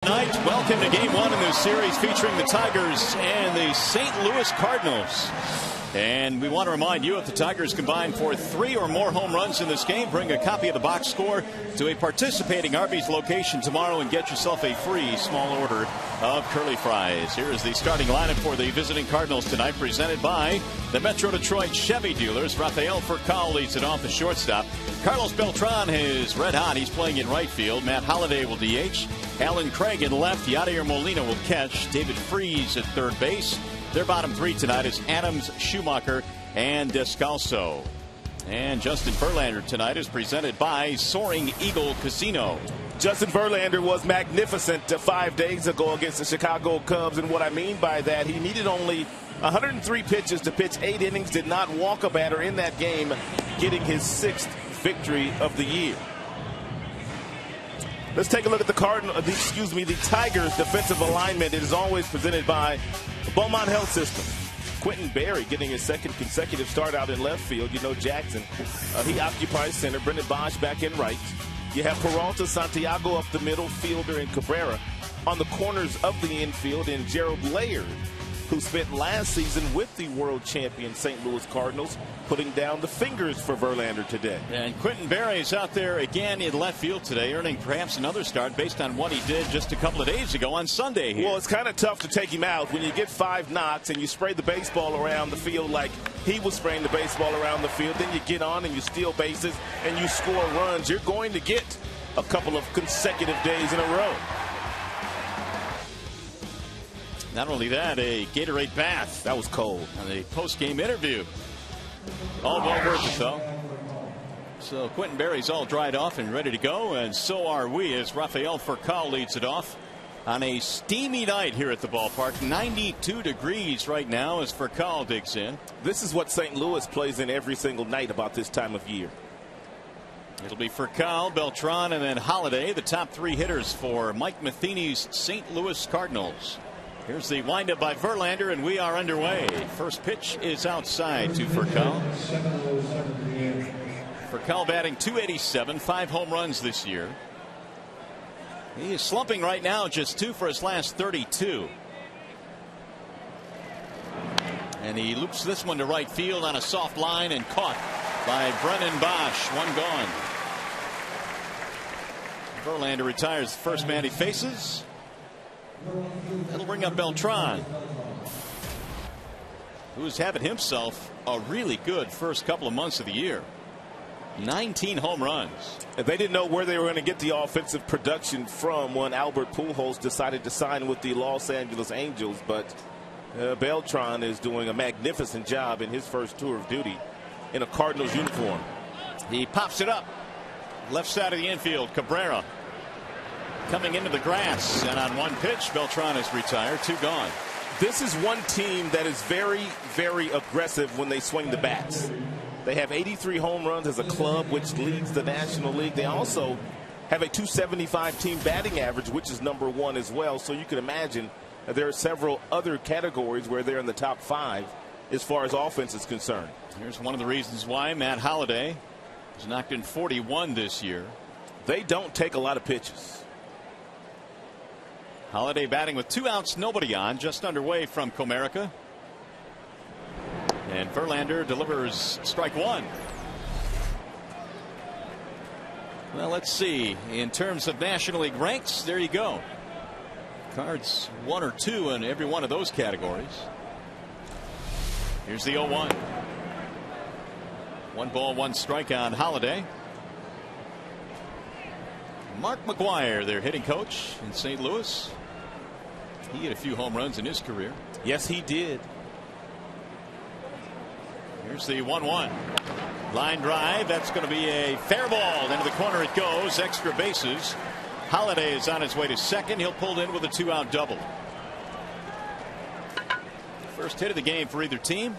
Tonight, welcome to Game 1 in this series featuring the Tigers and the St. Louis Cardinals. And we want to remind you, if the Tigers combine for 3 or more home runs in this game, bring a copy of the box score to a participating Arby's location tomorrow and get yourself a free small order of curly fries. Here is the starting lineup for the visiting Cardinals tonight, presented by the Metro Detroit Chevy dealers. Rafael Furcal leads it off, the shortstop. Carlos Beltran is red hot. He's playing in right field. Matt Holliday will DH. Alan Craig in left. Yadier Molina will catch. David Freese at third base. Their bottom 3 tonight is Adams, Schumacher, and Descalso. And Justin Verlander tonight is presented by Soaring Eagle Casino. Justin Verlander was magnificent 5 days ago against the Chicago Cubs. And what I mean by that, he needed only 103 pitches to pitch 8 innings, did not walk a batter in that game, getting his 6th victory of the year. Let's take a look at the Tigers defensive alignment. It is always presented by Beaumont Health System. Quentin Berry getting his 2nd consecutive start out in left field. You know Jackson, he occupies center. Brendan Bosch back in right. You have Peralta, Santiago up the middle, Fielder and Cabrera on the corners of the infield, and Gerald Laird, who spent last season with the world champion St. Louis Cardinals, putting down the fingers for Verlander today. And Quentin Berry is out there again in left field today, earning perhaps another start based on what he did just a couple of days ago on Sunday here. Well, it's kind of tough to take him out when you get 5 knocks and you spray the baseball around the field like he was spraying the baseball around the field. Then you get on and you steal bases and you score runs. You're going to get a couple of consecutive days in a row. Not only that, a Gatorade bath. That was cold. On a post-game interview. All well worth it, though. So Quentin Berry's all dried off and ready to go, and so are we, as Rafael Furcal leads it off on a steamy night here at the ballpark. 92 degrees right now as Furcal digs in. This is what St. Louis plays in every single night about this time of year. It'll be Furcal, Beltran, and then Holliday, the top 3 hitters for Mike Matheny's St. Louis Cardinals. Here's the windup by Verlander, and we are underway. First pitch is outside to Furcal. Furcal batting .287, 5 home runs this year. He is slumping right now, just 2 for his last 32. And he loops this one to right field on a soft line and caught by Brennan Bosch. 1 gone. Verlander retires the first man he faces. That'll bring up Beltran, who's having himself a really good first couple of months of the year. 19 home runs. They didn't know where they were going to get the offensive production from when Albert Pujols decided to sign with the Los Angeles Angels, but Beltran is doing a magnificent job in his first tour of duty in a Cardinals uniform. He pops it up left side of the infield. Cabrera coming into the grass, and on 1 pitch Beltran is retired. 2 gone. This is one team that is very, very aggressive when they swing the bats. They have 83 home runs as a club, which leads the National League. They also have a .275 team batting average, which is number 1 as well. So you can imagine there are several other categories where they're in the top 5 as far as offense is concerned. Here's one of the reasons why Matt Holliday has knocked in 41 this year. They don't take a lot of pitches. Holliday batting with 2 outs, nobody on, just underway from Comerica. And Verlander delivers strike 1. Well, let's see. In terms of National League ranks, there you go. Cards 1 or 2 in every one of those categories. Here's the 0-1. 1 ball, 1 strike on Holliday. Mark McGwire, their hitting coach in St. Louis. He hit a few home runs in his career. Yes, he did. Here's the 1-1. Line drive. That's going to be a fair ball. Into the corner it goes. Extra bases. Holliday is on his way to second. He'll pull in with a 2-out double. First hit of the game for either team.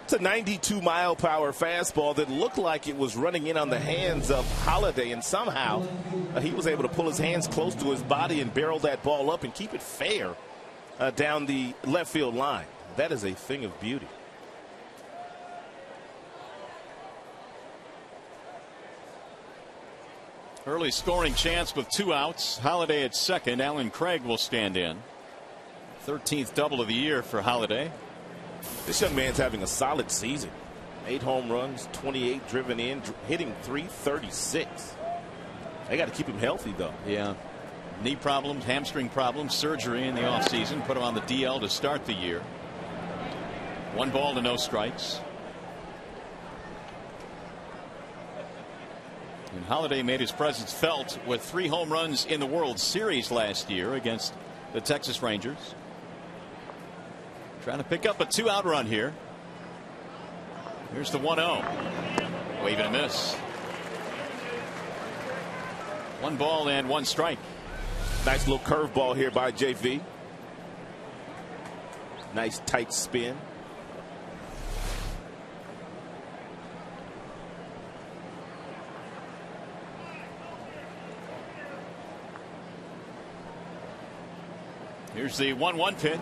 It's a 92-mile-per-hour fastball that looked like it was running in on the hands of Holliday, and somehow he was able to pull his hands close to his body and barrel that ball up and keep it fair down the left field line. That is a thing of beauty. Early scoring chance with 2 outs. Holiday at second. Alan Craig will stand in. 13th double of the year for Holiday. This young man's having a solid season. 8 home runs, 28 driven in, hitting .336. They got to keep him healthy, though. Yeah. Knee problems, hamstring problems, surgery in the offseason. Put him on the DL to start the year. 1 ball to no strikes. And Holiday made his presence felt with 3 home runs in the World Series last year against the Texas Rangers. Trying to pick up a 2-out run here. Here's the 1-0. Wave and a miss. 1 ball and 1 strike. Nice little curveball here by JV. Nice tight spin. Here's the 1-1 pitch.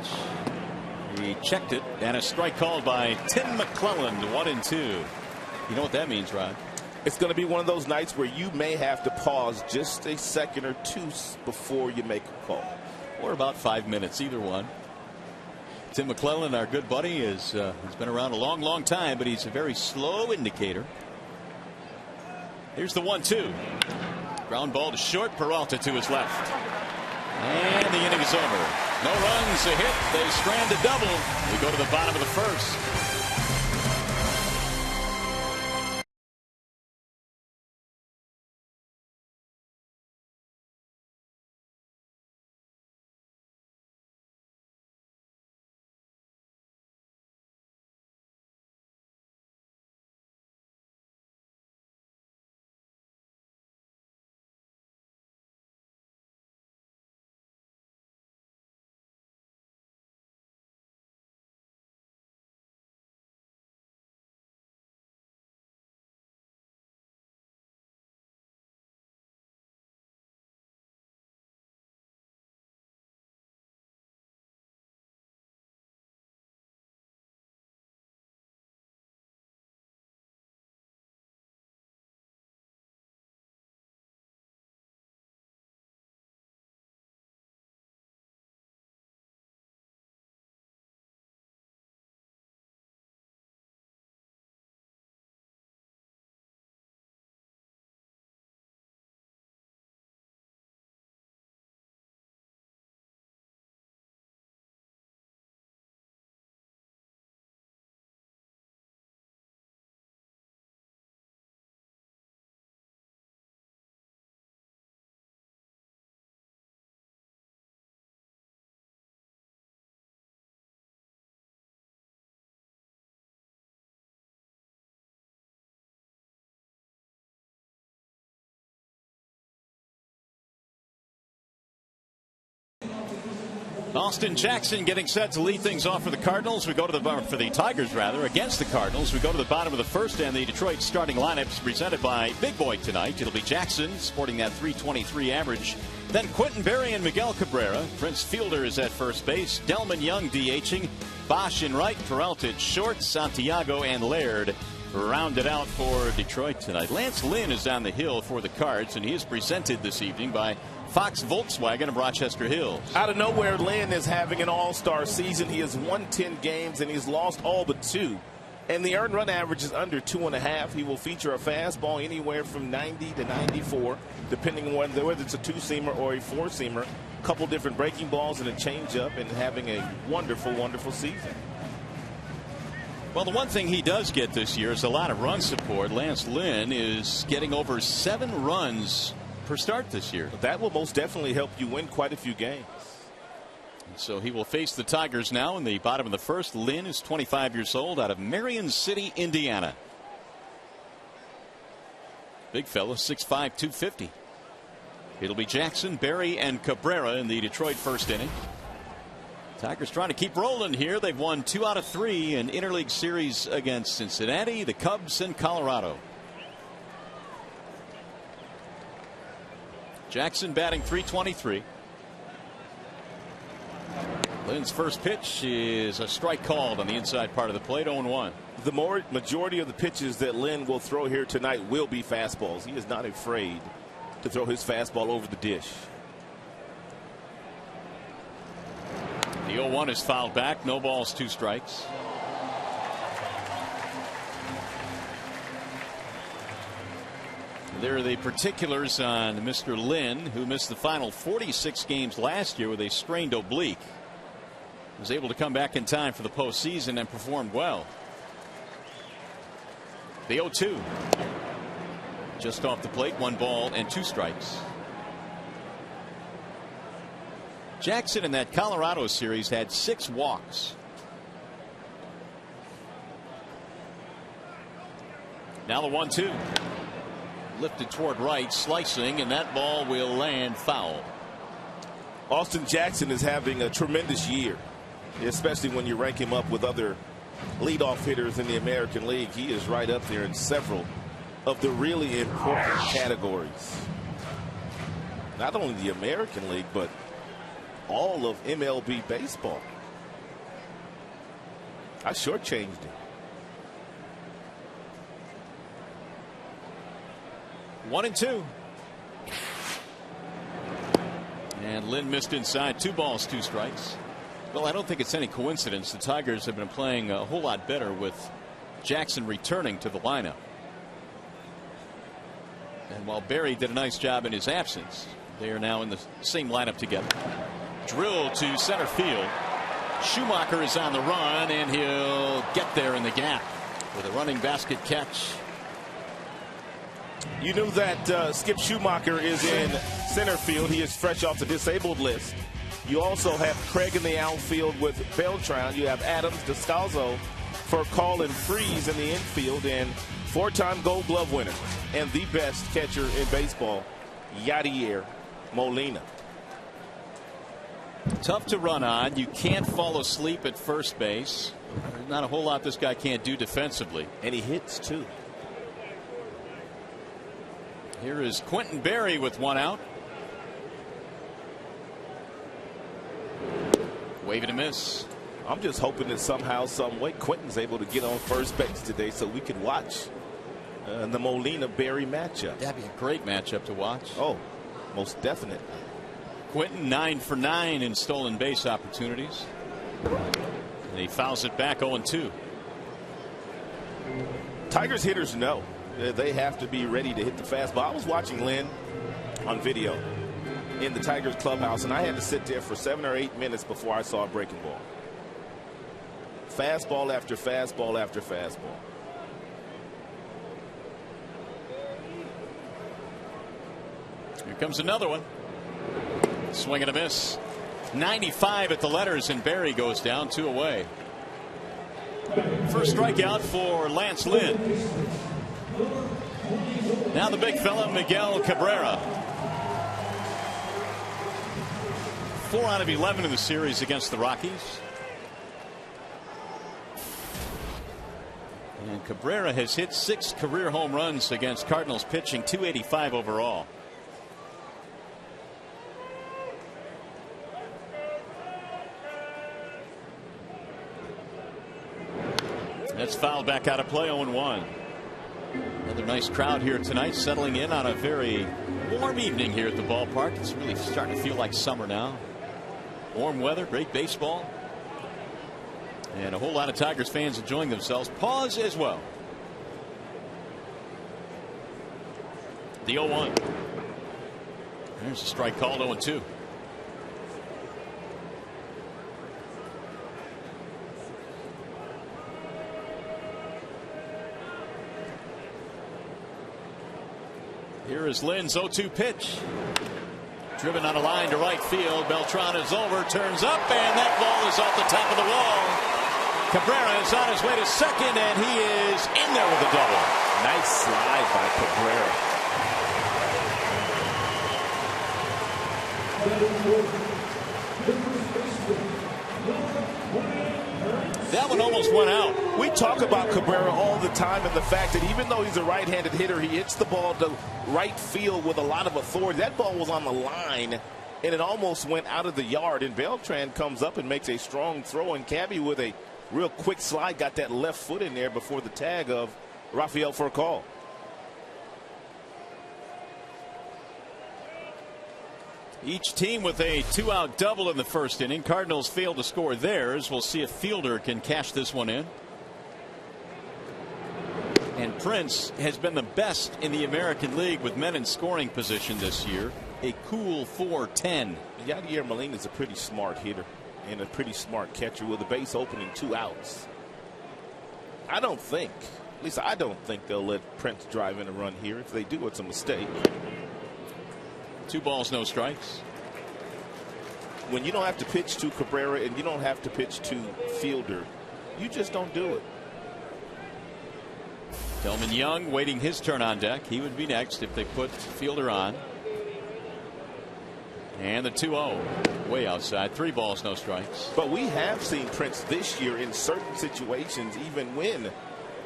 He checked it, and a strike called by Tim McClelland. 1-2. You know what that means, Rod? It's going to be one of those nights where you may have to pause just a second or 2 before you make a call. Or about 5 minutes, either one. Tim McClelland, our good buddy, he's been around a long time, but he's a very slow indicator. Here's the 1-2. Ground ball to short. Peralta to his left. And the inning is over. No runs, a hit. They strand a double. We go to the bottom of the first. Austin Jackson getting set to lead things off for the Cardinals. We go to the Tigers rather, against the Cardinals. We go to the bottom of the first, and the Detroit starting lineup is presented by Big Boy tonight. It'll be Jackson sporting that .323 average. Then Quentin Berry and Miguel Cabrera. Prince Fielder is at first base. Delman Young DHing. Bosch in right. Peralta at short. Santiago and Laird rounded out for Detroit tonight. Lance Lynn is on the hill for the Cards, and he is presented this evening by Fox Volkswagen of Rochester Hills. Out of nowhere, Lynn is having an all-star season. He has won 10 games and he's lost all but 2. And the earned run average is under 2.5. He will feature a fastball anywhere from 90 to 94, depending on whether it's a 2-seamer or a 4-seamer. A couple different breaking balls and a changeup, and having a wonderful, wonderful season. Well, the one thing he does get this year is a lot of run support. Lance Lynn is getting over 7 runs per start this year. That will most definitely help you win quite a few games. So he will face the Tigers now in the bottom of the first. Lynn is 25 years old, out of Marion City, Indiana. Big fella, 6'5", 250. It'll be Jackson, Berry, and Cabrera in the Detroit first inning. Tigers trying to keep rolling here. They've won 2 out of 3 in interleague series against Cincinnati, the Cubs, and Colorado. Jackson batting .323. Lynn's first pitch is a strike called on the inside part of the plate, 0-1. The majority of the pitches that Lynn will throw here tonight will be fastballs. He is not afraid to throw his fastball over the dish. The 0-1 is fouled back. No balls, 2 strikes. There are the particulars on Mr. Lynn, who missed the final 46 games last year with a strained oblique. Was able to come back in time for the postseason and performed well. The 0-2. Just off the plate, 1 ball and 2 strikes. Jackson in that Colorado series had 6 walks. Now the 1-2. Lifted toward right, slicing, and that ball will land foul. Austin Jackson is having a tremendous year, especially when you rank him up with other leadoff hitters in the American League. He is right up there in several of the really important categories. Not only the American League, but all of MLB baseball. I shortchanged him. 1-2. And Lynn missed inside. 2 balls, 2 strikes. Well, I don't think it's any coincidence the Tigers have been playing a whole lot better with Jackson returning to the lineup. And while Barry did a nice job in his absence, they are now in the same lineup together. Drill to center field. Schumacher is on the run, and he'll get there in the gap with a running basket catch. You knew that Skip Schumacher is in center field. He is fresh off the disabled list. You also have Craig in the outfield with Beltran. You have Adams, Descalzo, Furcal, and Freeze in the infield, and 4-time Gold Glove winner and the best catcher in baseball, Yadier Molina. Tough to run on. You can't fall asleep at first base. There's not a whole lot this guy can't do defensively. And he hits, too. Here is Quentin Berry with 1 out. Wave and a miss. I'm just hoping that somehow, some way, Quentin's able to get on first base today so we can watch the Molina-Berry matchup. That'd be a great matchup to watch. Oh, most definitely. Quentin 9 for 9 in stolen base opportunities. And he fouls it back 0-2. Tigers hitters know they have to be ready to hit the fastball. I was watching Lynn on video in the Tigers clubhouse, and I had to sit there for 7 or 8 minutes before I saw a breaking ball. Fastball after fastball after fastball. Here comes another one. Swing and a miss. 95 at the letters, and Berry goes down, 2 away. First strikeout for Lance Lynn. Now the big fella, Miguel Cabrera. 4 out of 11 in the series against the Rockies. And Cabrera has hit 6 career home runs against Cardinals pitching, 285 overall. That's fouled back out of play, 0-1. Another nice crowd here tonight, settling in on a very warm evening here at the ballpark. It's really starting to feel like summer now. Warm weather, great baseball, and a whole lot of Tigers fans enjoying themselves. Pause as well. The 0-1. There's a strike called, 0-2. Here is Lynn's 0-2 pitch. Driven on a line to right field. Beltran is over, turns up, and that ball is off the top of the wall. Cabrera is on his way to second, and he is in there with a double. Nice slide by Cabrera. That one almost went out. We talk about Cabrera all the time, and the fact that even though he's a right-handed hitter, he hits the ball to right field with a lot of authority. That ball was on the line, and it almost went out of the yard. And Beltran comes up and makes a strong throw, and Cabby with a real quick slide got that left foot in there before the tag of Rafael Furcal. Each team with a 2-out double in the first inning. Cardinals failed to score theirs. We'll see if Fielder can cash this one in. And Prince has been the best in the American League with men in scoring position this year. A cool 4.10. Yadier Molina is a pretty smart hitter and a pretty smart catcher with a base opening 2 outs. I don't think they'll let Prince drive in a run here. If they do, it's a mistake. 2 balls, no strikes. When you don't have to pitch to Cabrera and you don't have to pitch to Fielder, you just don't do it. Delman Young waiting his turn on deck. He would be next if they put Fielder on. And the 2-0 way outside. 3 balls, no strikes. But we have seen Prince this year in certain situations, even when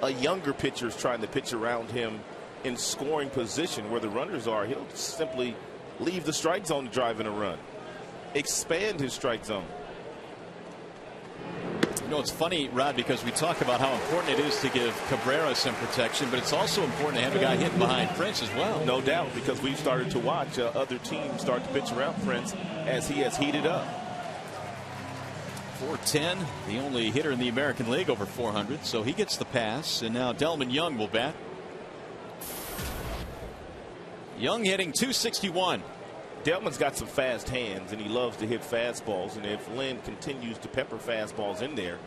a younger pitcher is trying to pitch around him in scoring position where the runners are, he'll simply leave the strike zone to drive in a run. Expand his strike zone. You know, it's funny, Rod, because we talk about how important it is to give Cabrera some protection, but it's also important to have a guy hitting behind Prince as well. No doubt, because we've started to watch other teams start to pitch around Prince as he has heated up. 410, the only hitter in the American League over 400, so he gets the pass, and now Delman Young will bat. Young hitting .261. Delman's got some fast hands, and he loves to hit fastballs. And if Lynn continues to pepper fastballs in there,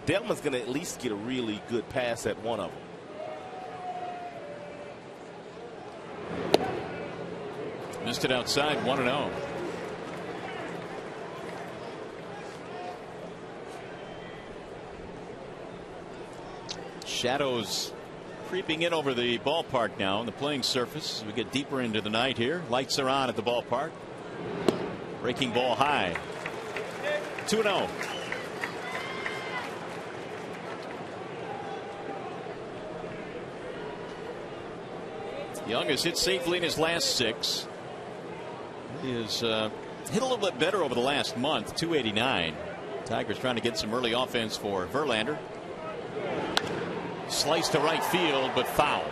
Delman's going to at least get a really good pass at one of them. Missed it outside, 1-0. Shadows creeping in over the ballpark now on the playing surface as we get deeper into the night here. Lights are on at the ballpark. Breaking ball high. 2-0. Young has hit safely in his last 6. He has hit a little bit better over the last month. .289. Tigers trying to get some early offense for Verlander. Slice to right field, but foul.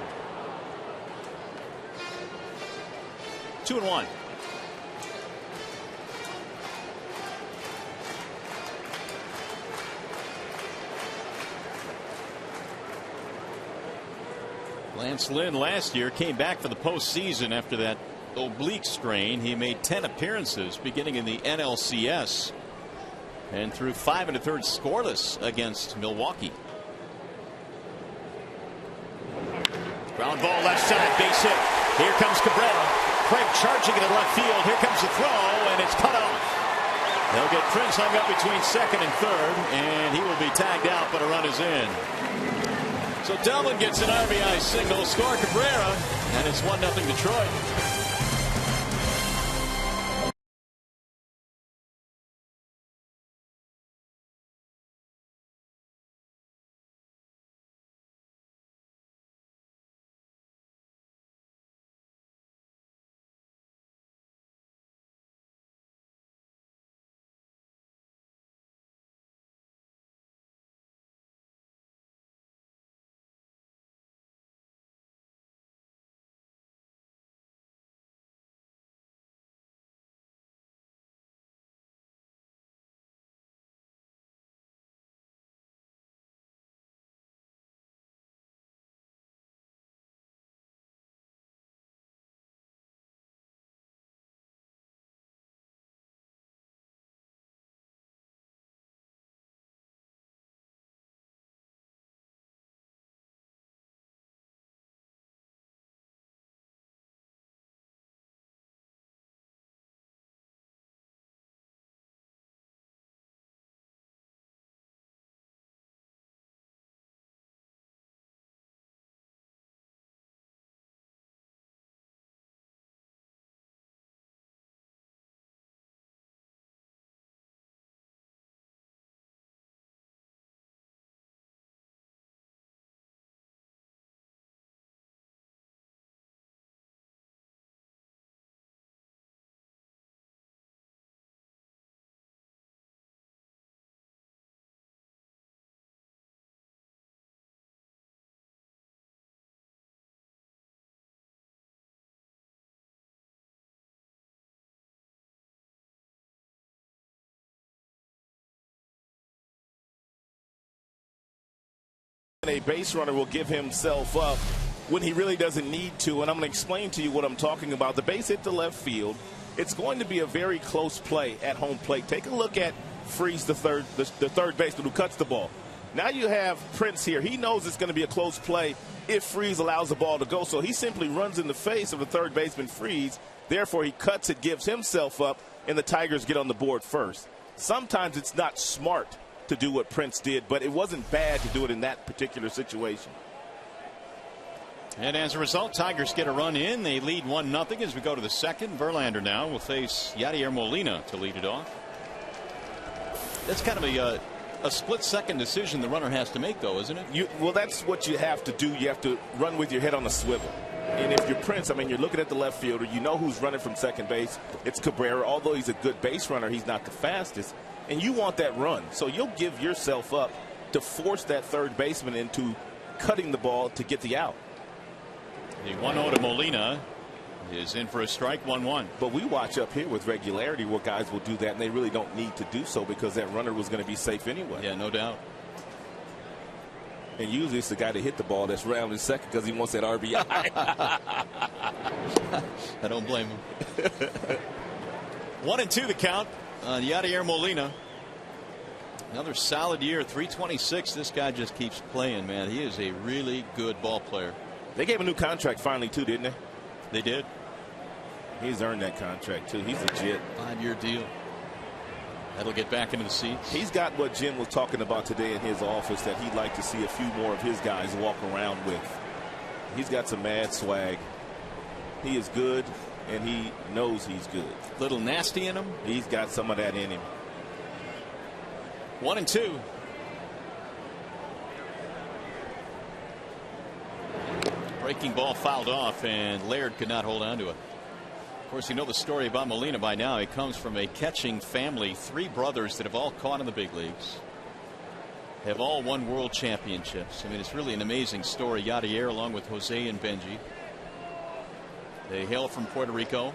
2-1. Lance Lynn last year came back for the postseason after that oblique strain. He made 10 appearances beginning in the NLCS and threw 5 1/3 scoreless against Milwaukee. Ground ball left side, base hit. Here comes Cabrera. Craig charging it in left field. Here comes the throw, and it's cut off. They'll get Prince hung up between second and third, and he will be tagged out, but a run is in. So Delman gets an RBI single, score Cabrera, and it's 1-0 Detroit. A base runner will give himself up when he really doesn't need to, and I'm going to explain to you what I'm talking about. The base hit the left field. It's going to be a very close play at home plate. Take a look at Freese, the third baseman who cuts the ball. Now you have Prince here. He knows it's going to be a close play if Freese allows the ball to go, so he simply runs in the face of the third baseman, Freese. Therefore, he cuts it, gives himself up, and the Tigers get on the board first. Sometimes it's not smart to do what Prince did, but it wasn't bad to do it in that particular situation. And as a result, Tigers get a run in. They lead 1-0 as we go to the second. Verlander now will face Yadier Molina to lead it off. That's kind of a split-second decision the runner has to make, though, isn't it? Well, that's what you have to do. You have to run with your head on a swivel. And if you're Prince, I mean, you're looking at the left fielder. You know who's running from second base. It's Cabrera. Although he's a good base runner, he's not the fastest. And you want that run. So you'll give yourself up to force that third baseman into cutting the ball to get the out. The 1-0 to Molina is in for a strike, 1-1. But we watch up here with regularity where guys will do that, and they really don't need to do so because that runner was going to be safe anyway. Yeah, no doubt. And usually it's the guy that hit the ball that's round in second because he wants that RBI. I don't blame him. 1-2 the count on Yadier Molina. Another solid year, 326. This guy just keeps playing, man. He is a really good ball player. They gave a new contract finally, too, didn't they? They did. He's earned that contract, too. He's legit. 5-year deal. That'll get back into the seats. He's got what Jim was talking about today in his office that he'd like to see a few more of his guys walk around with. He's got some mad swag. He is good, and he knows he's good. Little nasty in him. He's got some of that in him. 1-2. Breaking ball fouled off, and Laird could not hold on to it. Of course, you know the story about Molina by now. He comes from a catching family. 3 brothers that have all caught in the big leagues. Have all won world championships. I mean, it's really an amazing story. Yadier along with Jose and Benji. They hail from Puerto Rico.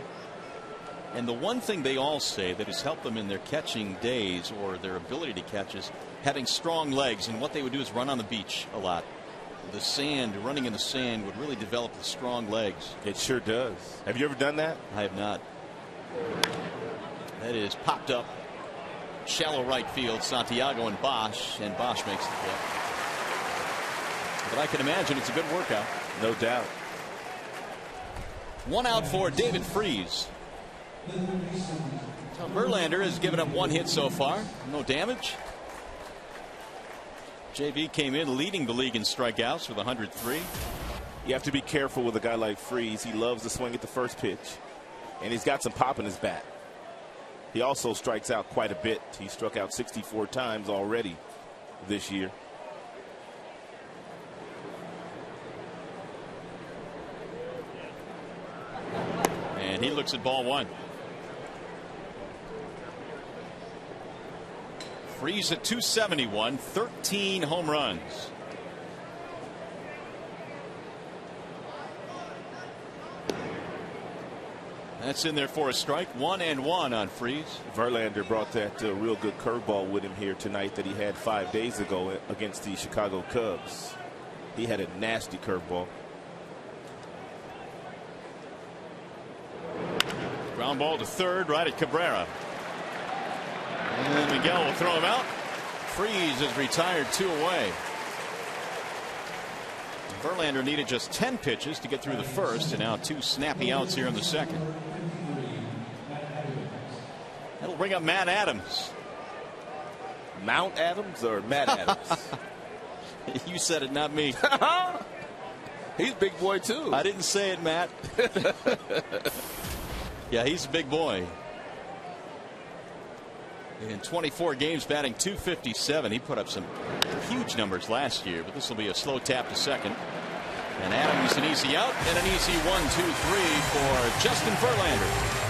And the one thing they all say that has helped them in their catching days or their ability to catch is having strong legs. And what they would do is run on the beach a lot. The sand, running in the sand, would really develop the strong legs. It sure does. Have you ever done that? I have not. That is popped up. Shallow right field. Santiago and Bosch makes the play. But I can imagine it's a good workout. No doubt. 1 out for David Freese. So Verlander has given up 1 hit so far. No damage. JV came in leading the league in strikeouts with 103. You have to be careful with a guy like Freese. He loves to swing at the first pitch, and he's got some pop in his bat. He also strikes out quite a bit. He struck out 64 times already this year. And he looks at ball 1. Freese at 271, 13 home runs. That's in there for a strike. 1-1 on Freese. Verlander brought that real good curveball with him here tonight that he had 5 days ago against the Chicago Cubs. He had a nasty curveball. Ground ball to third, right at Cabrera. And Miguel will throw him out. Freese is retired 2 away. Verlander needed just 10 pitches to get through the first, and now 2 snappy outs here in the second. That'll bring up Matt Adams. Mount Adams or Matt Adams? You said it, not me. He's a big boy, too. I didn't say it, Matt. Yeah, he's a big boy. In 24 games, batting .257. He put up some huge numbers last year, but this will be a slow tap to second. And Adams an easy out and an easy 1-2-3 for Justin Verlander.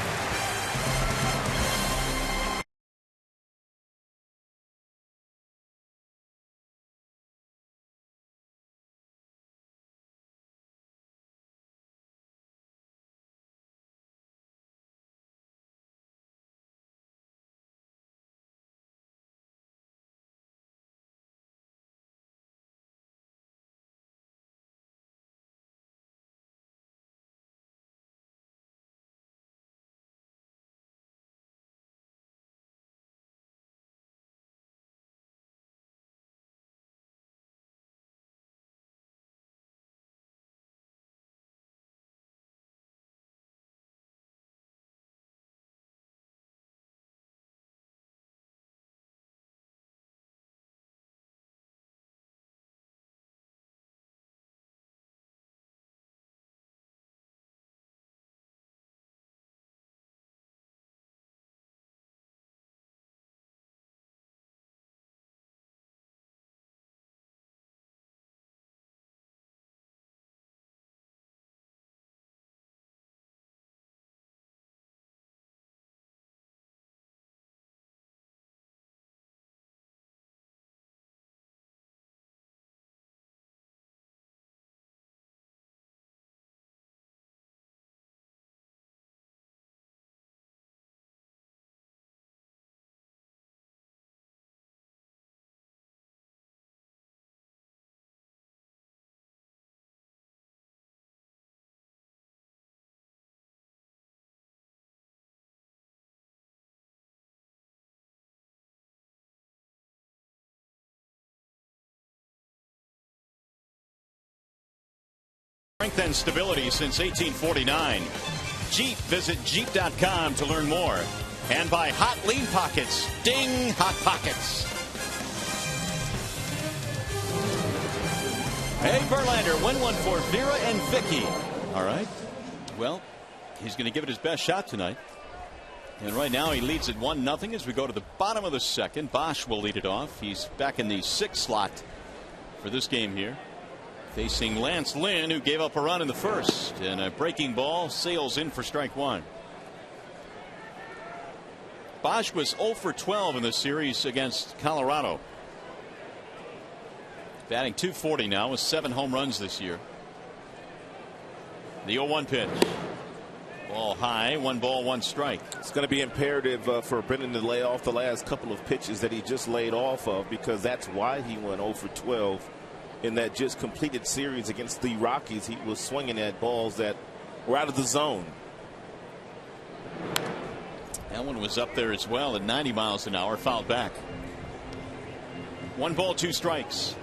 Strength and stability since 1849. Jeep. Visit Jeep.com to learn more. And by Hot Lean Pockets. Ding! Hot Pockets. Hey, Verlander, win one for Vera and Vicky. All right. Well, he's going to give it his best shot tonight. And right now he leads at 1-0 as we go to the bottom of the second. Bosch will lead it off. He's back in the 6th slot for this game here. Facing Lance Lynn, who gave up a run in the first. And a breaking ball sails in for strike one. Bosch was 0 for 12 in the series against Colorado. Batting .240 now with 7 home runs this year. The 0-1 pitch. Ball high, 1 ball, 1 strike. It's going to be imperative for Brennan to lay off the last couple of pitches that he just laid off of, because that's why he went 0 for 12 in that just completed series against the Rockies. He was swinging at balls that were out of the zone. That one was up there as well at 90 miles an hour, fouled back. 1 ball, 2 strikes.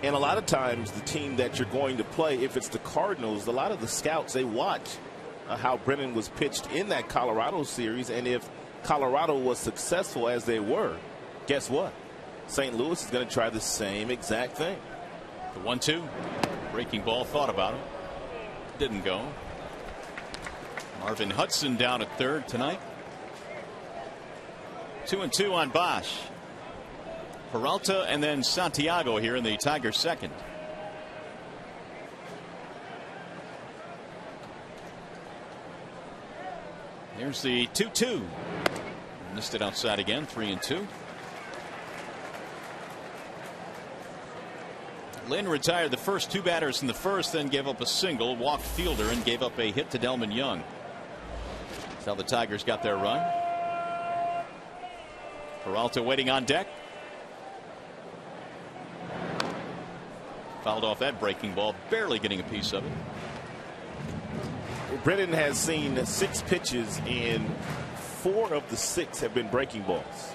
And a lot of times the team that you're going to play, if it's the Cardinals, a lot of the scouts, they watch how Brennan was pitched in that Colorado series. And if Colorado was successful as they were, guess what? St. Louis is going to try the same exact thing. The 1-2. Breaking ball, thought about it. Didn't go. Marvin Hudson down at third tonight. 2-2 on Bosch. Peralta and then Santiago here in the Tigers' second. Here's the 2-2. Missed it outside again. 3-2. Lynn retired the first 2 batters in the first, then gave up a single, walked fielder, and gave up a hit to Delman Young. That's how the Tigers got their run. Peralta waiting on deck. Fouled off that breaking ball, barely getting a piece of it. Brennan has seen 6 pitches, and 4 of the 6 have been breaking balls.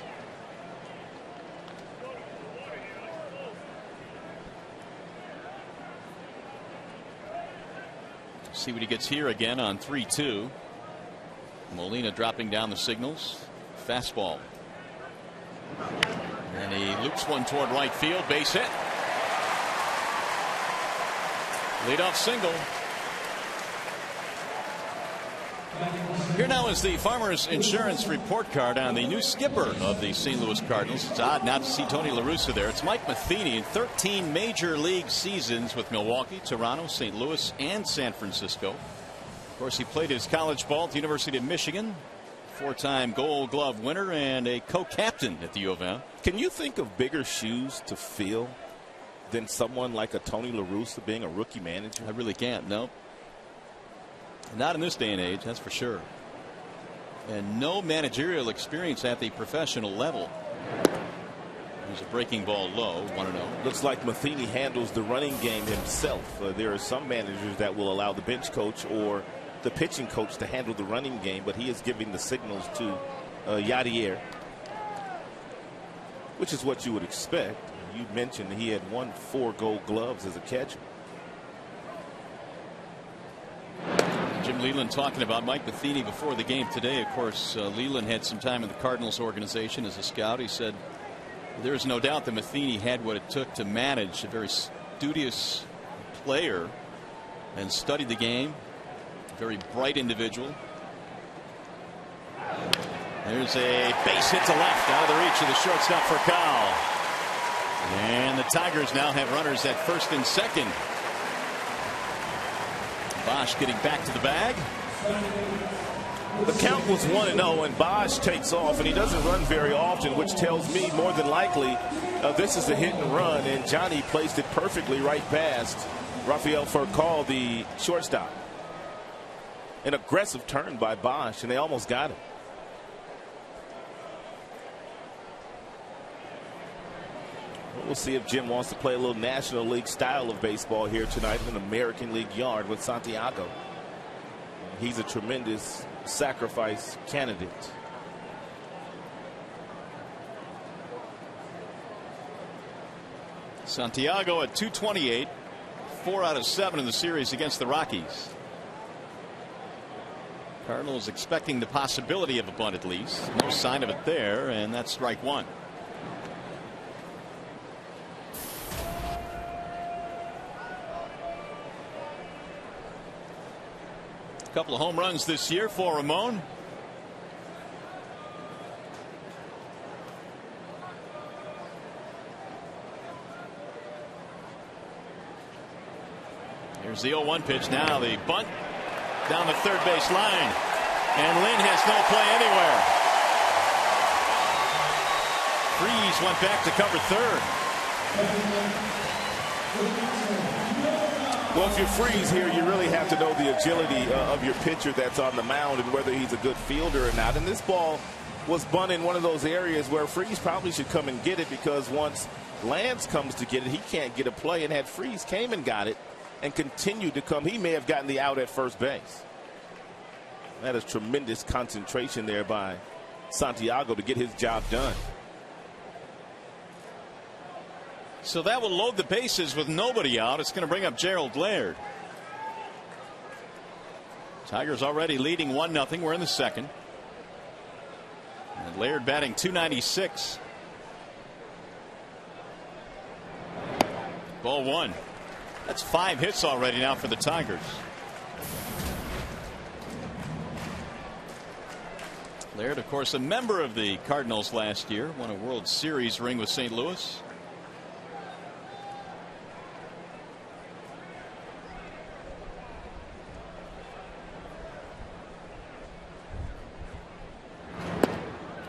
See what he gets here again on 3-2. Molina dropping down the signals. Fastball. And he loops one toward right field. Base hit. Leadoff single. Here now is the Farmers Insurance report card on the new skipper of the St. Louis Cardinals. It's odd not to see Tony La Russa there. It's Mike Matheny in 13 major league seasons with Milwaukee, Toronto, St. Louis, and San Francisco. Of course, he played his college ball at the University of Michigan. 4-time Gold Glove winner and a co-captain at the U of M. Can you think of bigger shoes to fill than someone like a Tony La Russa being a rookie manager? I really can't. No. Not in this day and age, that's for sure. And no managerial experience at the professional level. There's a breaking ball low, 1-0. Looks like Matheny handles the running game himself. There are some managers that will allow the bench coach or the pitching coach to handle the running game, but he is giving the signals to Yadier, which is what you would expect. You mentioned he had won 4 Gold Gloves as a catcher. Jim Leyland talking about Mike Matheny before the game today. Of course, Leyland had some time in the Cardinals organization as a scout. He said there is no doubt that Matheny had what it took to manage a very studious player and studied the game. Very bright individual. There's a base hit to left out of the reach of the shortstop for Cal. And the Tigers now have runners at first and second. Bosch getting back to the bag. The count was 1-0, and Bosch takes off, and he doesn't run very often, which tells me more than likely this is a hit and run, and Johnny placed it perfectly right past Rafael Furcal, the shortstop. An aggressive turn by Bosch, and they almost got him. We'll see if Jim wants to play a little National League style of baseball here tonight in an American League yard with Santiago. He's a tremendous sacrifice candidate. Santiago at 228, 4 out of 7 in the series against the Rockies. Cardinals expecting the possibility of a bunt at least. No sign of it there, and that's strike one. A couple of home runs this year for Ramon. Here's the 0-1 pitch. Now the bunt down the third base line, and Lynn has no play anywhere. Freese went back to cover third. Well, if you freeze here, you really have to know the agility of your pitcher that's on the mound and whether he's a good fielder or not. And this ball was bunted in one of those areas where Freese probably should come and get it, because once Lance comes to get it, he can't get a play. And had Freese came and got it and continued to come, he may have gotten the out at first base. That is tremendous concentration there by Santiago to get his job done. So that will load the bases with nobody out. It's going to bring up Gerald Laird. Tigers already leading 1-0. We're in the second. And Laird batting .296. Ball one. That's 5 hits already now for the Tigers. Laird, of course, a member of the Cardinals last year, won a World Series ring with St. Louis.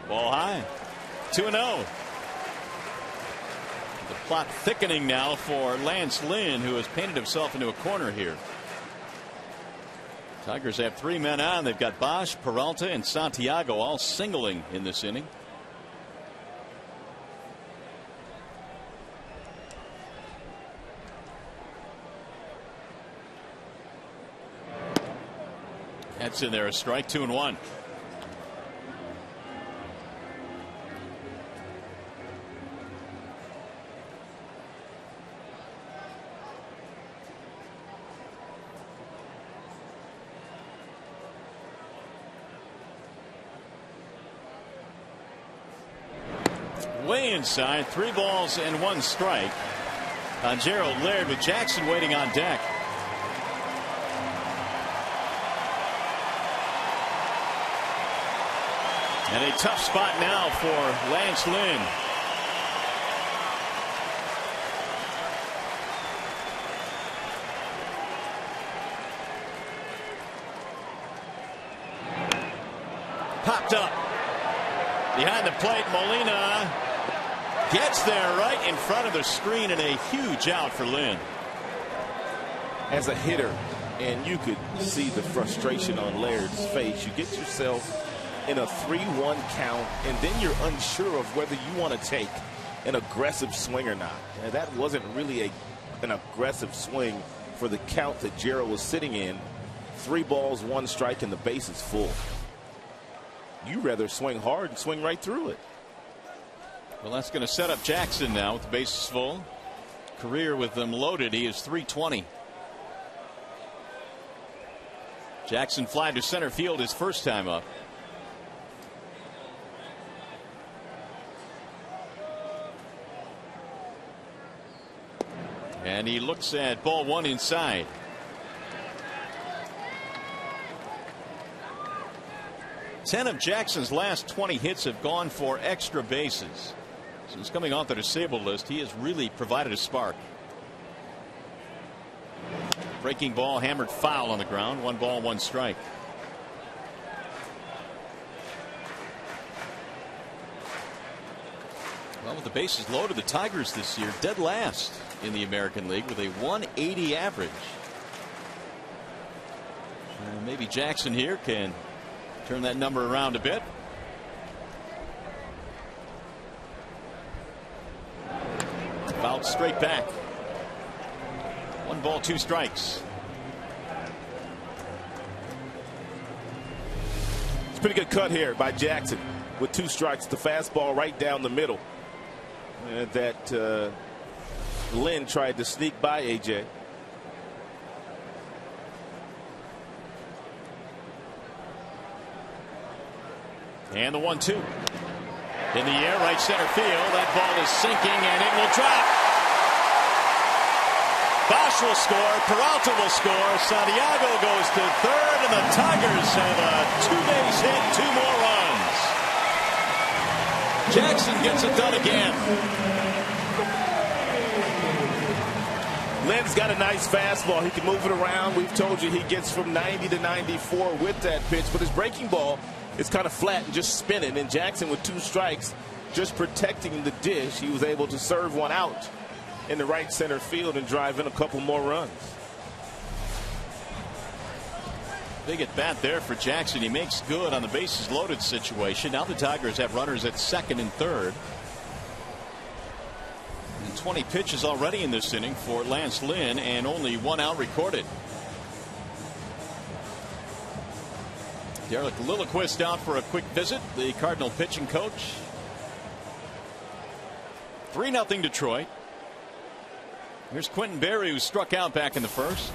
Ball high. 2-0. The plot thickening now for Lance Lynn, who has painted himself into a corner here. Tigers have 3 men on. They've got Bosch, Peralta, and Santiago all singling in this inning. That's in there, a strike, 2-1. Way inside, 3 balls and 1 strike on Gerald Laird, with Jackson waiting on deck. And a tough spot now for Lance Lynn. Popped up behind the plate. Molina gets there right in front of the screen, and a huge out for Lynn. As a hitter, and you could see the frustration on Laird's face, you get yourself in a 3-1 count, and then you're unsure of whether you want to take an aggressive swing or not. And that wasn't really an aggressive swing for the count that Gerald was sitting in. 3 balls, 1 strike, and the base is full. You rather swing hard and swing right through it. Well, that's going to set up Jackson now with the bases full. Career with them loaded, he is .320. Jackson fly to center field his first time up. And he looks at ball 1 inside. Ten of Jackson's last 20 hits have gone for extra bases. Since coming off the disabled list, he has really provided a spark. Breaking ball hammered foul on the ground. 1 ball, 1 strike. Well, with the bases loaded, the Tigers this year dead last in the American League with a 180 average. Maybe Jackson here can turn that number around a bit. Fouled straight back. 1 ball, 2 strikes. It's a pretty good cut here by Jackson with 2 strikes. The fastball right down the middle. That Lynn tried to sneak by AJ. And the 1-2. In the air, right center field. That ball is sinking, and it will drop. Bosch will score. Peralta will score. Santiago goes to third, and the Tigers have a two-base hit, 2 more runs. Jackson gets it done again. Lynn's got a nice fastball. He can move it around. We've told you he gets from 90 to 94 with that pitch, but his breaking ball is kind of flat and just spinning. And Jackson, with 2 strikes, just protecting the dish, he was able to serve one out in the right center field and drive in a couple more runs. Big at bat there for Jackson. He makes good on the bases loaded situation. Now the Tigers have runners at second and third. And 20 pitches already in this inning for Lance Lynn, and only 1 out recorded. Derek Lilliquist out for a quick visit, the Cardinal pitching coach. 3-0 Detroit. Here's Quentin Berry, who struck out back in the first.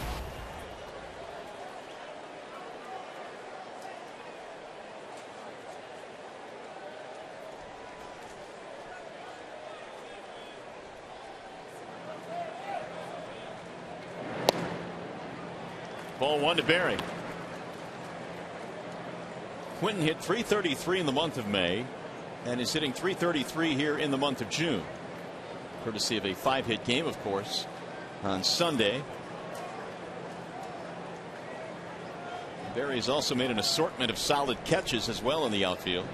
Ball 1 to Berry. Quentin hit .333 in the month of May and is hitting .333 here in the month of June, courtesy of a 5-hit game, of course, on Sunday. Berry has also made an assortment of solid catches as well in the outfield.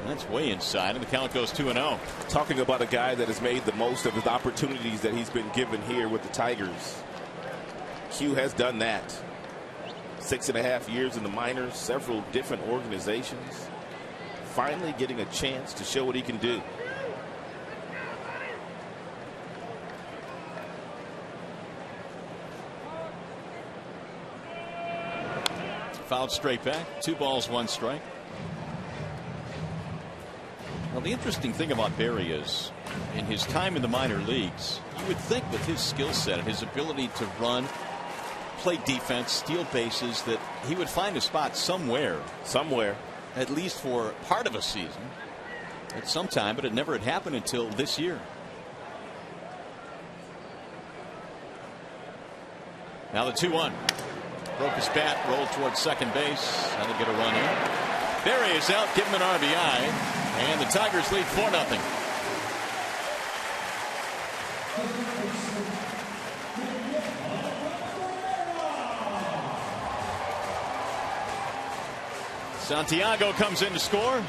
That's way inside, and the count goes 2-0. Talking about a guy that has made the most of his opportunities that he's been given here with the Tigers. Q has done that. 6.5 years in the minors, several different organizations. Finally getting a chance to show what he can do. Fouled straight back. 2 balls, 1 strike. Well, the interesting thing about Berry is, in his time in the minor leagues, you would think with his skill set and his ability to run, play defense, steal bases, that he would find a spot somewhere, at least for part of a season at some time, but it never had happened until this year. Now the 2-1. Broke his bat, rolled towards second base. That'll get a run in. Berry is out, give him an RBI, and the Tigers lead 4-0. Santiago comes in to score.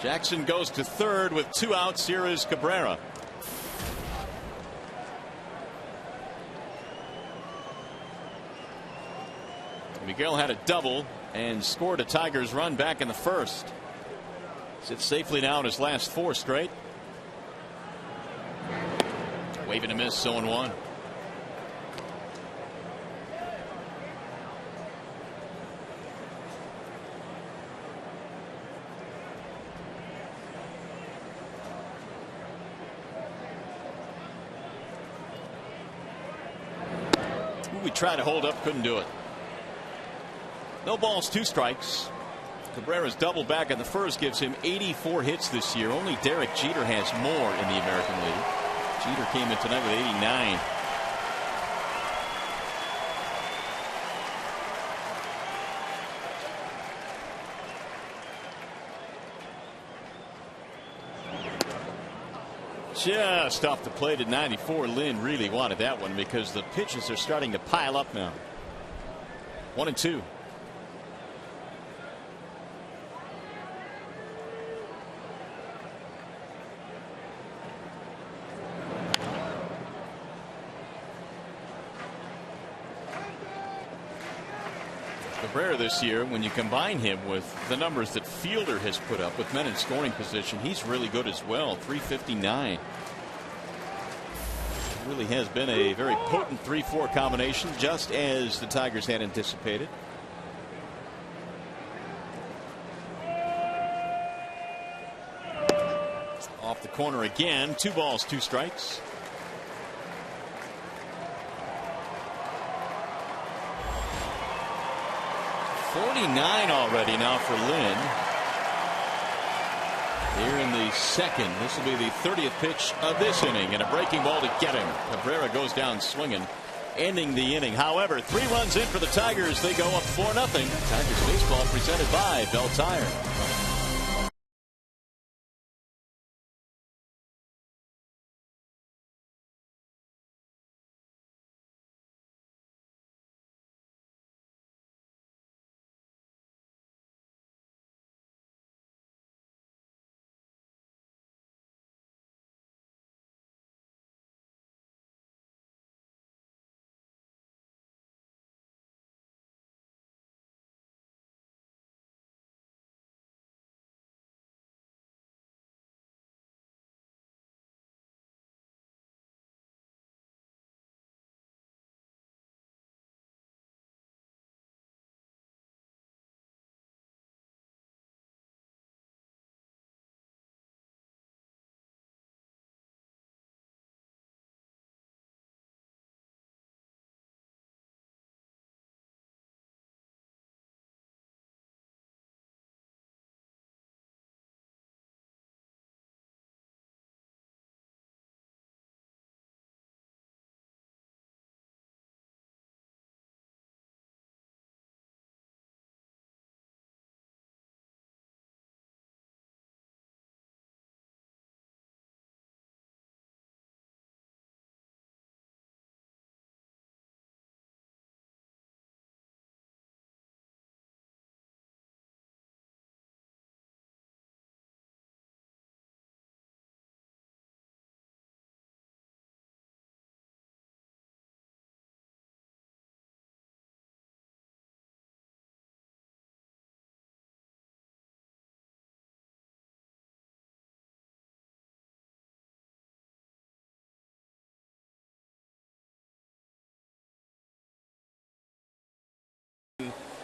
Jackson goes to third with 2 outs. Here is Cabrera. Miguel had a double and scored a Tigers run back in the first. Sits safely now in his last 4 straight. Waving a miss, 0-1. We tried to hold up, couldn't do it. No balls, 2 strikes. Cabrera's double back in the first gives him 84 hits this year. Only Derek Jeter has more in the American League. Jeter came in tonight with 89. Just off the plate at 94. Lynn really wanted that one because the pitches are starting to pile up now. 1-2. Cabrera this year, when you combine him with the numbers that Fielder has put up with men in scoring position, he's really good as well. 359. Really has been a very potent 3-4 combination, just as the Tigers had anticipated. Off the corner again. 2 balls, 2 strikes. 49 already now for Lynn. Here in the second, this will be the 30th pitch of this inning, and a breaking ball to get him. Cabrera goes down swinging, ending the inning. However, 3 runs in for the Tigers. They go up 4-0. Tigers baseball presented by Bell Tire.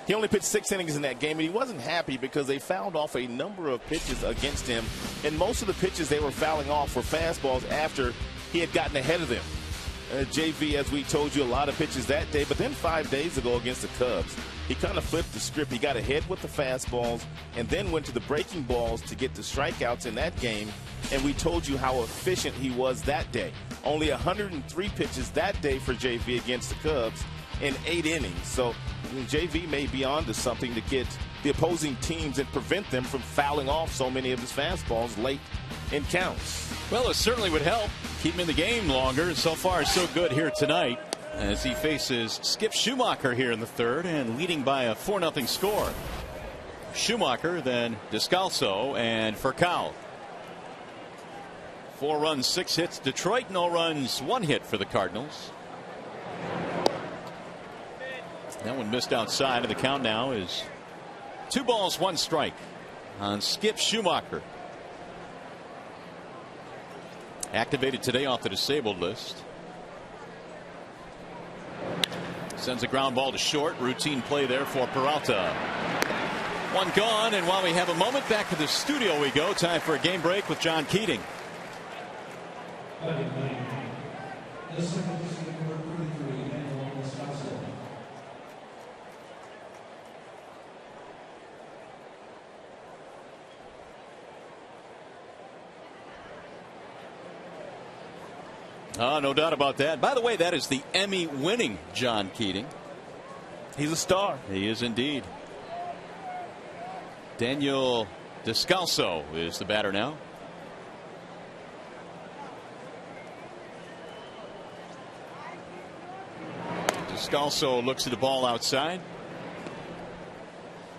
He only pitched 6 innings in that game, and he wasn't happy because they fouled off a number of pitches against him. And most of the pitches they were fouling off were fastballs after he had gotten ahead of them. JV, as we told you, a lot of pitches that day. But then 5 days ago against the Cubs, he kind of flipped the script. He got ahead with the fastballs and then went to the breaking balls to get the strikeouts in that game. And we told you how efficient he was that day. Only 103 pitches that day for JV against the Cubs in 8 innings. So JV may be on to something to get the opposing teams and prevent them from fouling off so many of his fastballs late in counts. Well, it certainly would help keep him in the game longer. So far, so good here tonight as he faces Skip Schumacher here in the third and leading by a 4-0 score. Schumacher, then Descalso, and Furcal. 4 runs, 6 hits. Detroit, no runs, 1 hit for the Cardinals. That one missed outside, and the count now is 2 balls, 1 strike on Skip Schumacher. Activated today off the disabled list. Sends a ground ball to short. Routine play there for Peralta. 1 gone, and while we have a moment, back to the studio we go. Time for a game break with John Keating. No doubt about that. By the way, that is the Emmy-winning John Keating. He's a star. He is indeed. Daniel Descalso is the batter now. Descalso looks at the ball outside.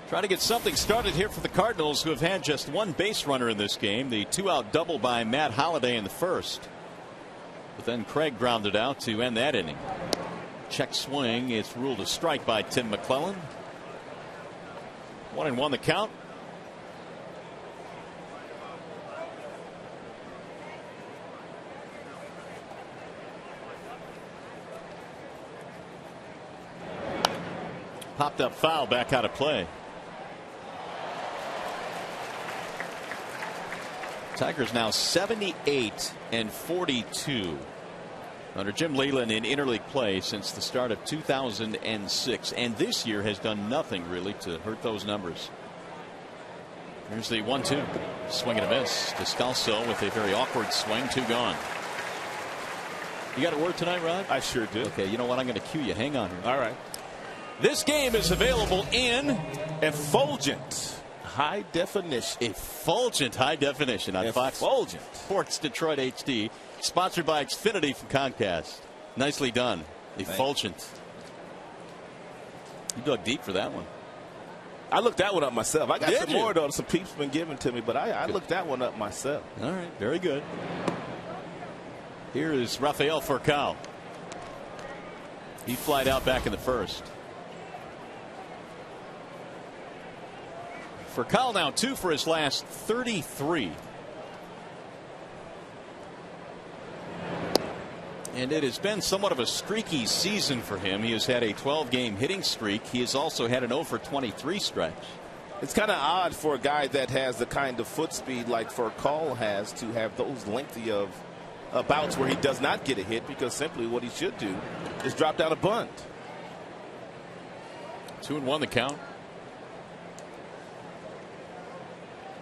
Trying to get something started here for the Cardinals, who have had just 1 base runner in this game. The 2-out double by Matt Holliday in the first. But then Craig grounded out to end that inning. Check swing. It's ruled a strike by Tim McClellan. 1-1 the count. Popped up foul, back out of play. Tigers now 78-42. under Jim Leyland in interleague play since the start of 2006, and this year has done nothing really to hurt those numbers. Here's the 1-2. Swing and a miss. Descalso with a very awkward swing. 2 gone. You got a word tonight, Rod? I sure do. Okay, you know what? I'm going to cue you. Hang on here. All right. This game is available in Effulgent high definition. Effulgent high definition on Fox Sports Detroit HD. Sponsored by Xfinity from Comcast. Nicely done. Effulgent. You dug deep for that one. I looked that one up myself. I got Did some you? more, though. Some peeps been given to me, but I looked that one up myself. All right. Very good. Here is Rafael Furcal. He flied out back in the first. Furcal now 2 for his last 33. And it has been somewhat of a streaky season for him. He has had a 12-game hitting streak. He has also had an 0 for 23 stretch. It's kind of odd for a guy that has the kind of foot speed like Furcal has to have those lengthy of bouts where he does not get a hit, because simply what he should do is drop down a bunt. 2-1 the count.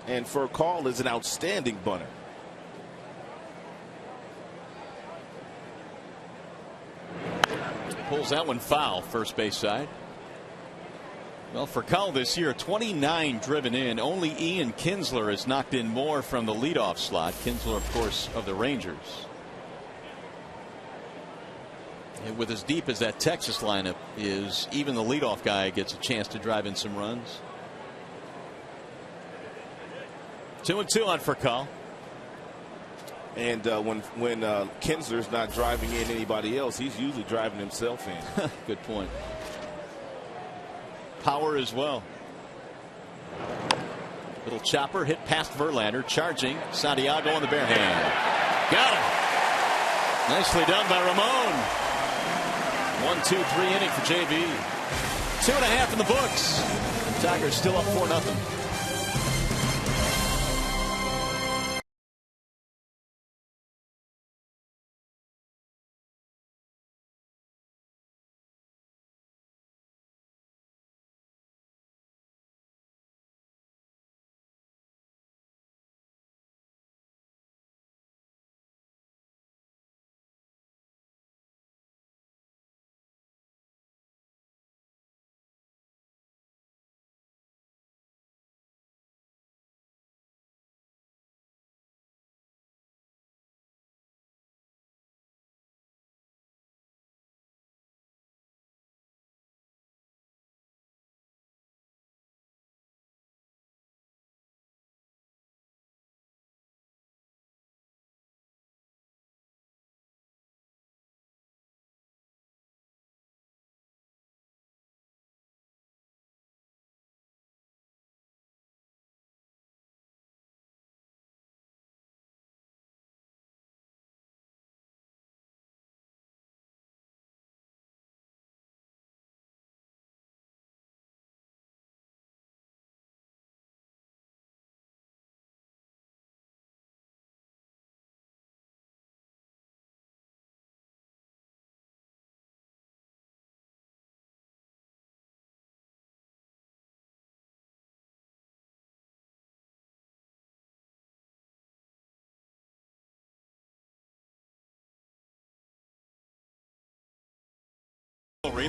And Furcal is an outstanding bunter. Pulls that one foul, first base side. Well, Furcal this year, 29 driven in. Only Ian Kinsler has knocked in more from the leadoff slot. Kinsler, of course, of the Rangers. And with as deep as that Texas lineup is, even the leadoff guy gets a chance to drive in some runs. 2-2 on Furcal. And when Kinsler's not driving in anybody else, he's usually driving himself in. Good point. Power as well. Little chopper hit past Verlander, charging Santiago on the bare hand. Got him. Nicely done by Ramon. 1-2-3 inning for JB. 2.5 in the books. The Tigers still up 4-0.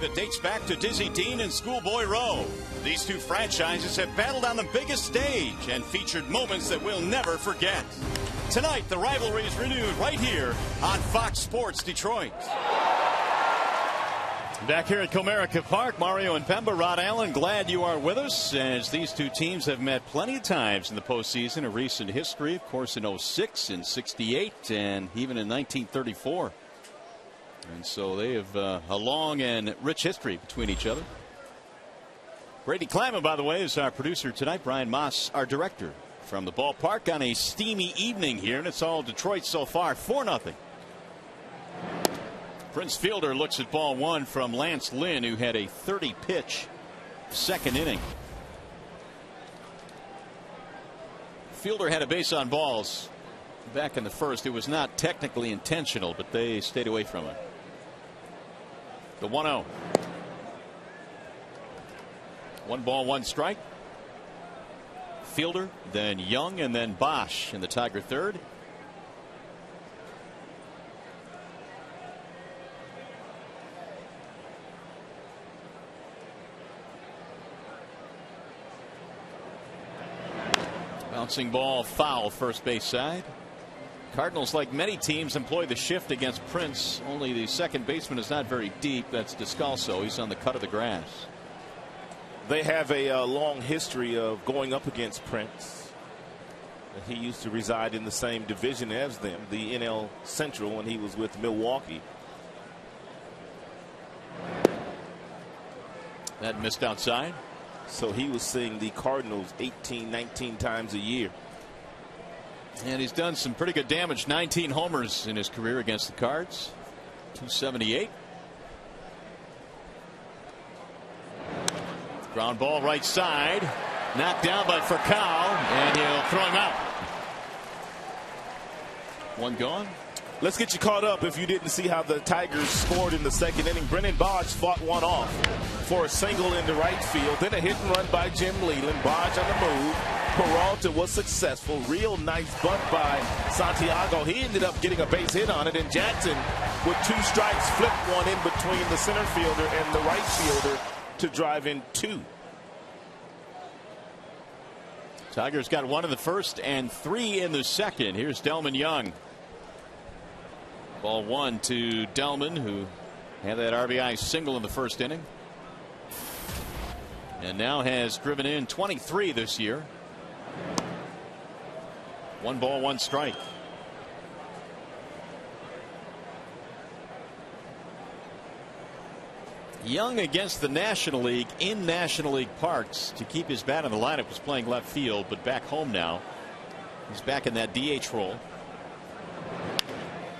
That dates back to Dizzy Dean and Schoolboy Rowe. These two franchises have battled on the biggest stage and featured moments that we'll never forget. Tonight, the rivalry is renewed right here on Fox Sports Detroit. Back here at Comerica Park, Mario and Pemba, Rod Allen, glad you are with us, as these two teams have met plenty of times in the postseason of recent history. Of course, in 06, in 68, and even in 1934. And so they have a long and rich history between each other. Brady Claman, by the way, is our producer tonight. Brian Moss, our director, from the ballpark on a steamy evening here. And it's all Detroit so far, 4-0. Prince Fielder looks at ball one from Lance Lynn, who had a 30-pitch second inning. Fielder had a base on balls back in the first. It was not technically intentional, but they stayed away from it. The 1-0. 1 ball, 1 strike. Fielder, then Young, and then Bosch in the Tiger third. Bouncing ball foul, first base side. Cardinals, like many teams, employ the shift against Prince. Only the second baseman is not very deep. That's Descalso. He's on the cut of the grass. They have a long history of going up against Prince. He used to reside in the same division as them, the NL Central, when he was with Milwaukee. That missed outside. So he was seeing the Cardinals 18, 19 times a year. And he's done some pretty good damage. 19 homers in his career against the Cards. 278. Ground ball right side. Knocked down by Furcal, and he'll throw him out. One gone. Let's get you caught up if you didn't see how the Tigers scored in the second inning. Brennan Bosch fought one off for a single into right field. Then a hit and run by Jim Leland. Bosch on the move. Peralta was successful. Real nice bunt by Santiago. He ended up getting a base hit on it. And Jackson, with 2 strikes, flipped one in between the center fielder and the right fielder to drive in 2. Tigers got 1 in the first and 3 in the second. Here's Delman Young. Ball 1 to Delman, who had that RBI single in the first inning. And now has driven in 23 this year. 1 ball, 1 strike. Young against the National League in National League parks to keep his bat in the lineup was playing left field, but back home now. He's back in that DH role.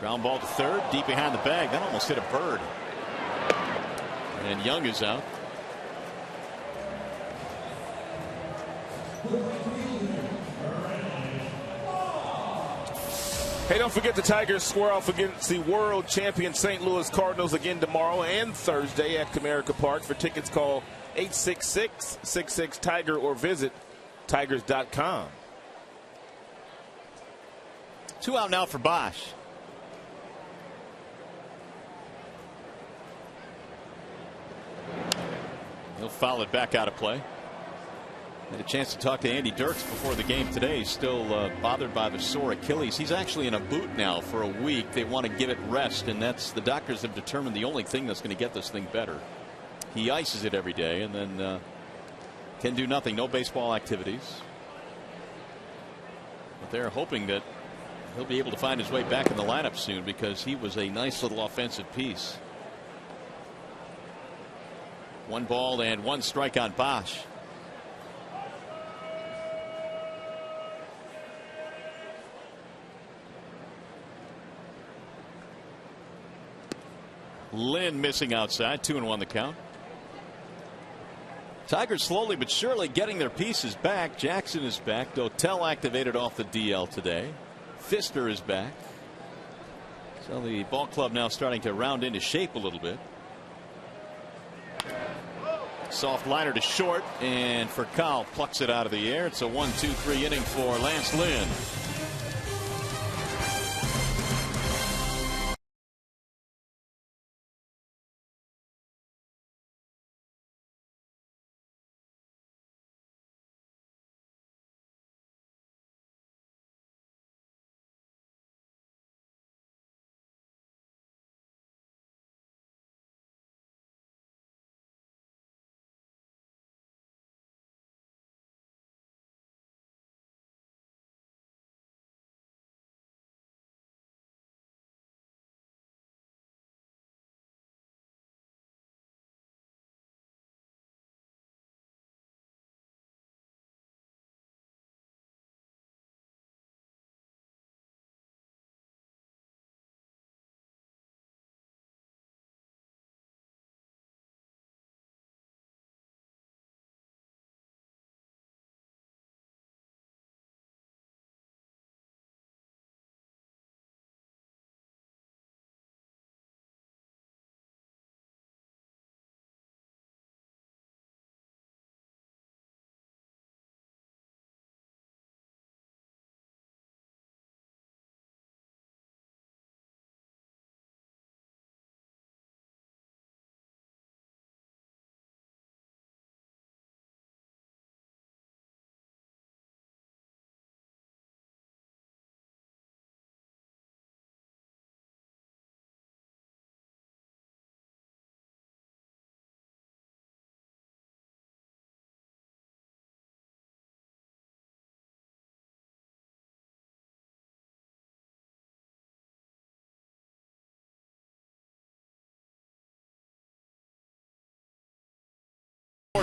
Ground ball to third, deep behind the bag. That almost hit a bird. And Young is out. Hey, don't forget the Tigers square off against the world champion St. Louis Cardinals again tomorrow and Thursday at Comerica Park. For tickets, call 866-66-TIGER or visit tigers.com. 2 out now for Bosch. He'll foul it back out of play. Had a chance to talk to Andy Dirks before the game today. He's still bothered by the sore Achilles. He's actually in a boot now for a week. They want to give it rest, and that's the doctors have determined the only thing that's going to get this thing better. He ices it every day and then can do nothing. No baseball activities. But they're hoping that he'll be able to find his way back in the lineup soon because he was a nice little offensive piece. 1 ball and 1 strike on Bosch. Lynn missing outside. 2-1 the count. Tigers slowly but surely getting their pieces back. Jackson is back. Dotel activated off the DL today. Pfister is back. So the ball club now starting to round into shape a little bit. Soft liner to short, and Furcal plucks it out of the air. It's a 1-2-3 inning for Lance Lynn.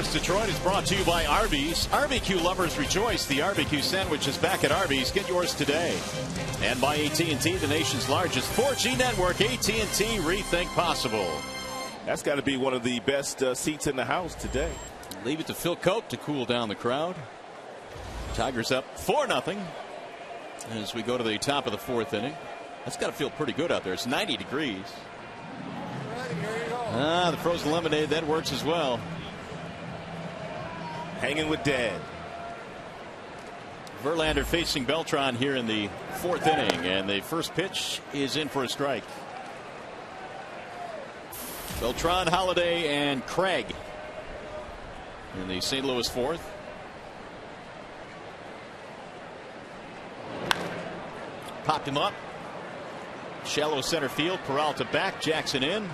Sports Detroit is brought to you by Arby's. Barbecue lovers rejoice. The barbecue sandwich is back at Arby's. Get yours today. And by AT&T, the nation's largest 4G network. AT&T, rethink possible. That's got to be one of the best seats in the house today. Leave it to Phil Cope to cool down the crowd. Tigers up 4-0 as we go to the top of the fourth inning. That's got to feel pretty good out there. It's 90 degrees. The frozen lemonade, that works as well. Hanging with Dad. Verlander facing Beltran here in the fourth inning, and the first pitch is in for a strike. Beltran, Holiday, and Craig in the St. Louis fourth. Popped him up. Shallow center field. Peralta back. Jackson in.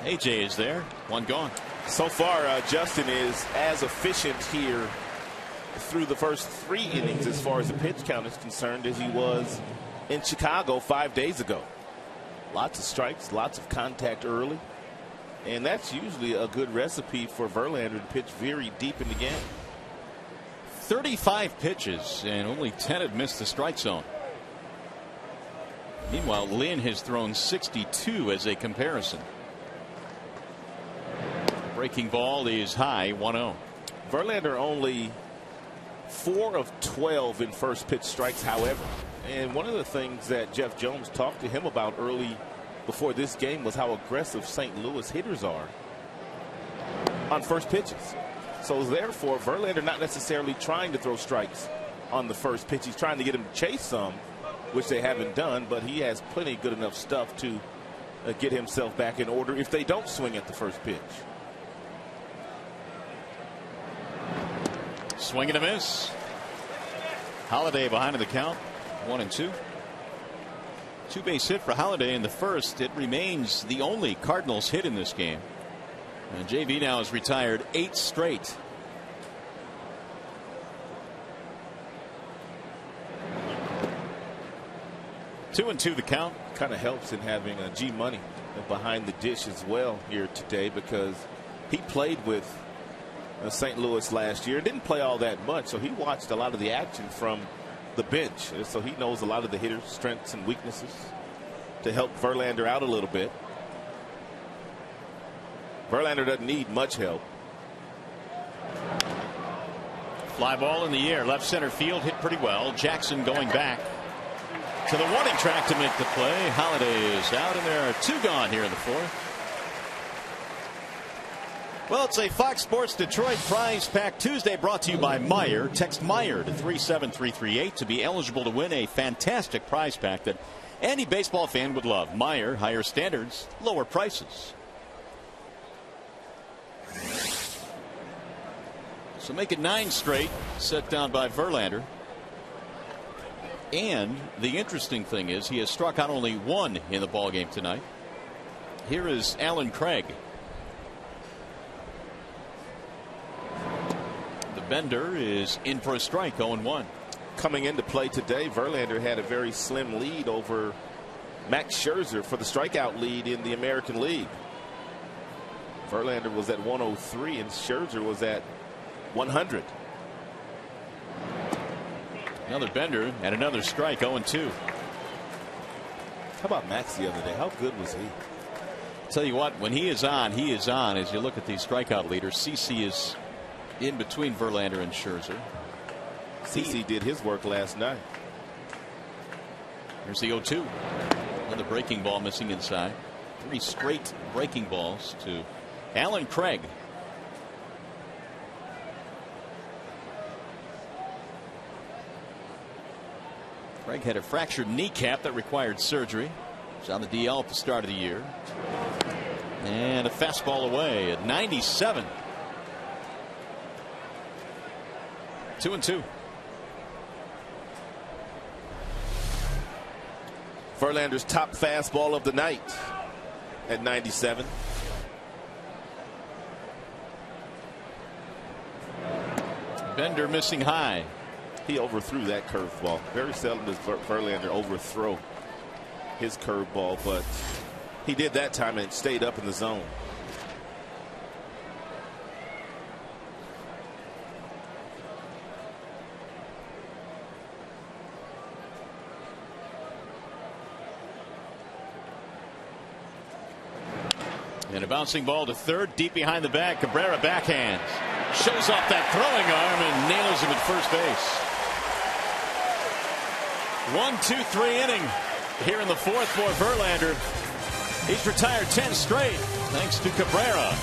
AJ is there. One gone. So far, Justin is as efficient here through the first 3 innings as far as the pitch count is concerned as he was in Chicago 5 days ago. Lots of strikes, lots of contact early. And that's usually a good recipe for Verlander to pitch very deep in the game. 35 pitches, and only 10 had missed the strike zone. Meanwhile, Lynn has thrown 62 as a comparison. Breaking ball is high, 1-0. Verlander only 4 of 12 in first pitch strikes, however. And one of the things that Jeff Jones talked to him about early before this game was how aggressive St. Louis hitters are on first pitches. So therefore, Verlander not necessarily trying to throw strikes on the first pitch. He's trying to get him to chase some, which they haven't done, but he has plenty good enough stuff to get himself back in order if they don't swing at the first pitch. Swing and a miss. Holiday behind in the count, 1-2. Two-base hit for Holiday in the first. It remains the only Cardinals hit in this game. And JV now has retired 8 straight. Two and two the count. Kind of helps in having G Money behind the dish as well here today, because he played with St. Louis last year. Didn't play all that much, so he watched a lot of the action from the bench. So he knows a lot of the hitters' strengths and weaknesses to help Verlander out a little bit. Verlander doesn't need much help. Fly ball in the air, left center field, hit pretty well. Jackson going back to the warning track to make the play. Holiday is out, and there are 2 gone here in the fourth. Well, it's a Fox Sports Detroit Prize Pack Tuesday brought to you by Meyer. Text Meyer to 37338 to be eligible to win a fantastic prize pack that any baseball fan would love. Meyer, higher standards, lower prices. So make it 9 straight, set down by Verlander. And the interesting thing is he has struck out only 1 in the ballgame tonight. Here is Alan Craig. The bender is in for a strike, 0-1. Coming into play today, Verlander had a very slim lead over Max Scherzer for the strikeout lead in the American League. Verlander was at 103 and Scherzer was at 100. Another bender and another strike, 0-2. How about Max the other day? How good was he? Tell you what, when he is on, he is on. As you look at these strikeout leaders, CC is in between Verlander and Scherzer. CC did his work last night. Here's the 0-2. Another breaking ball missing inside. 3 straight breaking balls to Alan Craig. Craig had a fractured kneecap that required surgery. He's on the DL at the start of the year. And a fastball away at 97. 2-2. Verlander's top fastball of the night at 97. Bender missing high. He overthrew that curveball. Very seldom does Verlander overthrow his curveball, but he did that time and it stayed up in the zone. And a bouncing ball to third, deep behind the bag. Cabrera backhands. Shows off that throwing arm and nails him at first base. 1-2-3 inning here in the fourth for Verlander. He's retired 10 straight thanks to Cabrera.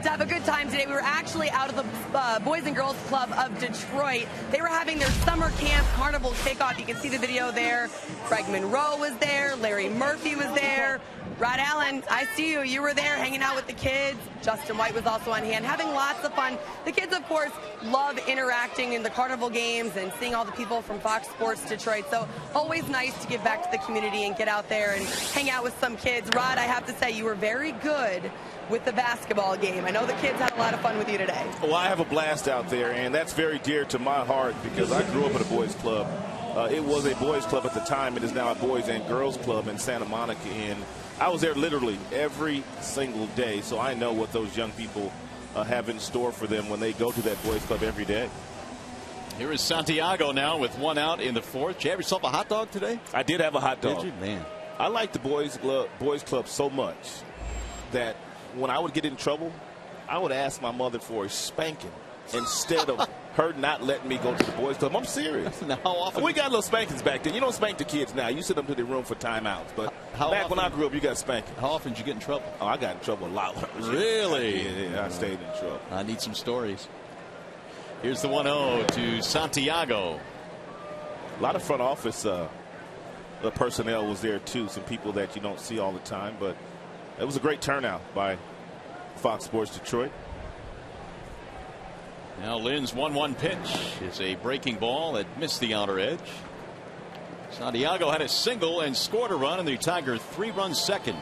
To have a good time today. We were actually out of the Boys and Girls Club of Detroit. They were having their summer camp carnival kickoff. You can see the video there. Greg Monroe was there. Larry Murphy was there. Rod Allen, I see you. You were there hanging out with the kids. Justin White was also on hand, having lots of fun. The kids, of course, love interacting in the carnival games and seeing all the people from Fox Sports Detroit. So always nice to give back to the community and get out there and hang out with some kids. Rod, I have to say, you were very good with the basketball game. I know the kids had a lot of fun with you today. Well, I have a blast out there, and that's very dear to my heart because I grew up in a boys club. It was a boys club at the time. It is now a boys and girls club in Santa Monica, and I was there literally every single day, so I know what those young people have in store for them when they go to that boys club every day. Here is Santiago now with one out in the fourth. Did you have yourself a hot dog today? I did have a hot dog. Did you? Man. I like the boys club so much that when I would get in trouble, I would ask my mother for a spanking instead of her not letting me go to the boys club. I'm serious. Now, how often? We got little spankings back then. You don't spank the kids now. You send them to the room for timeouts. But back when I grew up, you got spanking. How often did you get in trouble? Oh, I got in trouble a lot. Really? Yeah, I stayed in trouble. I need some stories. Here's the 1-0 to Santiago. A lot of front office personnel was there, too. Some people that you don't see all the time. But it was a great turnout by Fox Sports Detroit. Now Lynn's 1-1 pitch is a breaking ball that missed the outer edge. Santiago had a single and scored a run, and the Tigers 3-run second.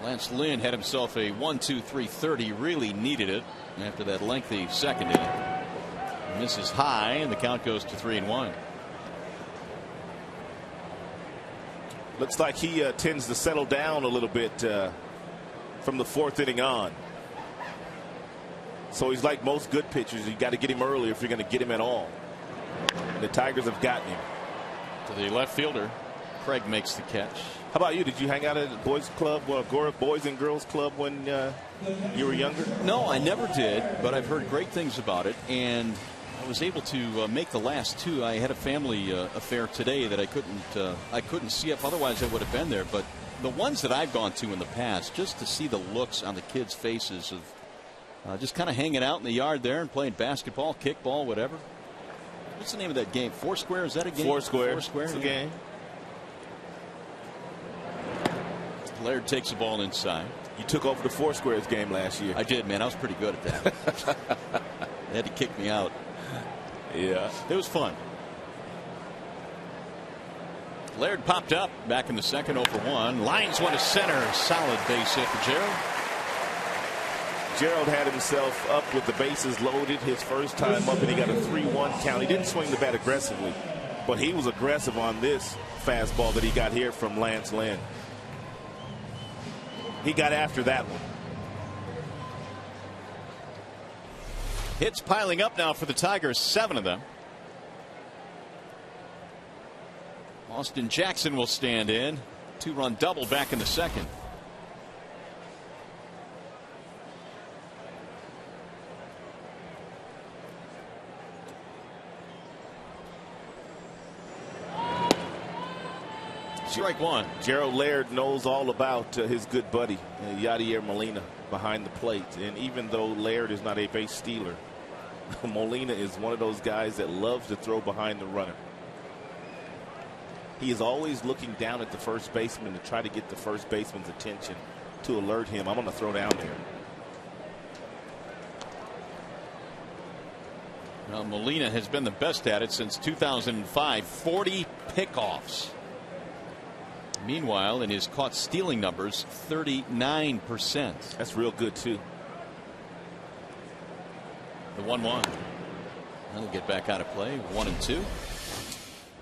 Lance Lynn had himself a 1-2-3 third. He really needed it after that lengthy second inning. Misses high, and the count goes to 3-1. Looks like he tends to settle down a little bit from the fourth inning on. So he's like most good pitchers. You got to get him early if you're going to get him at all. And the Tigers have gotten him. To the left fielder, Craig makes the catch. How about you? Did you hang out at the boys club, boys and girls club when you were younger? No, I never did, but I've heard great things about it, and I was able to make the last two. I had a family affair today that I couldn't see up. Otherwise, I would have been there. But the ones that I've gone to in the past, just to see the looks on the kids' faces of just kind of hanging out in the yard there and playing basketball, kickball, whatever. What's the name of that game? Foursquare? Is that a game? Foursquare. Foursquare. It's a game. Laird takes the ball inside. You took over the Foursquares game last year. I did, man. I was pretty good at that. They had to kick me out. Yeah. It was fun. Laird popped up back in the second, 0 for 1. Lines one to center. Solid base hit for Gerald. Gerald had himself up with the bases loaded his first time up, and he got a 3-1 count. He didn't swing the bat aggressively, but he was aggressive on this fastball that he got here from Lance Lynn. He got after that one. Hits piling up now for the Tigers, 7 of them. Austin Jackson will stand in. 2-run double back in the second. Strike one. Gerald Laird knows all about his good buddy, Yadier Molina, behind the plate. And even though Laird is not a base stealer, Molina is one of those guys that loves to throw behind the runner. He is always looking down at the first baseman to try to get the first baseman's attention to alert him. I'm going to throw down there. Well, Molina has been the best at it since 2005. 40 pickoffs. Meanwhile, in his caught stealing numbers, 39%. That's real good, too. The 1-1. That'll get back out of play. 1-2.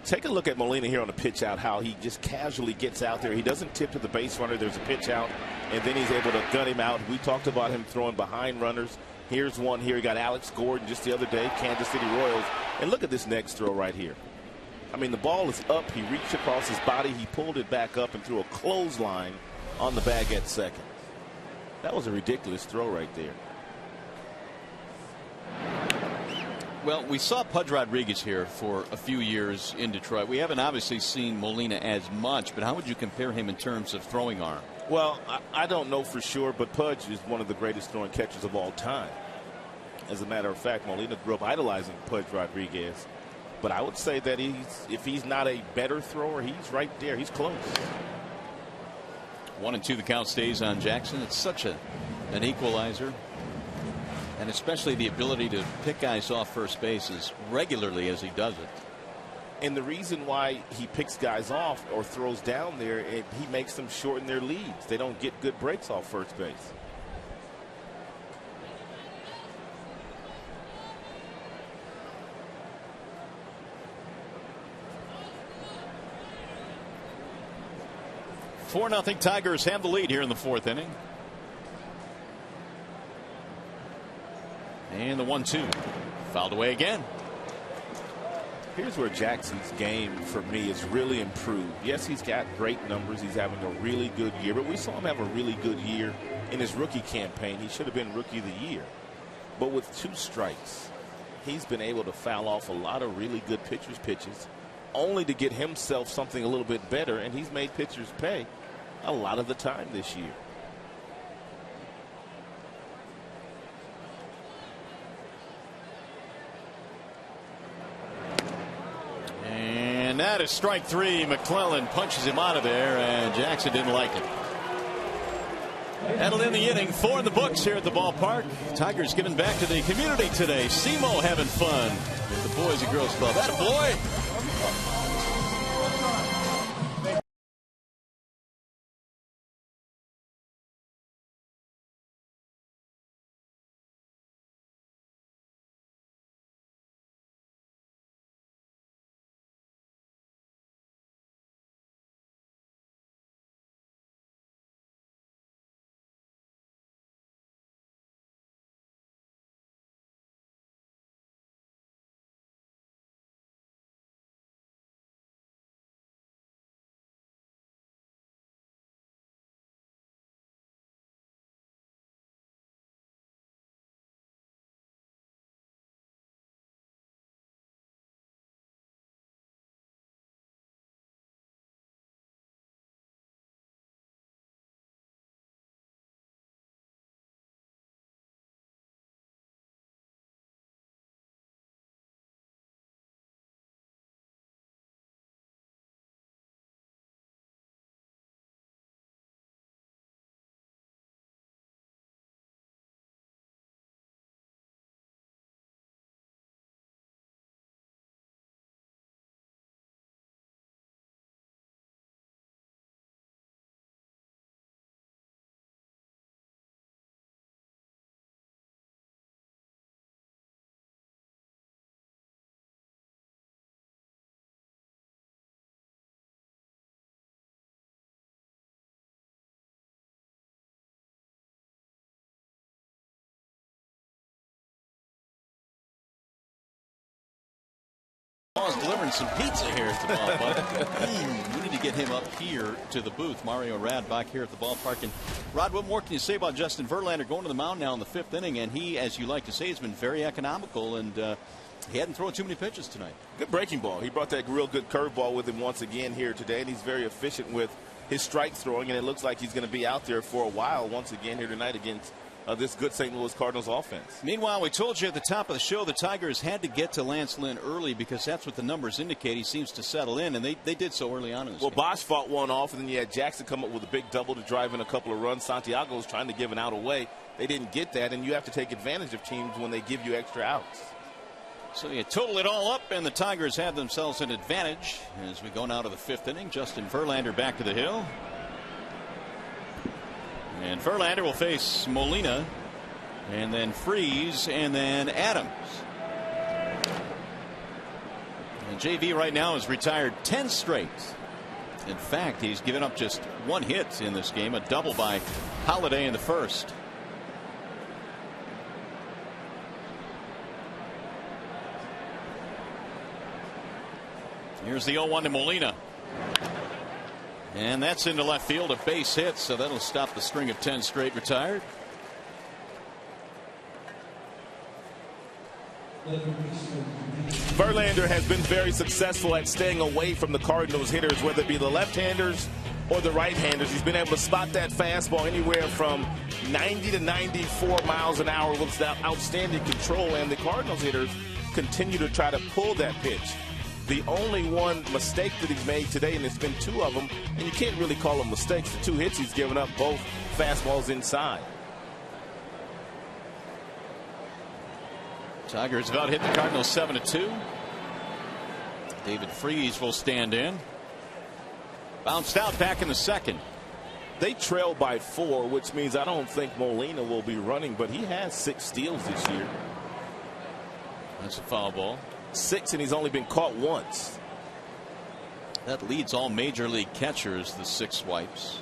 Take a look at Molina here on the pitch out, how he just casually gets out there. He doesn't tip to the base runner. There's a pitch out, and then he's able to gun him out. We talked about him throwing behind runners. Here's one here. He got Alex Gordon just the other day, Kansas City Royals. And look at this next throw right here. I mean, the ball is up. He reached across his body. He pulled it back up and threw a clothesline on the bag at second. That was a ridiculous throw right there. Well, we saw Pudge Rodriguez here for a few years in Detroit. We haven't obviously seen Molina as much, but how would you compare him in terms of throwing arm? Well, I don't know for sure, but Pudge is one of the greatest throwing catchers of all time. As a matter of fact, Molina grew up idolizing Pudge Rodriguez. But I would say that if he's not a better thrower, he's right there. He's close. 1-2 the count stays on Jackson. It's such an equalizer. And especially the ability to pick guys off first base as regularly as he does it. And the reason why he picks guys off or throws down there, he makes them shorten their leads. They don't get good breaks off first base. Four nothing Tigers have the lead here in the fourth inning. And the 1-2 fouled away again. Here's where Jackson's game for me has really improved. Yes, he's got great numbers. He's having a really good year, but we saw him have a really good year in his rookie campaign. He should have been rookie of the year. But with 2 strikes, he's been able to foul off a lot of really good pitchers' pitches, only to get himself something a little bit better, and he's made pitchers pay a lot of the time this year. And that is strike 3. McClellan punches him out of there, and Jackson didn't like it. That'll end the inning. 4 in the books here at the ballpark. Tigers giving back to the community today. SEMO having fun with the Boys and Girls Club. That a boy. Paul's delivering some pizza here at the ballpark. We need to get him up here to the booth. Mario Rad back here at the ballpark. And Rod, what more can you say about Justin Verlander going to the mound now in the 5th inning? And he, as you like to say, has been very economical, and he hadn't thrown too many pitches tonight. Good breaking ball. He brought that real good curveball with him once again here today, and he's very efficient with his strike throwing, and it looks like he's going to be out there for a while once again here tonight against this good St. Louis Cardinals offense. Meanwhile, we told you at the top of the show the Tigers had to get to Lance Lynn early because that's what the numbers indicate. He seems to settle in, and they did so early on in this game. Bosch fought one off, and then you had Jackson come up with a big double to drive in a couple of runs. Santiago was trying to give an out away. They didn't get that, and you have to take advantage of teams when they give you extra outs. So you total it all up, and the Tigers have themselves an advantage as we go now to the 5th inning. Justin Verlander back to the hill. And Verlander will face Molina, and then Freeze, and then Adams. And JV right now has retired 10 straight. In fact, he's given up just 1 hit in this game, a double by Holiday in the 1st. Here's the 0-1 to Molina. And that's into left field, a base hit, so that'll stop the string of 10 straight retired. Verlander has been very successful at staying away from the Cardinals hitters, whether it be the left-handers or the right-handers. He's been able to spot that fastball anywhere from 90 to 94 miles an hour with outstanding control, and the Cardinals hitters continue to try to pull that pitch. The only one mistake that he's made today, and it's been 2 of them, and you can't really call them mistakes. The 2 hits he's given up, both fastballs inside. Tigers about hit the Cardinals 7-2. David Freese will stand in. Bounced out back in the 2nd. They trail by 4, which means I don't think Molina will be running, but he has 6 steals this year. That's a foul ball. 6, and he's only been caught once. That leads all major league catchers, the 6 swipes.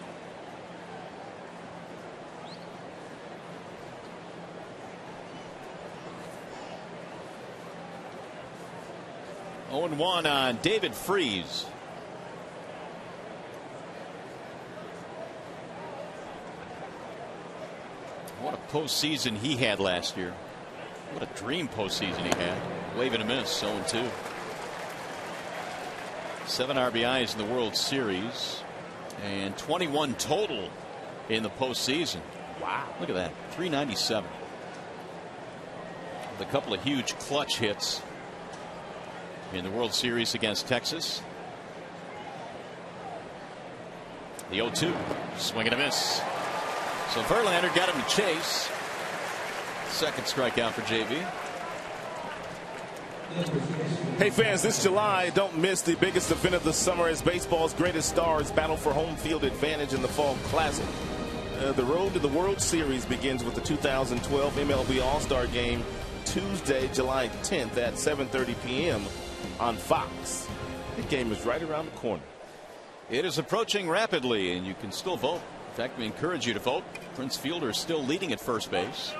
Oh, 0-1 on David Freese. What a postseason he had last year. What a dream postseason he had. Waving a miss, 0-2. 7 RBIs in the World Series and 21 total in the postseason. Wow. Look at that. 397. With a couple of huge clutch hits in the World Series against Texas. The 0-2. Swing and a miss. So Verlander got him to chase. 2nd strikeout for JV. Hey fans, this July, don't miss the biggest event of the summer as baseball's greatest stars battle for home field advantage in the Fall Classic. The road to the World Series begins with the 2012 MLB All-Star Game Tuesday, July 10th at 7:30 p.m. on Fox. The game is right around the corner. It is approaching rapidly, and you can still vote. In fact, we encourage you to vote. Prince Fielder is still leading at first base.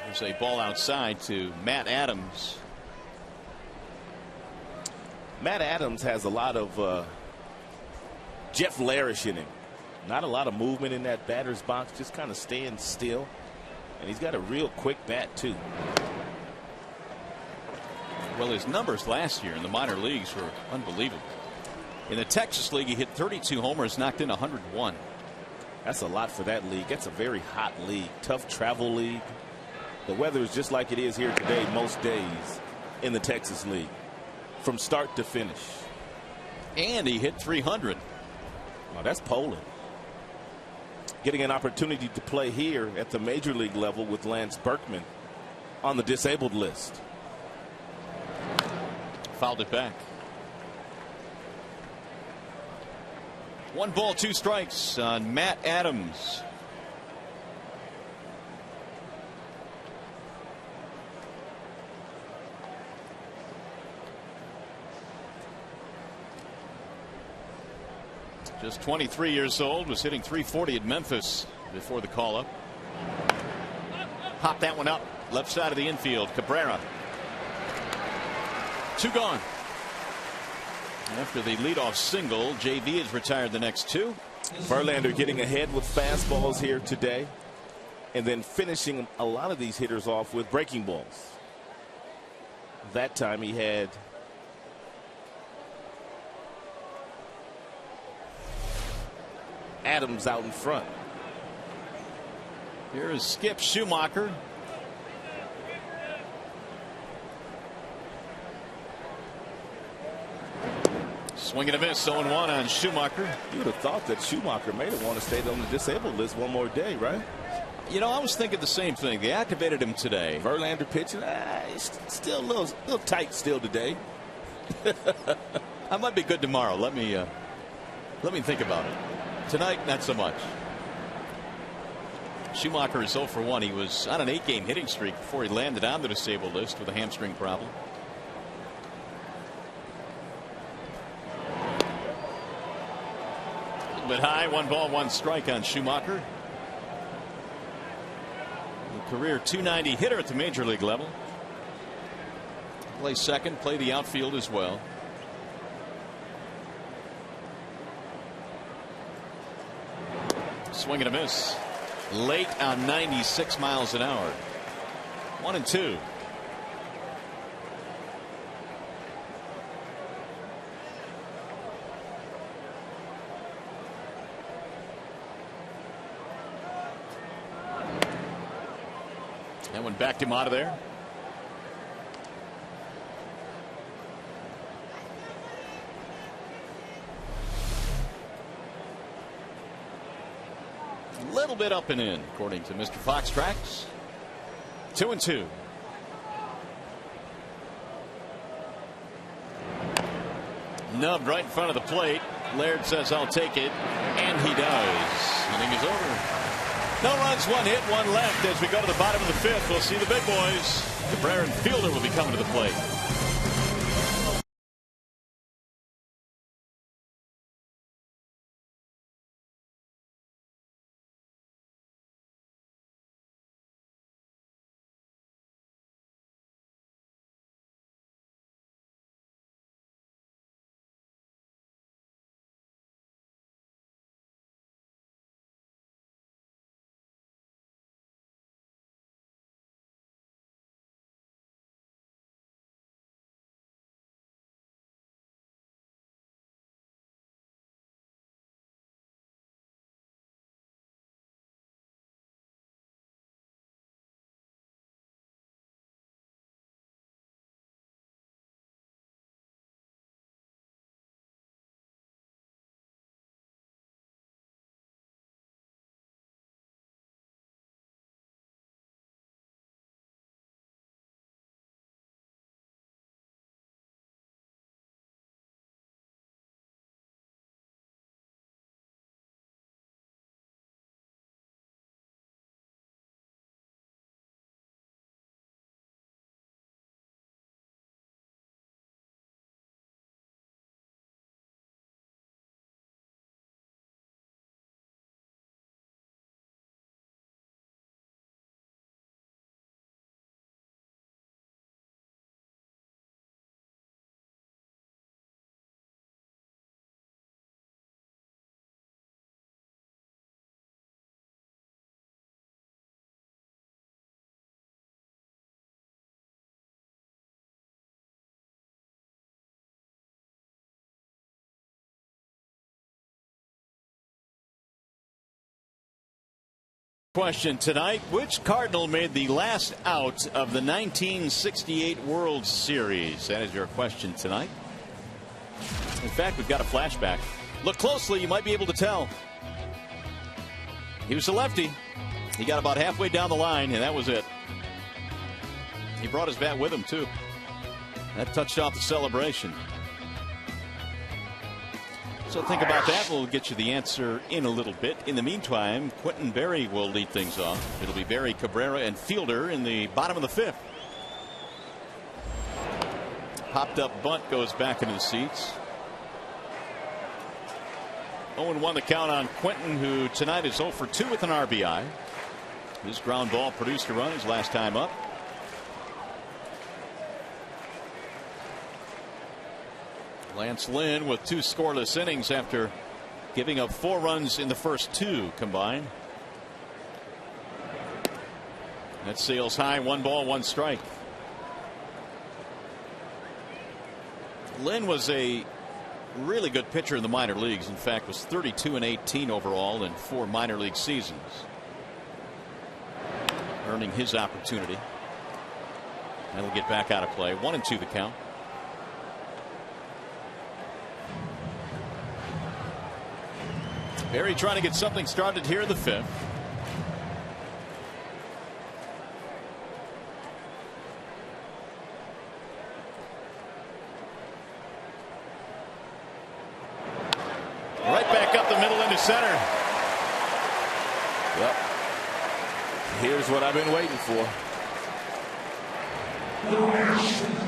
There's a ball outside to Matt Adams. Matt Adams has a lot of Jeff Larish in him. Not a lot of movement in that batter's box, just kind of staying still. And he's got a real quick bat, too. Well, his numbers last year in the minor leagues were unbelievable. In the Texas League, he hit 32 homers, knocked in 101. That's a lot for that league. That's a very hot league. Tough travel league. The weather is just like it is here today most days in the Texas League from start to finish. And he hit 300. Oh, that's Poland. Getting an opportunity to play here at the major league level with Lance Berkman on the disabled list. Fouled it back. 1 ball, 2 strikes on Matt Adams. Just 23 years old, was hitting .340 at Memphis before the call up. Popped that one up left side of the infield. Cabrera 2 gone. After the leadoff single, JV has retired the next 2. Verlander getting ahead with fastballs here today, and then finishing a lot of these hitters off with breaking balls. That time he had Adams out in front. Here is Skip Schumacher. Swing and a miss, 0-1 on Schumacher. You would have thought that Schumacher may have wanted to stay on the disabled list one more day, right? You know, I was thinking the same thing. They activated him today. Verlander pitching, it's still a little tight still today. I might be good tomorrow. Let me think about it. Tonight, not so much. Schumacher is 0 for 1. He was on an 8-game hitting streak before he landed on the disabled list with a hamstring problem. A little bit high. 1 ball, 1 strike on Schumacher. A career .290 hitter at the major league level. Play second, play the outfield as well. Swing and a miss. Late on 96 miles an hour. 1-2. That one backed him out of there. A little bit up and in, according to Mr. Fox Tracks. 2-2. Nubbed right in front of the plate. Laird says, "I'll take it," and he does. Inning is over. No runs, 1 hit, 1 left. As we go to the bottom of the 5th, we'll see the big boys. Cabrera and Fielder will be coming to the plate. Question tonight: which Cardinal made the last out of the 1968 World Series? That is your question tonight. In fact, we've got a flashback. Look closely, you might be able to tell. He was a lefty. He got about halfway down the line, and that was it. He brought his bat with him, too. That touched off the celebration. So think about that. We'll get you the answer in a little bit. In the meantime, Quentin Berry will lead things off. It'll be Berry, Cabrera, and Fielder in the bottom of the 5th. Popped up bunt goes back into the seats. 0-1 the count on Quentin, who tonight is 0 for 2 with an RBI. His ground ball produced a run his last time up. Lance Lynn with 2 scoreless innings after giving up 4 runs in the first 2 combined. That sails high, 1 ball, 1 strike. Lynn was a really good pitcher in the minor leagues. In fact, was 32-18 overall in 4 minor league seasons, earning his opportunity. And he'll get back out of play. 1-2 the count. Berry trying to get something started here in the 5th. Right back up the middle into center. Yep. Here's what I've been waiting for.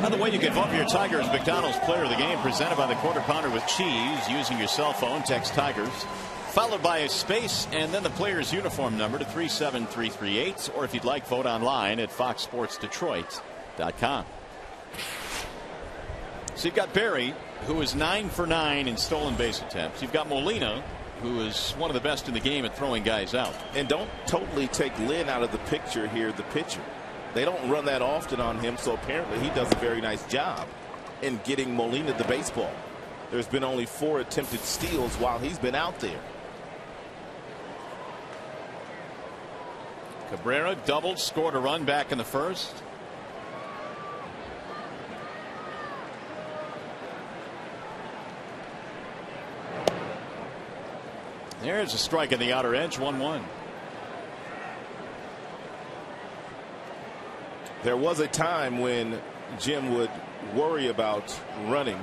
By the way, you can vote for your Tigers McDonald's Player of the Game, presented by the Quarter Pounder with Cheese, using your cell phone. Text Tigers, followed by a space, and then the player's uniform number to 37338. Or if you'd like, vote online at foxsportsdetroit.com. So you've got Berry, who is 9 for 9 in stolen base attempts. You've got Molina, who is one of the best in the game at throwing guys out. And don't totally take Lynn out of the picture here, the pitcher. They don't run that often on him, so apparently he does a very nice job in getting Molina the baseball. There's been only 4 attempted steals while he's been out there. Cabrera doubled, scored a run back in the first. There's a strike in the outer edge, 1-1. There was a time when Jim would worry about running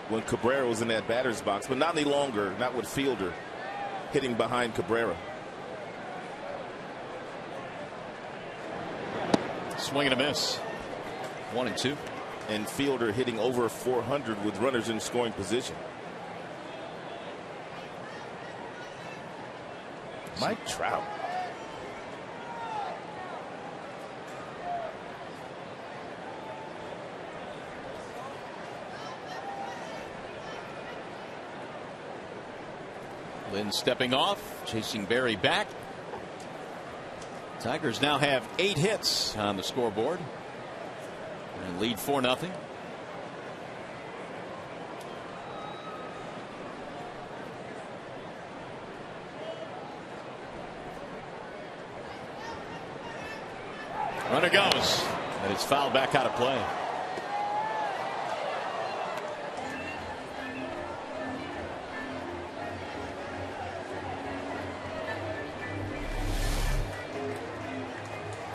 when Cabrera was in that batter's box, but not any longer, not with Fielder hitting behind Cabrera. Swing and a miss. 1-2. And Fielder hitting over 400 with runners in scoring position. Mike Trout. Lynn stepping off, chasing Berry back. Tigers now have 8 hits on the scoreboard and lead 4-0. Runner goes, and it's fouled back out of play.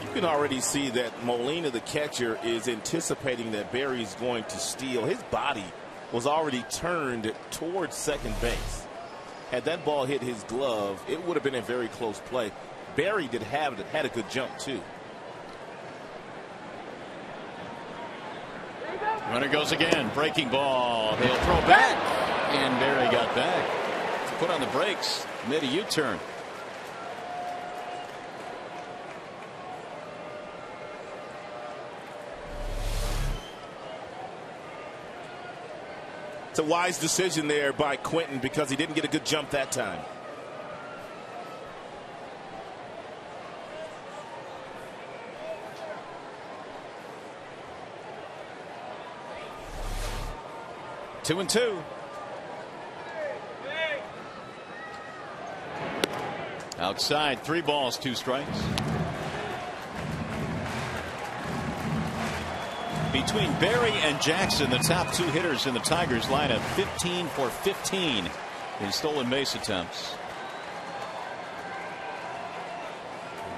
You can already see that Molina, the catcher, is anticipating that Berry's going to steal. His body was already turned towards second base. Had that ball hit his glove, it would have been a very close play. Berry had a good jump too. Runner goes again. Breaking ball. They'll throw back. And Berry got back. Put on the brakes. Made a U-turn. It's a wise decision there by Quentin because he didn't get a good jump that time. Two and two. Outside, 3 balls, 2 strikes. Between Berry and Jackson, the top 2 hitters in the Tigers lineup, 15 for 15 in stolen base attempts.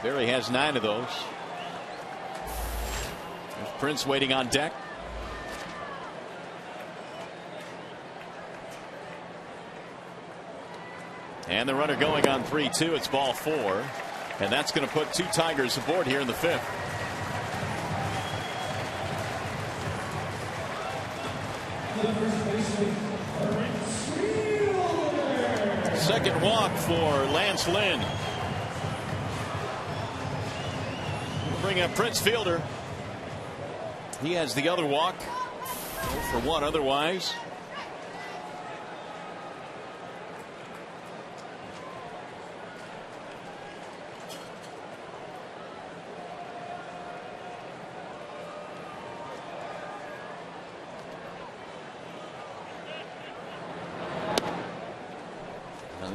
Berry has 9 of those. There's Prince waiting on deck. And the runner going on 3-2. It's ball 4. And that's going to put 2 Tigers aboard here in the 5th. Second walk for Lance Lynn. We'll bring up Prince Fielder. He has the other walk. 0 for 1 otherwise.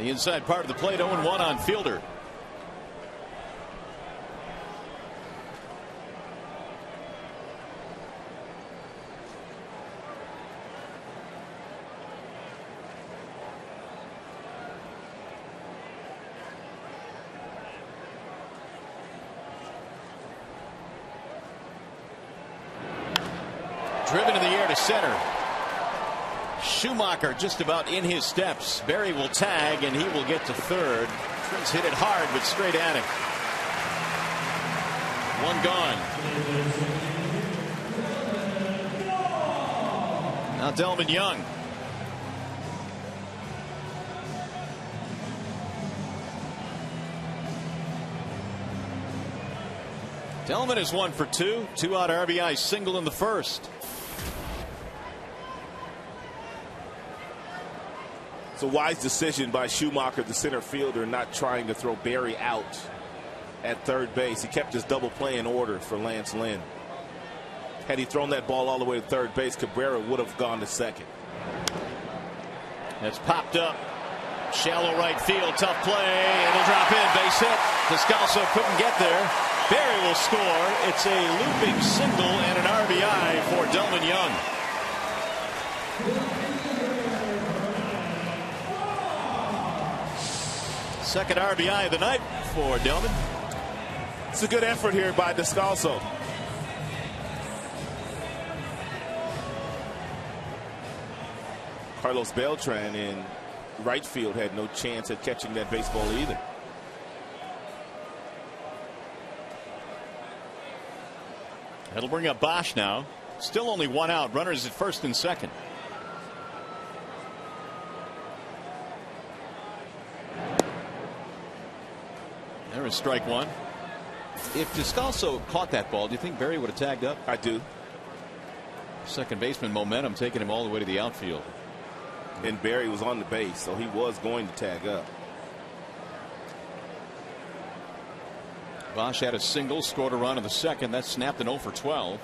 the inside part of the plate, 0-1 on Fielder. Driven in the air to center. Schumacher just about in his steps. Berry will tag and he will get to third. Prince hit it hard but straight at him. One gone. Now Delman Young. Delman is 1 for 2. 2-out RBI single in the first. It's a wise decision by Schumacher, the center fielder, not trying to throw Berry out at third base. He kept his double play in order for Lance Lynn. Had he thrown that ball all the way to third base, Cabrera would have gone to second. That's popped up. Shallow right field. Tough play. It'll drop in. Base hit. Descalso couldn't get there. Berry will score. It's a looping single and an RBI for Delman Young. Second RBI of the night for Delman. It's a good effort here by Descalso. Carlos Beltran in right field had no chance at catching that baseball either. That'll bring up Bosch now. Still only 1 out. Runners at first and second. There is strike one. If Descalso caught that ball, do you think Berry would have tagged up? I do. Second baseman momentum taking him all the way to the outfield. And Berry was on the base, so he was going to tag up. Bosch had a single, scored a run in the second. That snapped an 0 for 12.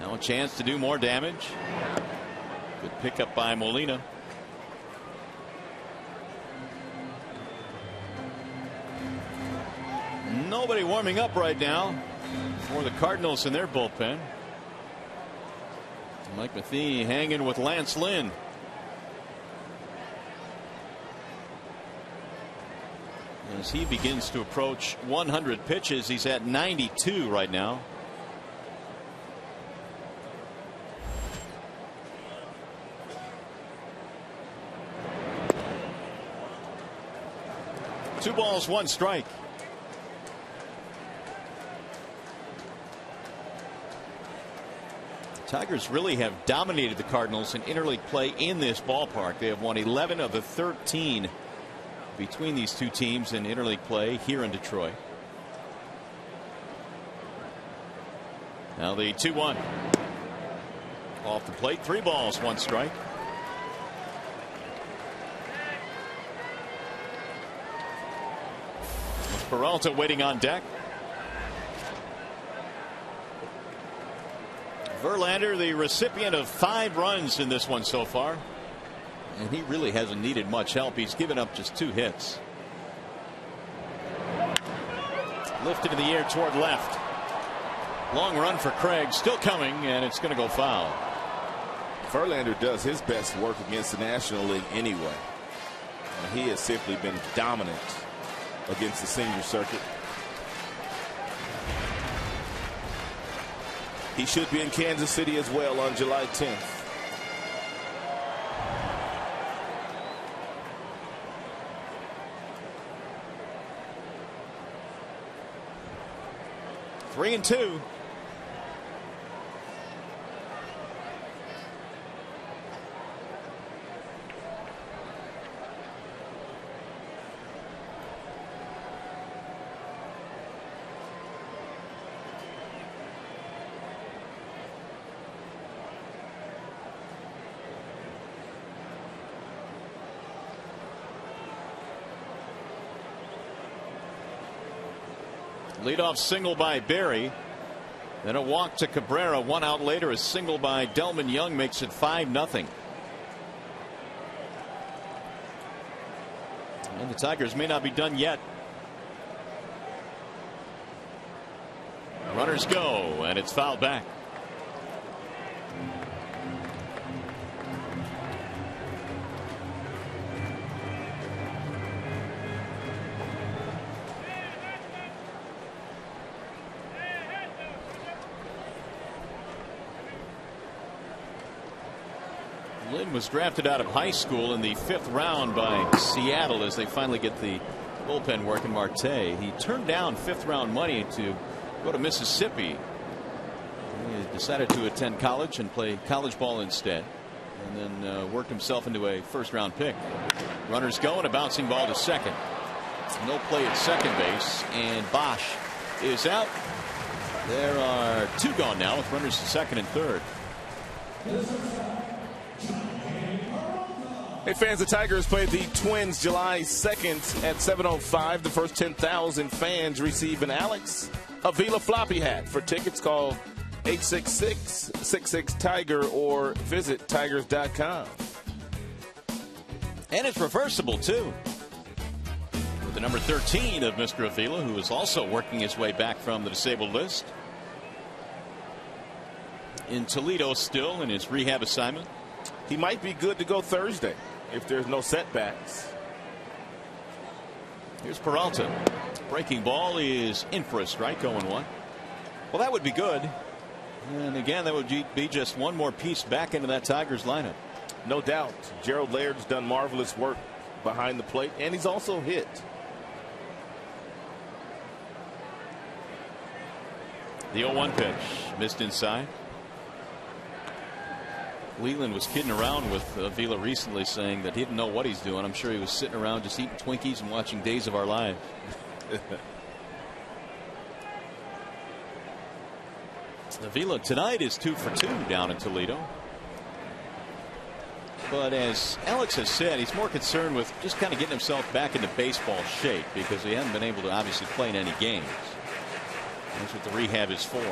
Now a chance to do more damage. Good pickup by Molina. Nobody warming up right now for the Cardinals in their bullpen. Mike Matheny hanging with Lance Lynn. As he begins to approach 100 pitches, he's at 92 right now. Two balls, one strike. Tigers really have dominated the Cardinals in interleague play in this ballpark. They have won 11 of the 13 between these two teams in interleague play here in Detroit. Now the 2-1 off the plate. 3 balls, 1 strike. Peralta waiting on deck. Verlander, the recipient of 5 runs in this one so far. And he really hasn't needed much help. He's given up just 2 hits. Lifted in the air toward left. Long run for Craig. Still coming, and it's going to go foul. Verlander does his best work against the National League anyway. And he has simply been dominant against the senior circuit. He should be in Kansas City as well on July 10th. Three and 2. Leadoff single by Berry. Then a walk to Cabrera. 1 out later, a single by Delman Young makes it 5-0. And the Tigers may not be done yet. Runners go, and it's fouled back. Lynn was drafted out of high school in the 5th round by Seattle as they finally get the bullpen working. Marte. He turned down 5th round money to go to Mississippi. He decided to attend college and play college ball instead, and then worked himself into a 1st round pick. Runners go, and a bouncing ball to second. No play at second base, and Bosch is out. There are 2 gone now with runners to second and third. Hey fans, the Tigers play the Twins July 2nd at 7:05. The first 10,000 fans receive an Alex Avila floppy hat. For tickets, call 866-66-TIGER or visit tigers.com. And it's reversible too, with the number 13 of Mr. Avila, who is also working his way back from the disabled list. In Toledo still in his rehab assignment. He might be good to go Thursday if there's no setbacks. Here's Peralta. Breaking ball is in for a strike, 0-1. Well, that would be good. And again, that would be just one more piece back into that Tigers lineup. No doubt. Gerald Laird's done marvelous work behind the plate, and he's also hit. The 0-1 pitch missed inside. Leland was kidding around with Avila recently, saying that he didn't know what he's doing. I'm sure he was sitting around just eating Twinkies and watching Days of Our Lives. Avila tonight is 2 for 2 down in Toledo. But as Alex has said, he's more concerned with just kind of getting himself back into baseball shape, because he hasn't been able to obviously play in any games. That's what the rehab is for.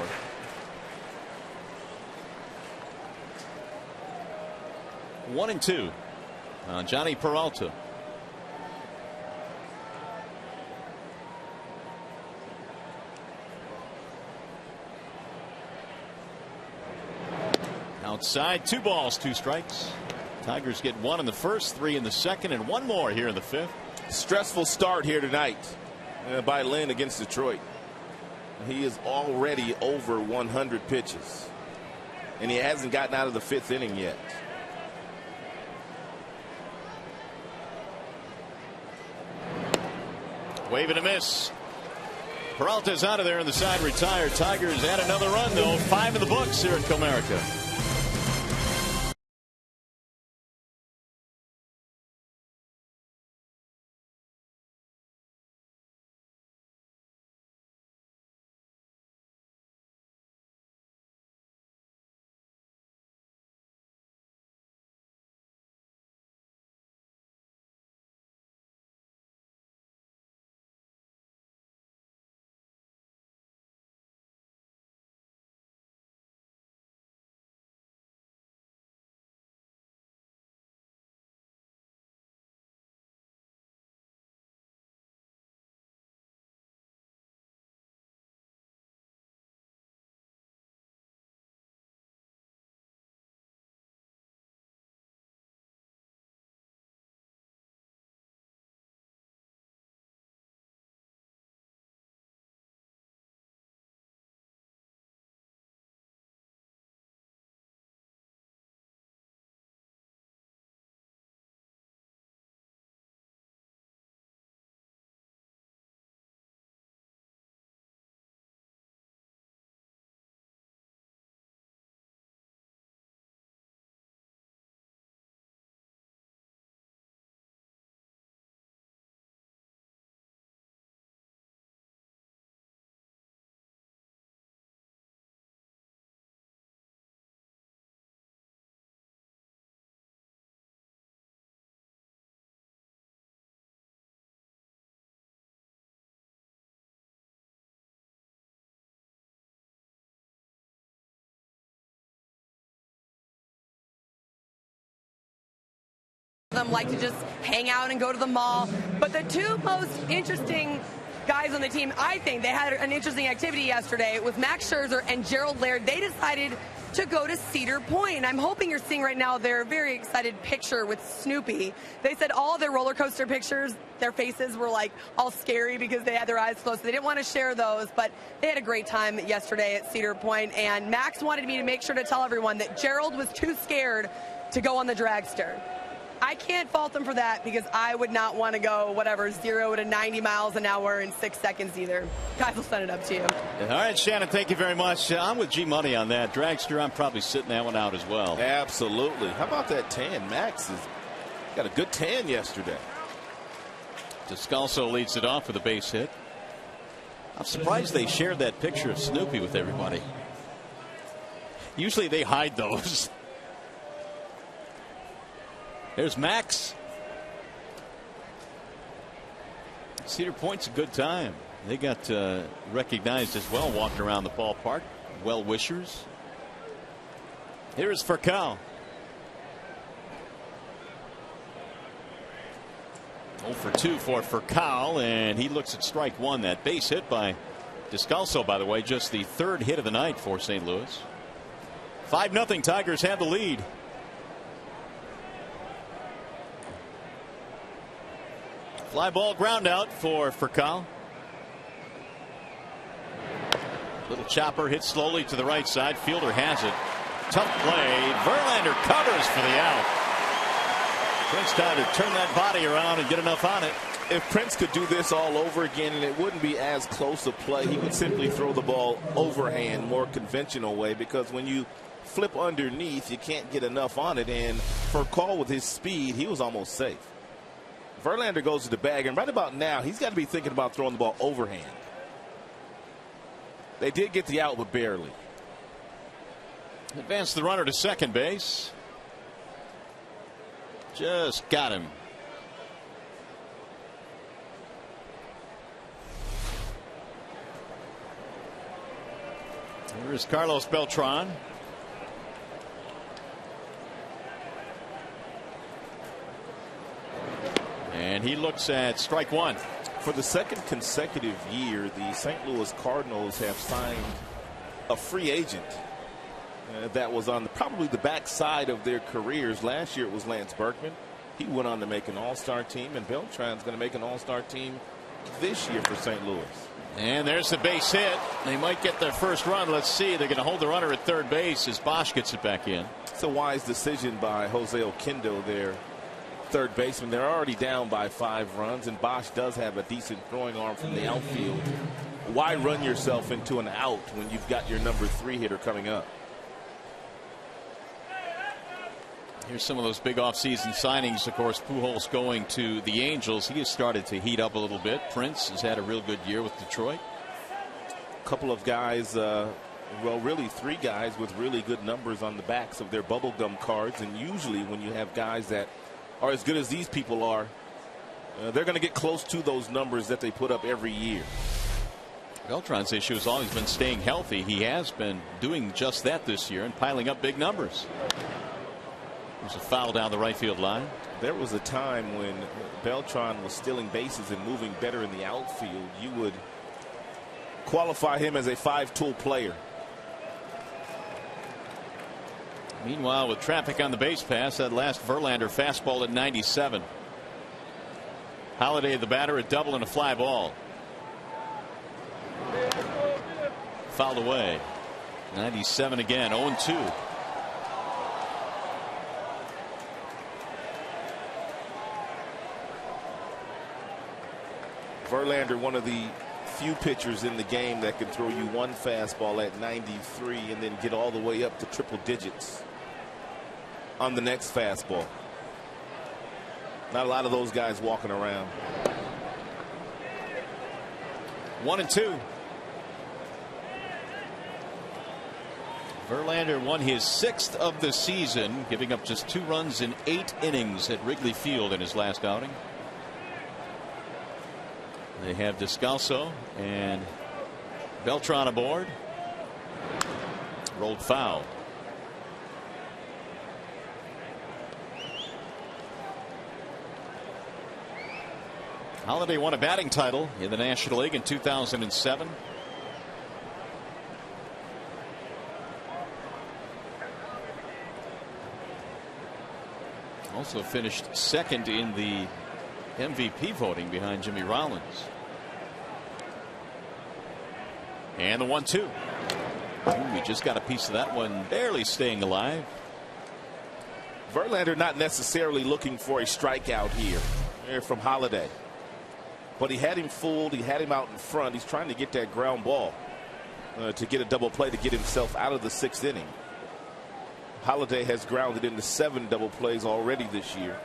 1-2 on Johnny Peralta. Outside, 2 balls, 2 strikes. Tigers get 1 in the first, 3 in the second, and 1 more here in the 5th. Stressful start here tonight by Lynn against Detroit. He is already over 100 pitches, and he hasn't gotten out of the 5th inning yet. Wave and a miss. Peralta's out of there, and the side retired. Tigers add another run, though. 5 in the books here at Comerica. them like to just hang out and go to the mall. But the two most interesting guys on the team, I think they had an interesting activity yesterday with Max Scherzer and Gerald Laird. They decided to go to Cedar Point. And I'm hoping you're seeing right now their very excited picture with Snoopy. They said all their roller coaster pictures, their faces were like all scary because they had their eyes closed. So they didn't want to share those, but they had a great time yesterday at Cedar Point. And Max wanted me to make sure to tell everyone that Gerald was too scared to go on the dragster. I can't fault them for that because I would not want to go, 0 to 90 miles an hour in 6 seconds either. Guys, will send it up to you. All right, Shannon, thank you very much. I'm with G Money on that. Dragster, I'm probably sitting that one out as well. Absolutely. How about that tan? Max has got a good tan yesterday. Descalso leads it off with a base hit. I'm surprised they shared that picture of Snoopy with everybody. Usually they hide those. There's Max. Cedar Point's a good time. They got recognized as well walking around the ballpark. Well wishers. Here's Furcal. 0 for 2 for Furcal, and he looks at strike one. That base hit by Descalso, by the way, just the third hit of the night for St. Louis. 5-0. Tigers have the lead. Fly ball ground out for Furcal. Little chopper hit slowly to the right side. Fielder has it. Tough play. Verlander covers for the out. Prince trying to turn that body around and get enough on it. If Prince could do this all over again, and it wouldn't be as close a play, he would simply throw the ball overhand, more conventional way, because when you flip underneath, you can't get enough on it. And Furcal, with his speed, he was almost safe. Verlander goes to the bag, and right about now, he's got to be thinking about throwing the ball overhand. They did get the out, but barely. Advance the runner to second base. Just got him. Here's Carlos Beltran. And he looks at strike one. For the second consecutive year, the St. Louis Cardinals have signed a free agent that was on probably the backside of their careers. Last year it was Lance Berkman. He went on to make an all-star team, and Beltran's going to make an all-star team this year for St. Louis. And there's the base hit. They might get their first run. Let's see. They're going to hold the runner at third base as Bosch gets it back in. It's a wise decision by Jose Oquendo, their third baseman. They're already down by 5 runs, and Bosch does have a decent throwing arm from the outfield. Why run yourself into an out when you've got your number 3 hitter coming up? Here's some of those big offseason signings. Of course, Pujols going to the Angels. He has started to heat up a little bit. Prince has had a real good year with Detroit. A couple of guys, well, really 3 guys with really good numbers on the backs of their bubblegum cards. And usually when you have guys that are as good as these people are, they're going to get close to those numbers that they put up every year. Beltran's issue has always been staying healthy. He has been doing just that this year and piling up big numbers. There's a foul down the right field line. There was a time when Beltran was stealing bases and moving better in the outfield. You would qualify him as a 5-tool player. Meanwhile, with traffic on the base pass, that last Verlander fastball at 97. Holiday, the batter, a double and a fly ball. Fouled away. 97 again. 0-2. Verlander, one of the few pitchers in the game that can throw you one fastball at 93 and then get all the way up to triple digits on the next fastball. Not a lot of those guys walking around. 1-2. Verlander won his 6th of the season, giving up just 2 runs in 8 innings at Wrigley Field in his last outing. They have Descalso and Beltran aboard. Rolled foul. Holiday won a batting title in the National League in 2007. Also finished second in the MVP voting behind Jimmy Rollins. And the 1-2. We just got a piece of that one, barely staying alive. Verlander not necessarily looking for a strikeout here from Holiday. But he had him fooled. He had him out in front. He's trying to get that ground ball to get a double play to get himself out of the 6th inning. Holiday has grounded into 7 double plays already this year.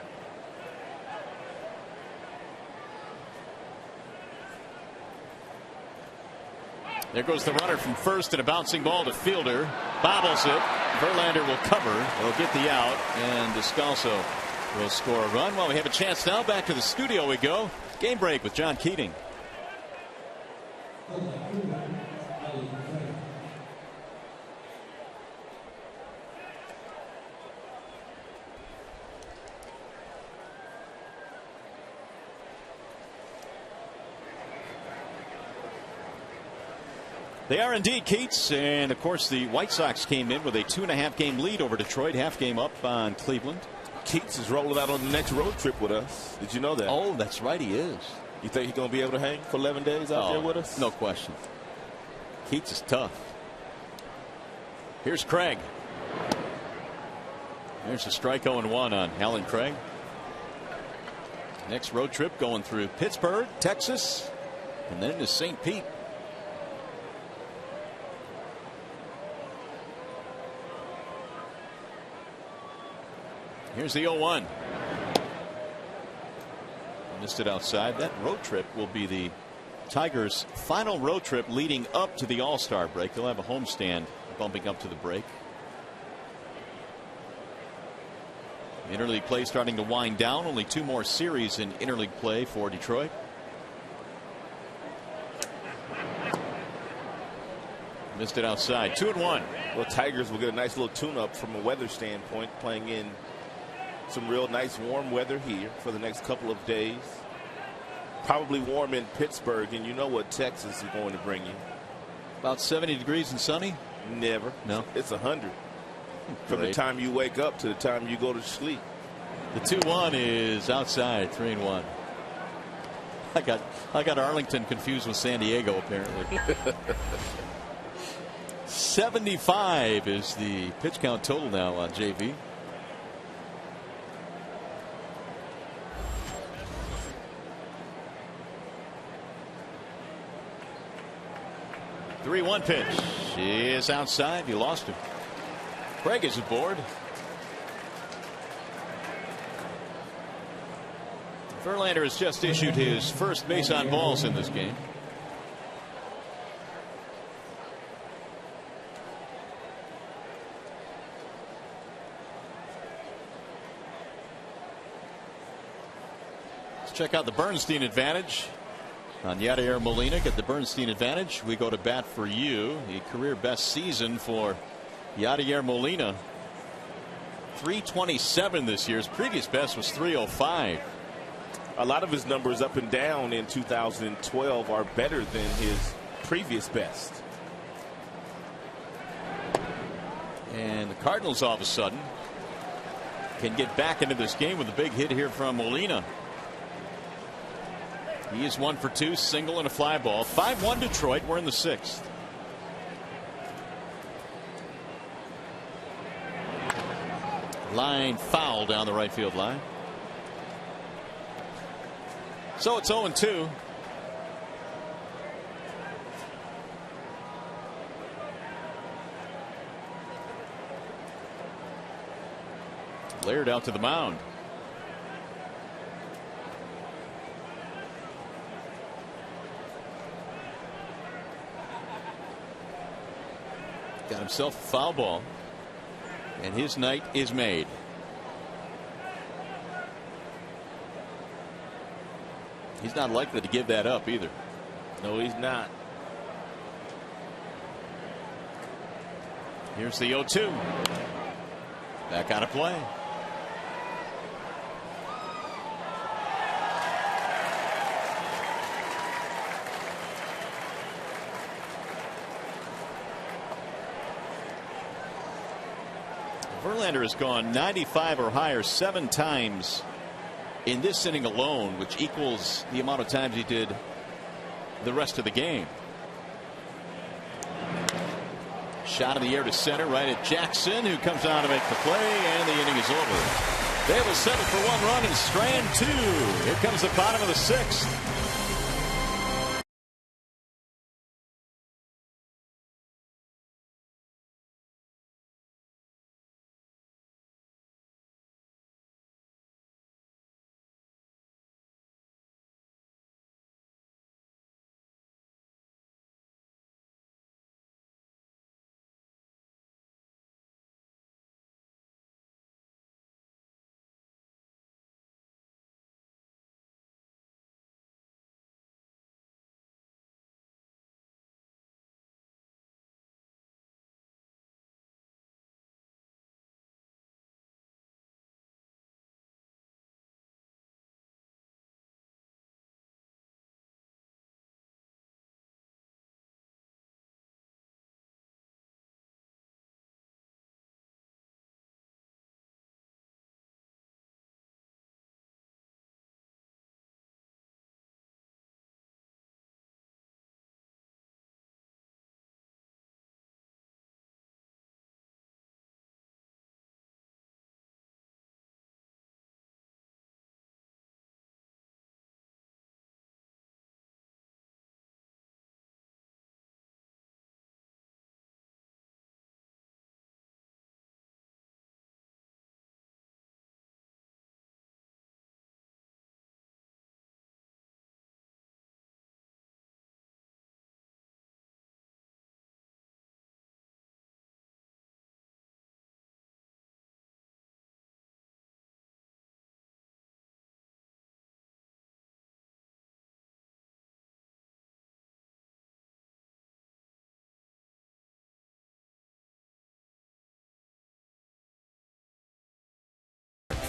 There goes the runner from first, and a bouncing ball to fielder. Bobbles it. Verlander will cover. He'll get the out, and Descalso will score a run. Well, we have a chance now. Back to the studio we go. Game break with John Keating. They are indeed, Keats, and of course the White Sox came in with a 2.5 game lead over Detroit, half game up on Cleveland. Keats is rolling out on the next road trip with us. Did you know that? Oh, that's right, he is. You think he's going to be able to hang for 11 days out there with us? No question. Keats is tough. Here's Craig. There's a strike 0-1 on Alan Craig. Next road trip going through Pittsburgh, Texas, and then into St. Pete. Here's the 0-1. Missed it outside. That road trip will be the Tigers' final road trip leading up to the All-Star break. They'll have a homestand bumping up to the break. Interleague play starting to wind down. Only 2 more series in interleague play for Detroit. Missed it outside. 2-1. Well, Tigers will get a nice little tune-up from a weather standpoint, playing in some real nice warm weather here for the next couple of days. Probably warm in Pittsburgh, and you know what Texas is going to bring you. About 70 degrees and sunny? Never. No. It's 100. From the time you wake up to the time you go to sleep. The 2-1 is outside. 3-1. I got Arlington confused with San Diego, apparently. 75 is the pitch count total now on JV. The 3-1 pitch is outside. You lost him. Craig is aboard. Verlander has just issued his first base on balls in this game. Let's check out the Bernstein advantage on Yadier Molina. Get the Bernstein advantage. We go to bat for you. The career best season for Yadier Molina. 327 this year. His previous best was 305. A lot of his numbers up and down in 2012 are better than his previous best. And the Cardinals all of a sudden can get back into this game with a big hit here from Molina. He is 1 for 2, single and a fly ball. 5-1 Detroit. We're in the 6th. Line foul down the right field line. So it's 0-2. Laird out to the mound. Got himself a foul ball, and his night is made. He's not likely to give that up either. No, he's not. Here's the 0-2. Back out of play. Verlander has gone 95 or higher 7 times in this inning alone, which equals the amount of times he did the rest of the game. Shot in the air to center, right at Jackson, who comes down to make the play, and the inning is over. They will settle for 1 run and strand 2. Here comes the bottom of the 6th.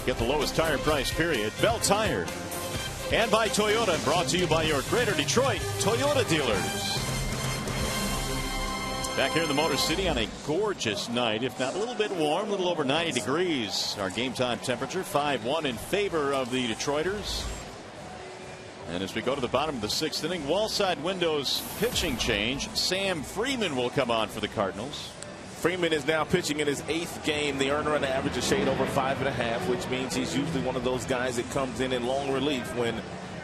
Get the lowest tire price, period. Bell Tire. And by Toyota, brought to you by your Greater Detroit Toyota dealers. Back here in the Motor City on a gorgeous night, if not a little bit warm, a little over 90 degrees. Our game time temperature, 5-1 in favor of the Detroiters. And as we go to the bottom of the 6th inning, Wallside Windows pitching change. Sam Freeman will come on for the Cardinals. Freeman is now pitching in his 8th game. The earned run average a shade over 5.5, which means he's usually one of those guys that comes in long relief when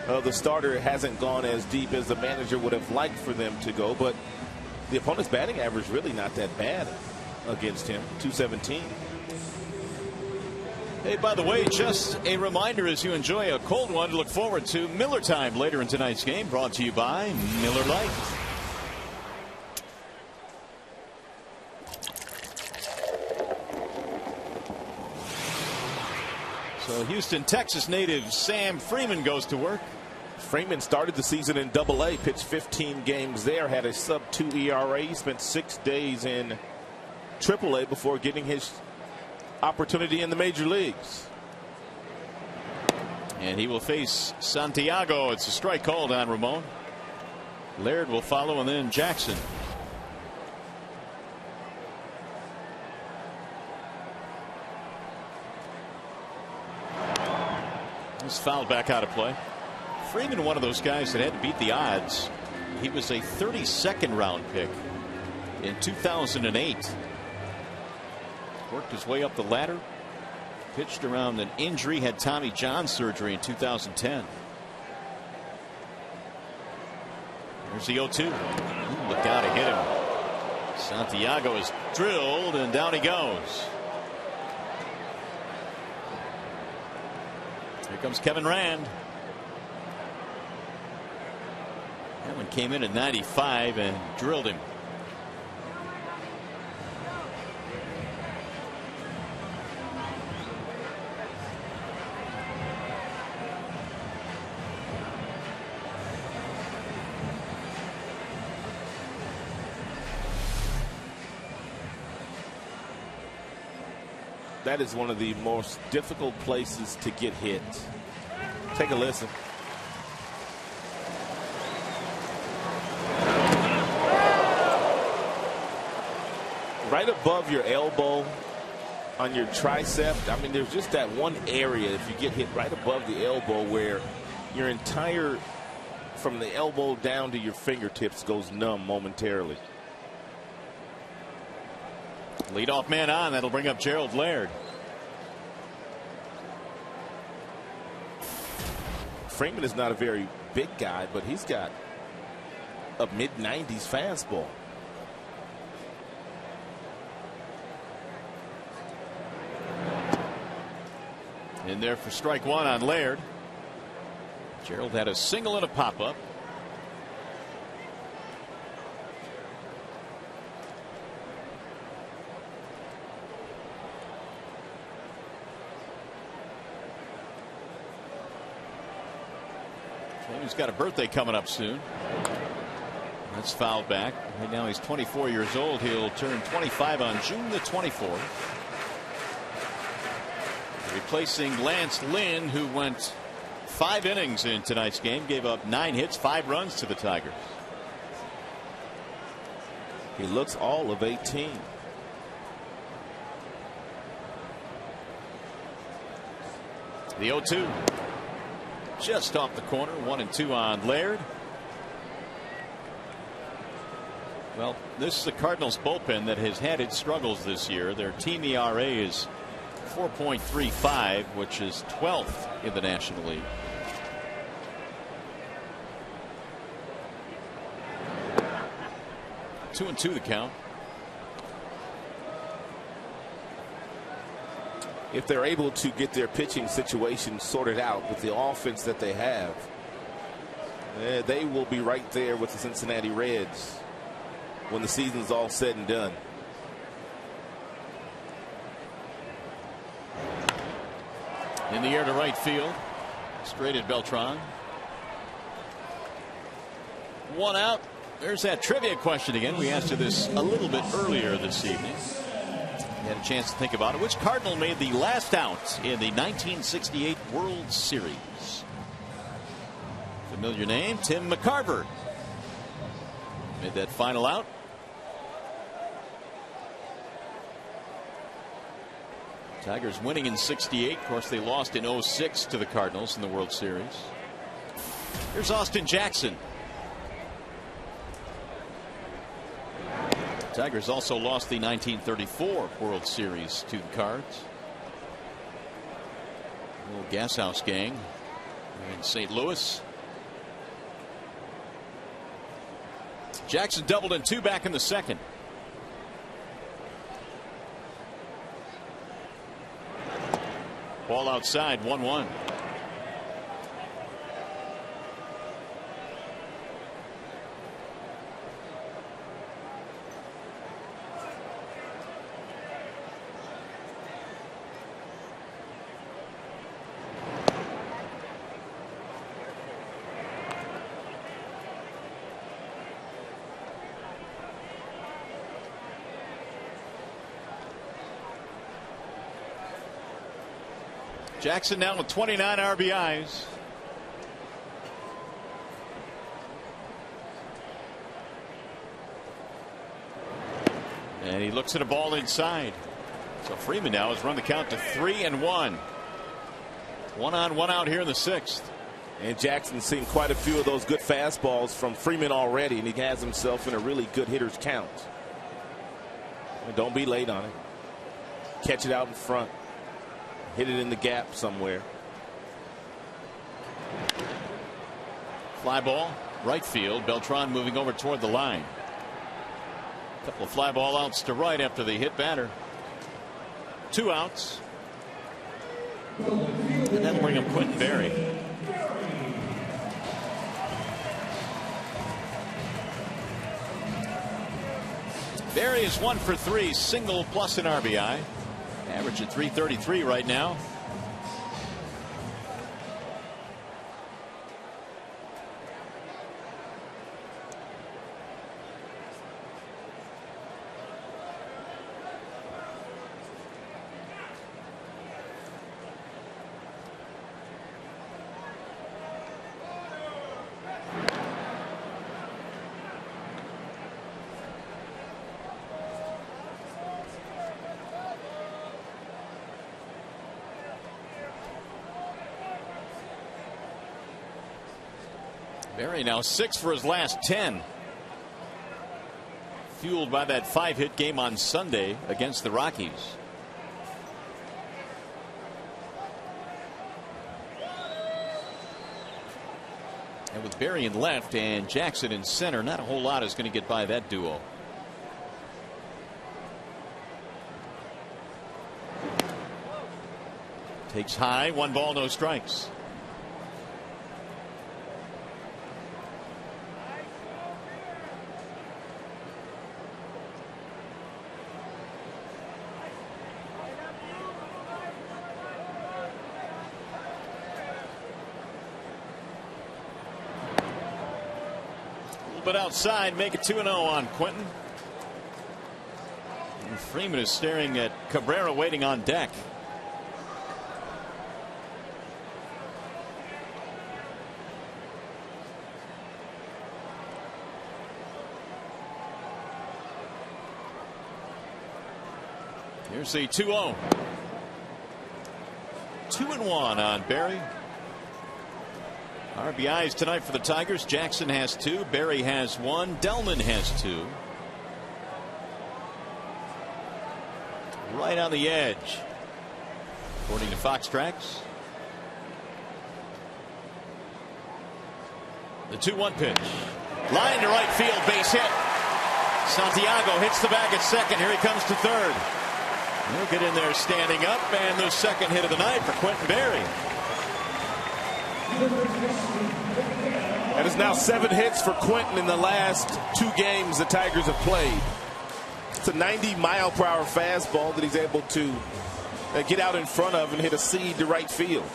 the starter hasn't gone as deep as the manager would have liked for them to go. But the opponent's batting average really not that bad against him, 217. Hey, by the way, just a reminder as you enjoy a cold one to look forward to Miller Time later in tonight's game, brought to you by Miller Lite. So Houston, Texas native Sam Freeman goes to work. Freeman started the season in Double-A, pitched 15 games there, had a sub-2 ERA. He spent 6 days in Triple-A before getting his opportunity in the major leagues. And he will face Santiago. It's a strike called on Ramon. Laird will follow, and then Jackson. He's fouled back out of play. Freeman, one of those guys that had to beat the odds. He was a 32nd round pick in 2008. Worked his way up the ladder. Pitched around an injury, had Tommy John surgery in 2010. There's the 0-2. Look out to hit him. Santiago is drilled, and down he goes. Here comes Kevin Rand. That one came in at 95 and drilled him. That is one of the most difficult places to get hit. Take a listen. Right above your elbow on your tricep. I mean, there's just that one area, if you get hit right above the elbow, where your entire, from the elbow down to your fingertips, goes numb momentarily. Leadoff man on. That'll bring up Gerald Laird. Freeman is not a very big guy, but he's got a mid-90s fastball. In there for strike one on Laird. Gerald had a single and a pop-up. He's got a birthday coming up soon. That's fouled back. Right now he's 24 years old. He'll turn 25 on June the 24th. Replacing Lance Lynn, who went 5 innings in tonight's game, gave up 9 hits, 5 runs to the Tigers. He looks all of 18. The 0-2. Just off the corner, 1-2 on Laird. Well, this is the Cardinals bullpen that has had its struggles this year. Their team ERA is 4.35, which is 12th in the National League. Two and 2 the count. If they're able to get their pitching situation sorted out with the offense that they have, they will be right there with the Cincinnati Reds when the season's all said and done. In the air to right field. Straight at Beltran. 1 out. There's that trivia question again. We asked you this a little bit earlier this evening. You had a chance to think about it. Which Cardinal made the last out in the 1968 World Series? Familiar name, Tim McCarver. Made that final out. Tigers winning in 68. Of course, they lost in 06 to the Cardinals in the World Series. Here's Austin Jackson. Tigers also lost the 1934 World Series to the Cards. A little gas house gang in St. Louis. Jackson doubled in 2 back in the second. Ball outside, 1-1. Jackson now with 29 RBIs. And he looks at a ball inside. So Freeman now has run the count to 3-1. 1 on, 1 out here in the 6th. And Jackson's seen quite a few of those good fastballs from Freeman already, and he has himself in a really good hitter's count. And don't be late on it. Catch it out in front. Hit it in the gap somewhere. Fly ball, right field. Beltran moving over toward the line. A couple of fly ball outs to right after the hit batter. 2 outs. And that'll bring up Quentin Berry. Berry is 1 for 3, single plus an RBI. Average at 333 right now. Berry now 6 for his last 10. Fueled by that 5-hit game on Sunday against the Rockies. And with Berry in left and Jackson in center, not a whole lot is going to get by that duo. Takes high, 1 ball, no strikes. But outside, make it 2-0 on Quentin. And Freeman is staring at Cabrera waiting on deck. Here's the 2-0. 2-1 on Berry. RBIs tonight for the Tigers. Jackson has 2. Berry has 1. Delman has 2. Right on the edge, according to Fox Tracks. The 2-1 pitch. Line to right field, base hit. Santiago hits the bag at second. Here he comes to third. He'll get in there standing up, and the second hit of the night for Quentin Berry. That is now 7 hits for Quentin in the last 2 games the Tigers have played. It's a 90-mile-per-hour fastball that he's able to get out in front of and hit a seed to right field.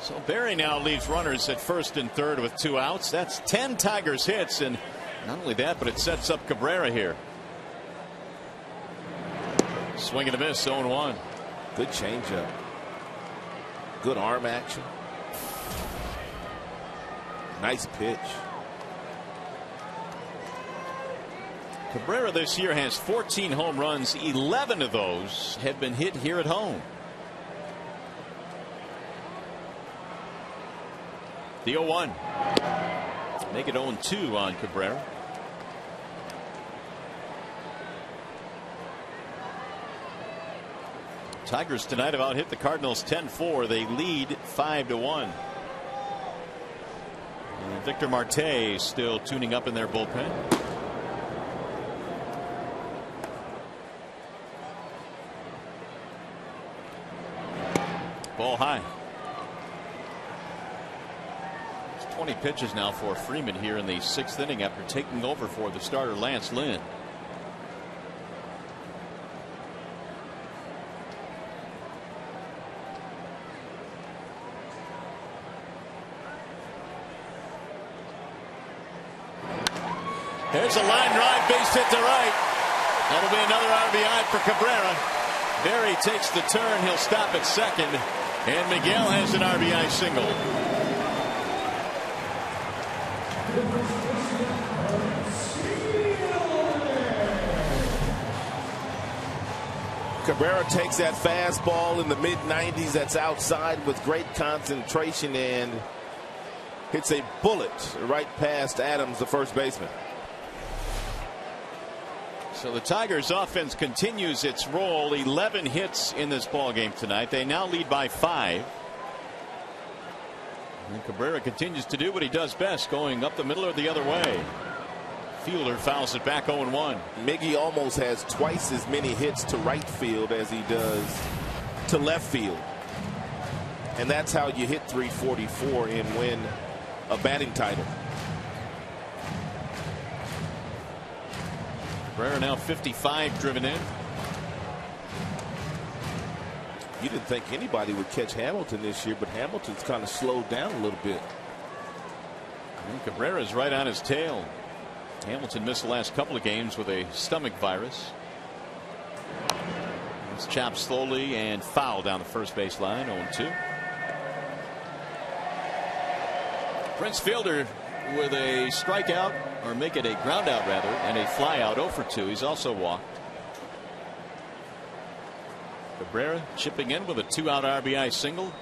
So Berry now leaves runners at first and third with 2 outs. That's 10 Tigers hits, and not only that, but it sets up Cabrera here. Swing and a miss, 0-1. Good changeup. Good arm action. Nice pitch. Cabrera this year has 14 home runs. 11 of those have been hit here at home. The 0-1. Make it 0-2 on Cabrera. Tigers tonight have out hit the Cardinals 10-4. They lead 5-1. And Victor Marte still tuning up in their bullpen. Ball high. 20 pitches now for Freeman here in the 6th inning after taking over for the starter Lance Lynn. There's a line drive, base hit to right. That'll be another RBI for Cabrera. Berry takes the turn. He'll stop at second. And Miguel has an RBI single. Cabrera takes that fastball in the mid-90s that's outside with great concentration and hits a bullet right past Adams, the first baseman. So the Tigers offense continues its roll. 11 hits in this ball game tonight. They now lead by 5. And Cabrera continues to do what he does best, going up the middle or the other way. Fielder fouls it back 0-1. Miggy almost has twice as many hits to right field as he does to left field. And that's how you hit 344 and win a batting title. Cabrera now 55 driven in. You didn't think anybody would catch Hamilton this year, but Hamilton's kind of slowed down a little bit. And Cabrera's right on his tail. Hamilton missed the last couple of games with a stomach virus. It's chopped slowly and fouled down the first base line. 0-2. Prince Fielder with a strikeout, or make it a ground out rather, and a fly out. 0 for 2. He's also walked. Cabrera chipping in with a 2-out RBI single.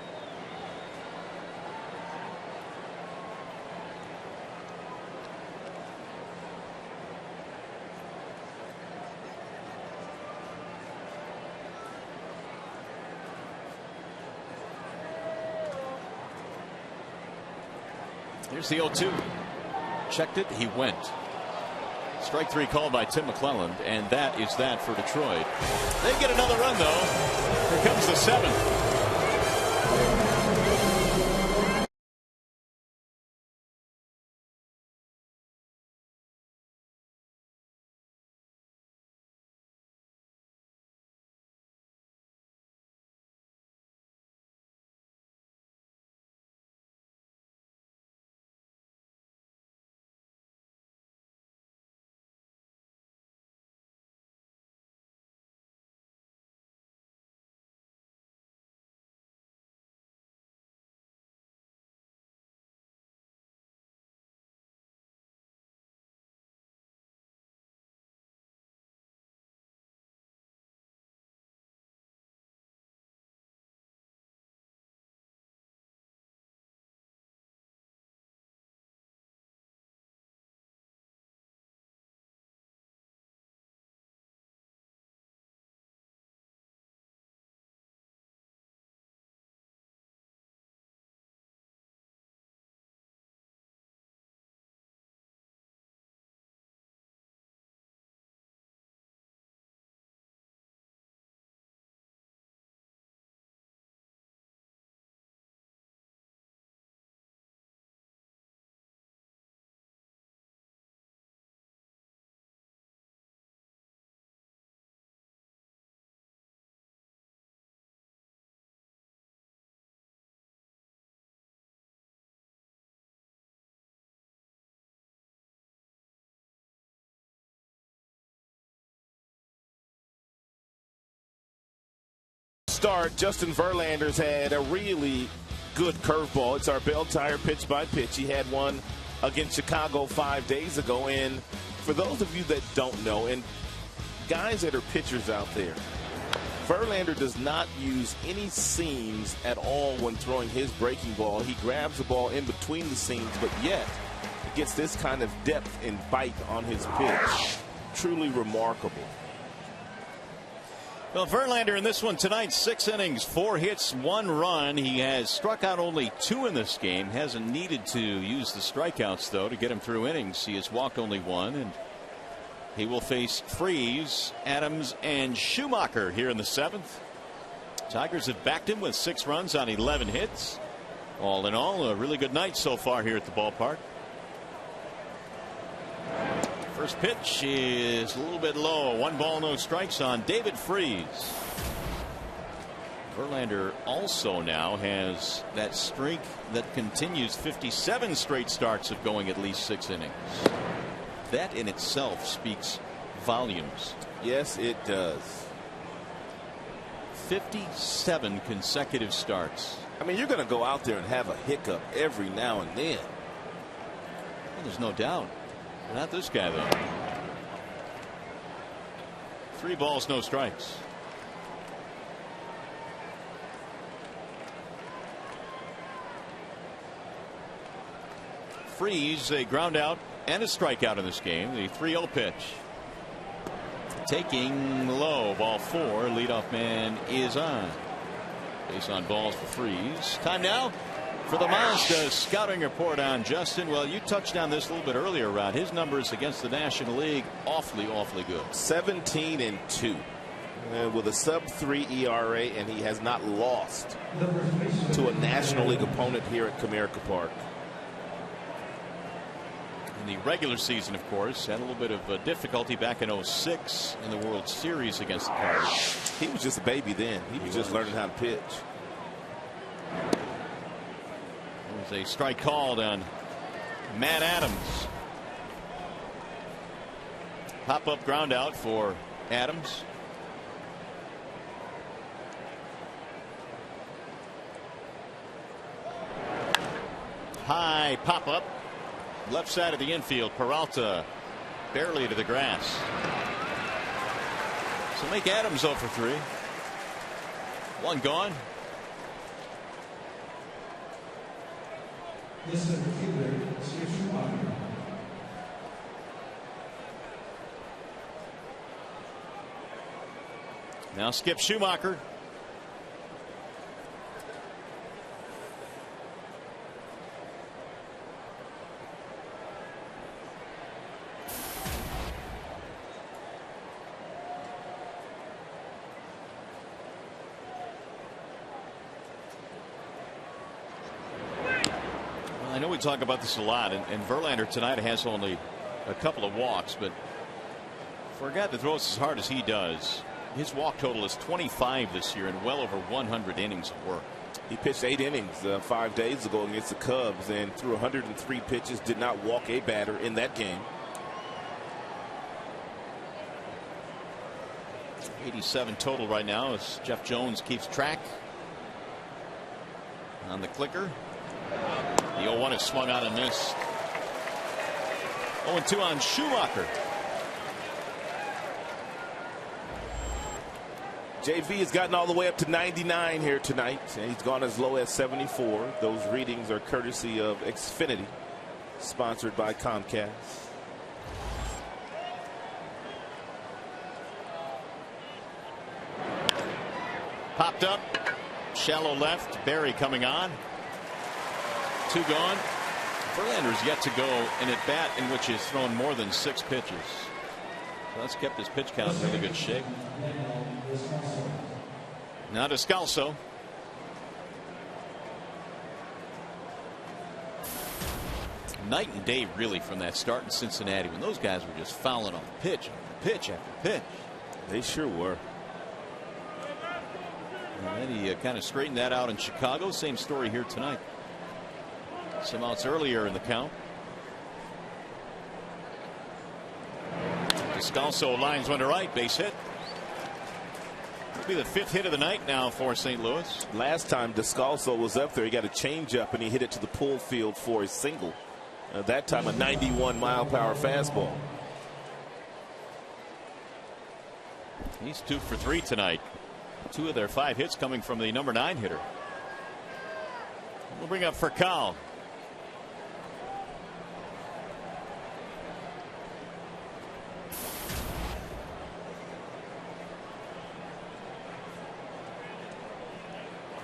Here's the 0-2. Checked it. He went. Strike 3 called by Tim McClelland, and that is that for Detroit. They get another run, though. Here comes the 7th. Start, Justin Verlander's had a really good curveball. It's our bell tire pitch by pitch. He had one against Chicago 5 days ago. And for those of you that don't know, and guys that are pitchers out there, Verlander does not use any seams at all when throwing his breaking ball. He grabs the ball in between the seams, but yet he gets this kind of depth and bite on his pitch. Truly remarkable. Well, Verlander in this one tonight, 6 innings, 4 hits, 1 run. He has struck out only 2 in this game. Hasn't needed to use the strikeouts, though, to get him through innings. He has walked only 1, and he will face Freese, Adams, and Schumacher here in the 7th. Tigers have backed him with 6 runs on 11 hits. All in all, a really good night so far here at the ballpark. First pitch is a little bit low. 1 ball, no strikes on David Freese. Verlander also now has that streak that continues, 57 straight starts of going at least 6 innings. That in itself speaks volumes. Yes, it does. 57 consecutive starts. I mean, you're going to go out there and have a hiccup every now and then. Well, there's no doubt. Not this guy, though. 3 balls, no strikes. Freese, a ground out and a strikeout in this game. The 3-0 pitch. Taking low, ball 4. Leadoff man is on. Base on balls for Freese. Time now for the Mazda scouting report on Justin. Well, you touched on this a little bit earlier, Rod. His numbers against the National League awfully good. 17-2 with a sub-3 ERA, and he has not lost to a National League opponent here at Comerica Park. In the regular season, of course, had a little bit of difficulty back in 06 in the World Series against the Cardinals. He was just a baby then. He was just learning how to pitch. There's a strike called on Matt Adams. Pop-up ground out for Adams. High pop-up. Left side of the infield. Peralta barely to the grass. So make Adams 0 for 3. One gone. Now Skip Schumacher. I know we talk about this a lot, and Verlander tonight has only a couple of walks, but for a guy that throws as hard as he does, his walk total is 25 this year and well over 100 innings of work. He pitched 8 innings 5 days ago against the Cubs and threw 103 pitches, did not walk a batter in that game. 87 total right now as Jeff Jones keeps track. On the clicker. The 0-1 is swung out and missed. 0-2 on Schumacher. JV has gotten all the way up to 99 here tonight, and he's gone as low as 74. Those readings are courtesy of Xfinity, sponsored by Comcast. Popped up, shallow left. Berry coming on. 2 gone. Verlander's yet to go an at bat in which he's thrown more than 6 pitches. So that's kept his pitch count in really good shape. Now Descalso. Night and day really from that start in Cincinnati when those guys were just fouling off pitch after pitch after pitch. They sure were. And then he kind of straightened that out in Chicago. Same story here tonight. Some outs earlier in the count. Descalso lines one to right, base hit. It'll be the 5th hit of the night now for St. Louis. Last time Descalso was up there, he got a changeup and he hit it to the pull field for a single. That time a 91-mile-per-hour fastball. He's 2 for 3 tonight. 2 of their 5 hits coming from the number 9 hitter. We'll bring up Furcal.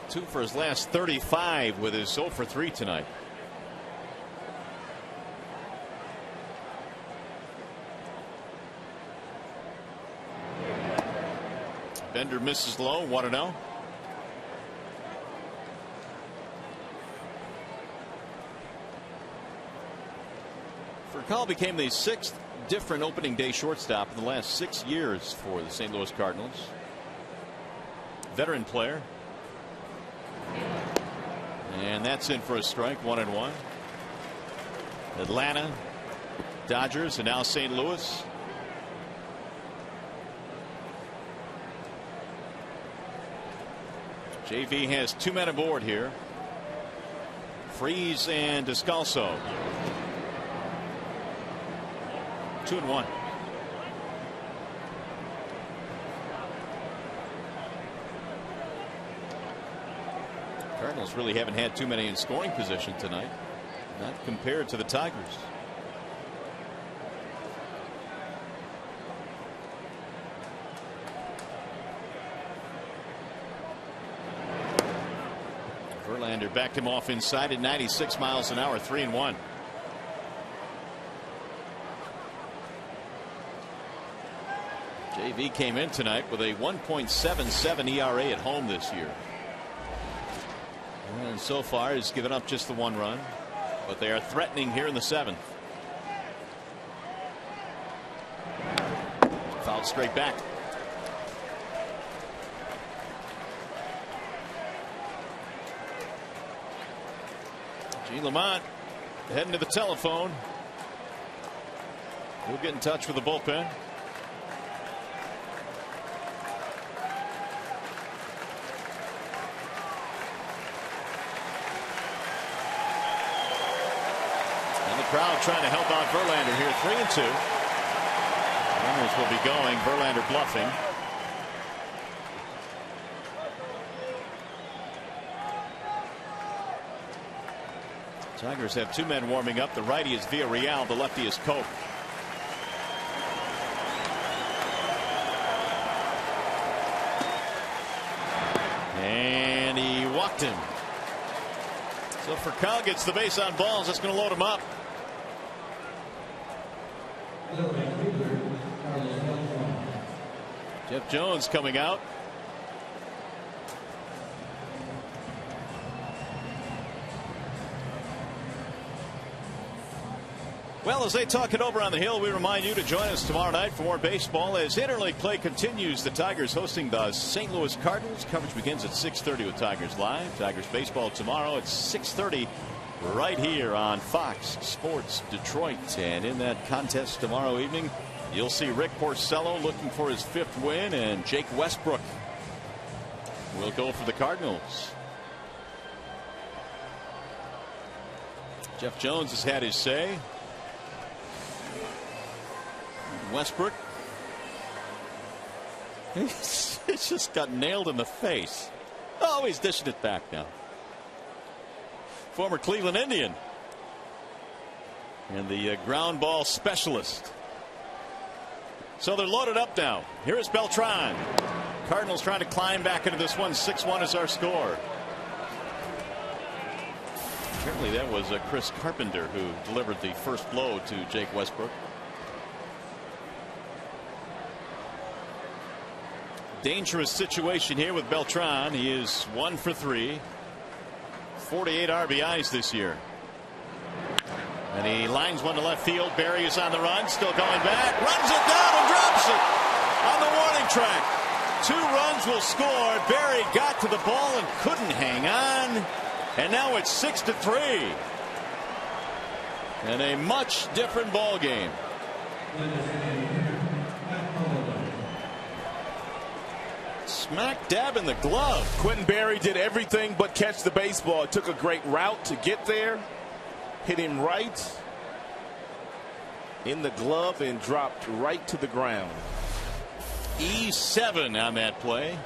Two for his last 35 with his 0 for 3 tonight. Bender misses low, 1-0. Furcal became the 6th different opening day shortstop in the last 6 years for the St. Louis Cardinals. Veteran player. And that's in for a strike, 1-1. Atlanta, Dodgers, and now St. Louis. JV has 2 men aboard here. Freeze and Descalso. 2-1. Cardinals really haven't had too many in scoring position tonight, not compared to the Tigers. Verlander backed him off inside at 96 miles an hour, 3-1. JV came in tonight with a 1.77 ERA at home this year. And so far he's given up just the 1 run, but they are threatening here in the 7th. Fouled straight back. G. Lamont heading to the telephone. We'll get in touch with the bullpen. Crowd trying to help out Verlander here. 3-2. Runners will be going. Verlander bluffing. Tigers have two men warming up. The righty is Villarreal. The lefty is Koch. And he walked him. So Furcal gets the base on balls. That's going to load him up. Jeff Jones coming out. Well, as they talk it over on the hill, we remind you to join us tomorrow night for more baseball as interleague play continues. The Tigers hosting the St. Louis Cardinals. Coverage begins at 6:30 with Tigers Live. Tigers baseball tomorrow at 6:30 right here on Fox Sports Detroit. And in that contest tomorrow evening, you'll see Rick Porcello looking for his 5th win, and Jake Westbrook will go for the Cardinals. Jeff Jones has had his say. Westbrook, he's just got nailed in the face. Oh, he's dishing it back now. Former Cleveland Indian and the ground ball specialist. So they're loaded up now. Here is Beltran. Cardinals trying to climb back into this one. 6-1 is our score. Apparently that was Chris Carpenter who delivered the first blow to Jake Westbrook. Dangerous situation here with Beltran. He is 1 for 3. 48 RBIs this year. And he lines one to left field. Barry is on the run. Still going back. Runs it down and drops it on the warning track. 2 runs will score. Barry got to the ball and couldn't hang on. And now it's 6-3. And a much different ball game. Smack dab in the glove. Quentin Barry did everything but catch the baseball. It took a great route to get there. Hit him right in the glove and dropped right to the ground. E7 on that play.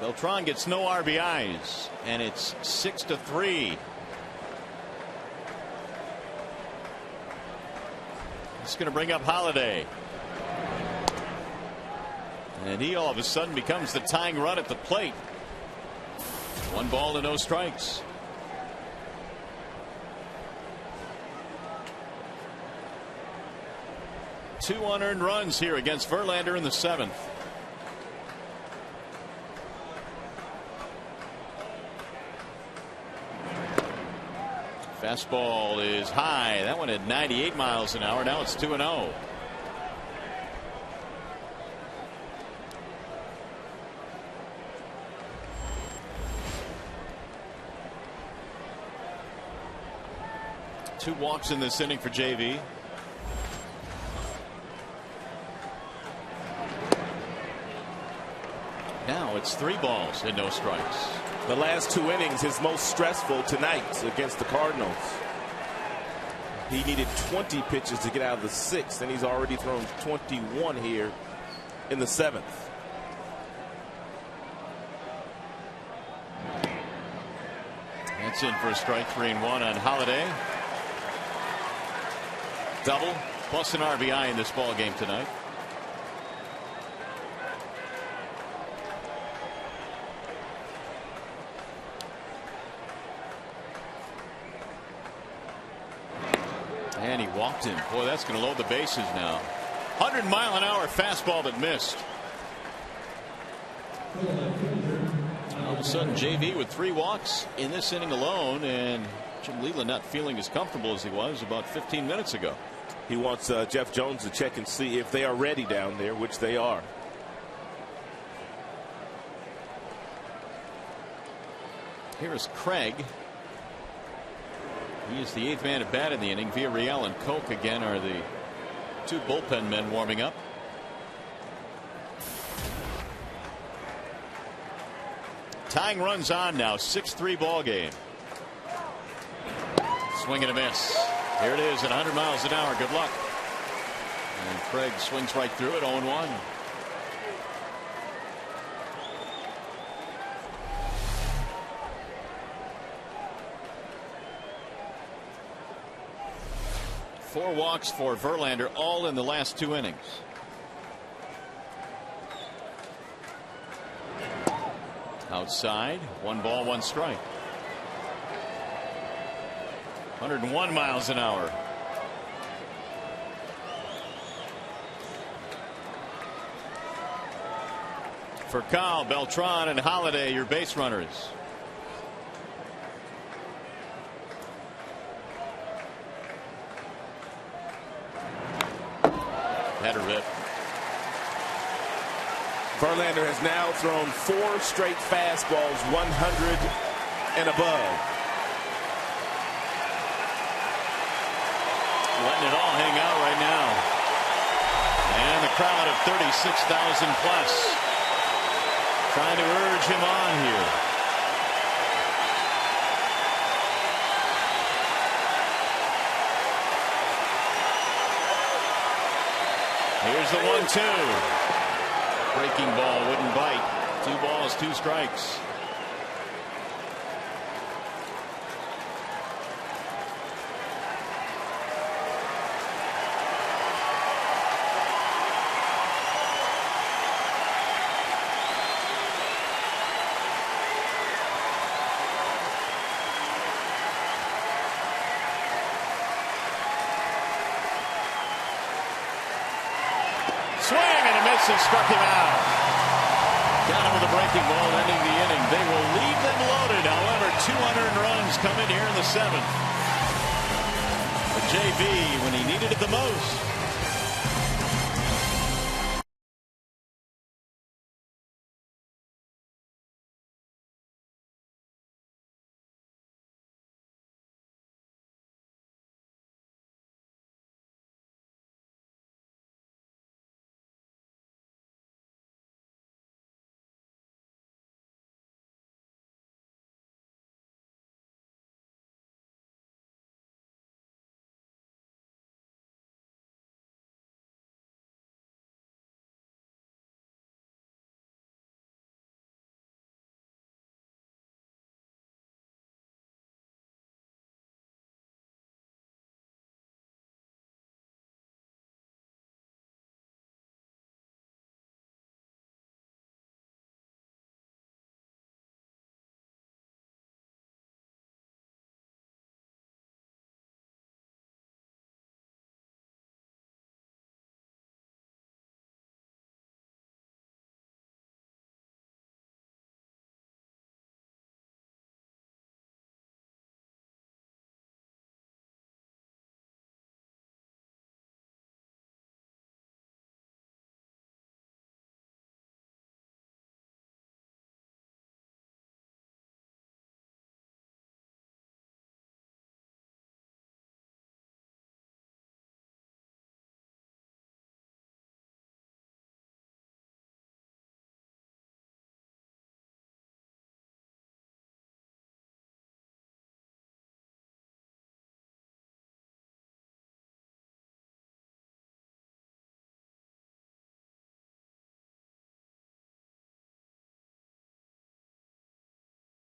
Beltran gets no RBIs, and it's 6-3. It's going to bring up Holiday. And he all of a sudden becomes the tying run at the plate. 1 ball and no strikes. Two unearned runs here against Verlander in the 7th. Fastball is high. That one at 98 miles an hour. Now it's 2-0. Two walks in this inning for JV. Now it's 3 balls and no strikes. The last 2 innings, his most stressful tonight against the Cardinals. He needed 20 pitches to get out of the 6th, and he's already thrown 21 here in the 7th. That's in for a strike. 3-1 on Holiday. Double plus an RBI in this ball game tonight. And he walked him. Boy, that's going to load the bases now. 100-mile-an-hour fastball that missed. All of a sudden, JV with 3 walks in this inning alone, and Jim Leyland not feeling as comfortable as he was about 15 minutes ago. He wants Jeff Jones to check and see if they are ready down there, which they are. Here is Craig. He is the 8th man at bat in the inning. Villarreal and Koch again are the 2 bullpen men warming up. Tying runs on now. 6-3 ball game. Swing and a miss. Here it is at 100 miles an hour. Good luck. And Craig swings right through it. 0-1. 4 walks for Verlander, all in the last 2 innings. Outside, 1 ball, 1 strike. 101 miles an hour. For Kyle, Beltran, and Holiday, your base runners. Header rip. Verlander has now thrown 4 straight fastballs 100 and above. Letting it all hang out right now. And the crowd of 36,000 plus trying to urge him on here. Here's the 1-2. Breaking ball wouldn't bite. 2 balls, 2 strikes. Swing and a miss, and struck him out. Got him with a breaking ball, ending the inning. They will leave them loaded. However, 200 runs come in here in the 7th. But JV, when he needed it the most.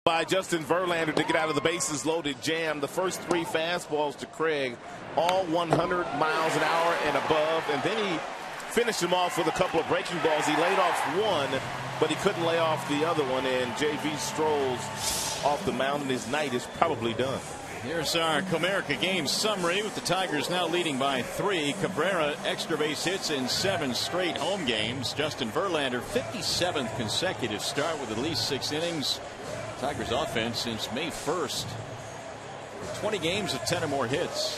By Justin Verlander to get out of the bases loaded jam. The first 3 fastballs to Craig, all 100 miles an hour and above. And then he finished him off with a couple of breaking balls. He laid off one, but he couldn't lay off the other one. And JV strolls off the mound, and his night is probably done. Here's our Comerica game summary, with the Tigers now leading by 3. Cabrera extra base hits in 7 straight home games. Justin Verlander 57th consecutive start with at least 6 innings. Tigers offense since May 1st. 20 games of 10 or more hits.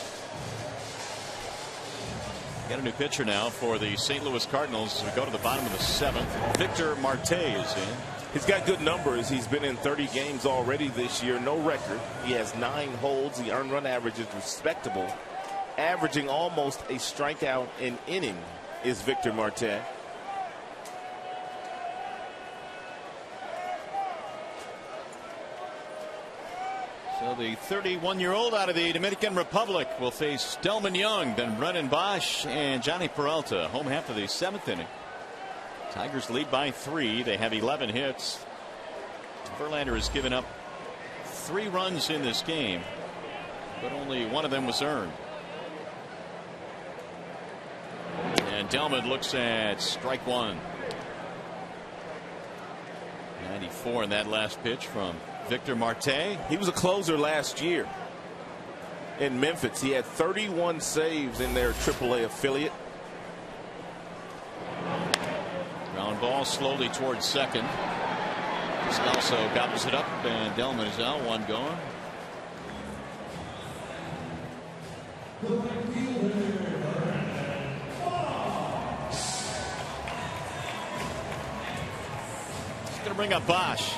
Got a new pitcher now for the St. Louis Cardinals. We go to the bottom of the 7th. Victor Marte is in. He's got good numbers. He's been in 30 games already this year. No record. He has 9 holds. The earned run average is respectable. Averaging almost a strikeout an inning is Victor Marte. So the 31-year-old out of the Dominican Republic will face Delman Young, then Brennan Bosch and Johnny Peralta. Home half of the 7th inning. Tigers lead by 3. They have 11 hits. Verlander has given up 3 runs in this game, but only one of them was earned. And Delman looks at strike one. 94 in that last pitch from Victor Marte. He was a closer last year in Memphis. He had 31 saves in their AAA affiliate. Ground ball slowly towards second. Scalzo gobbles it up, and Delman is out. One gone. He's going to bring up Bosch.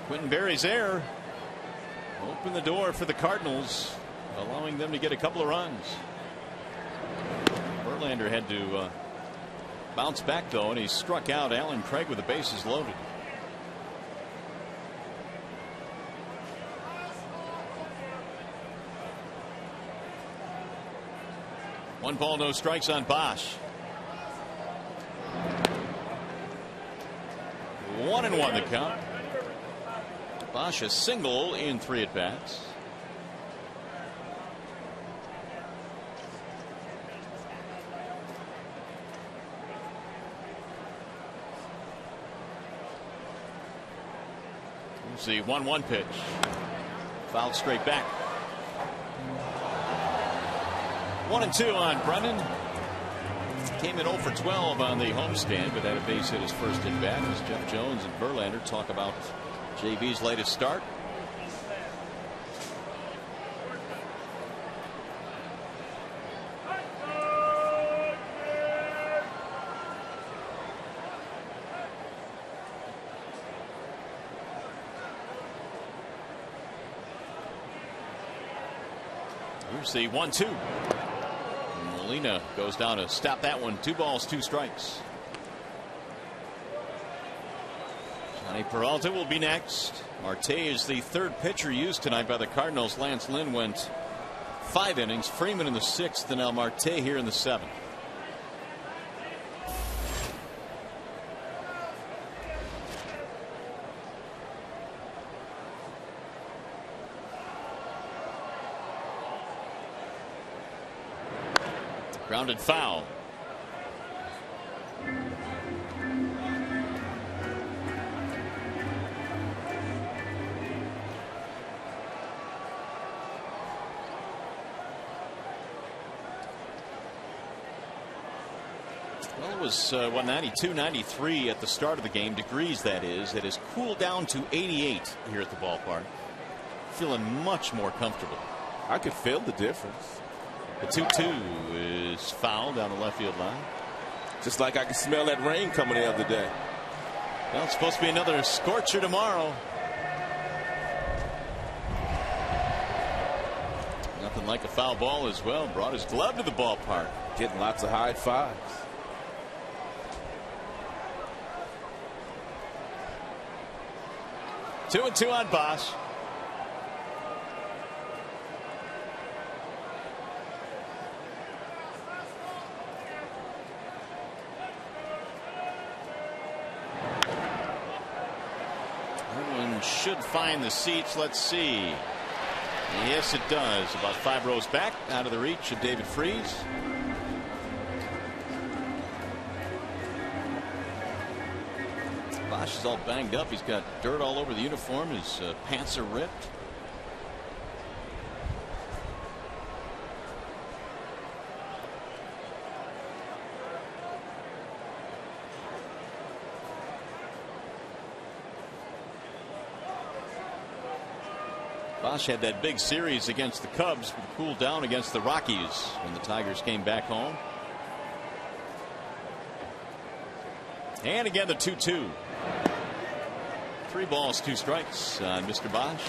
Quentin Berry's there. Open the door for the Cardinals, allowing them to get a couple of runs. Verlander had to bounce back, though, and he struck out Alan Craig with the bases loaded. One ball, no strikes on Bosch. 1-1 the count. Bosch a single in 3 at-bats. Here's the 1-1 pitch. Fouled straight back. 1-2 on Brennan. Came in 0 for 12 on the homestand, but had a base hit his first at bat as Jeff Jones and Verlander talk about JB's latest start. Here's the 1-2. Molina goes down to stop that one. 2 balls, 2 strikes. Johnny Peralta will be next. Marte is the 3rd pitcher used tonight by the Cardinals. Lance Lynn went 5 innings. Freeman in the 6th, and now Marte here in the 7th. Grounded foul. Well, it was 92, 93 at the start of the game. Degrees, that is. It has cooled down to 88 here at the ballpark. Feeling much more comfortable. I could feel the difference. The 2-2 is foul down the left field line. Just like I could smell that rain coming the other day. Well, it's supposed to be another scorcher tomorrow. Nothing like a foul ball as well. Brought his glove to the ballpark. Getting lots of high fives. Two and two on Bosch. Should find the seats. Let's see. Yes, it does. About 5 rows back, out of the reach of David Freese. Bosch is all banged up. He's got dirt all over the uniform. His pants are ripped. Bosch had that big series against the Cubs, but cooled down against the Rockies when the Tigers came back home. And again, the 2-2. 3 balls, 2 strikes on Mr. Bosch.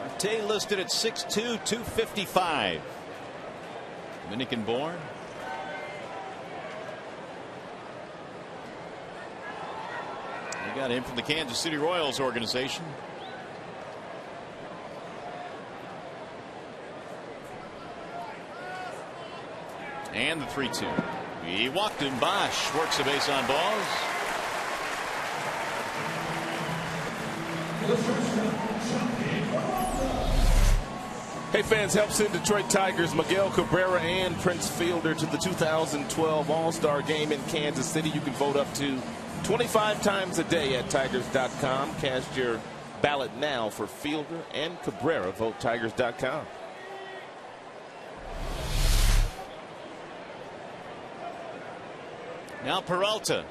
Marte listed at 6'2", 255. Dominican born. We got him from the Kansas City Royals organization. And the 3-2. He walked him. Bosch works a base on balls. Hey fans, help send Detroit Tigers Miguel Cabrera and Prince Fielder to the 2012 All-Star Game in Kansas City. You can vote up to 25 times a day at Tigers.com. Cast your ballot now for Fielder and Cabrera. Vote Tigers.com. Now Peralta.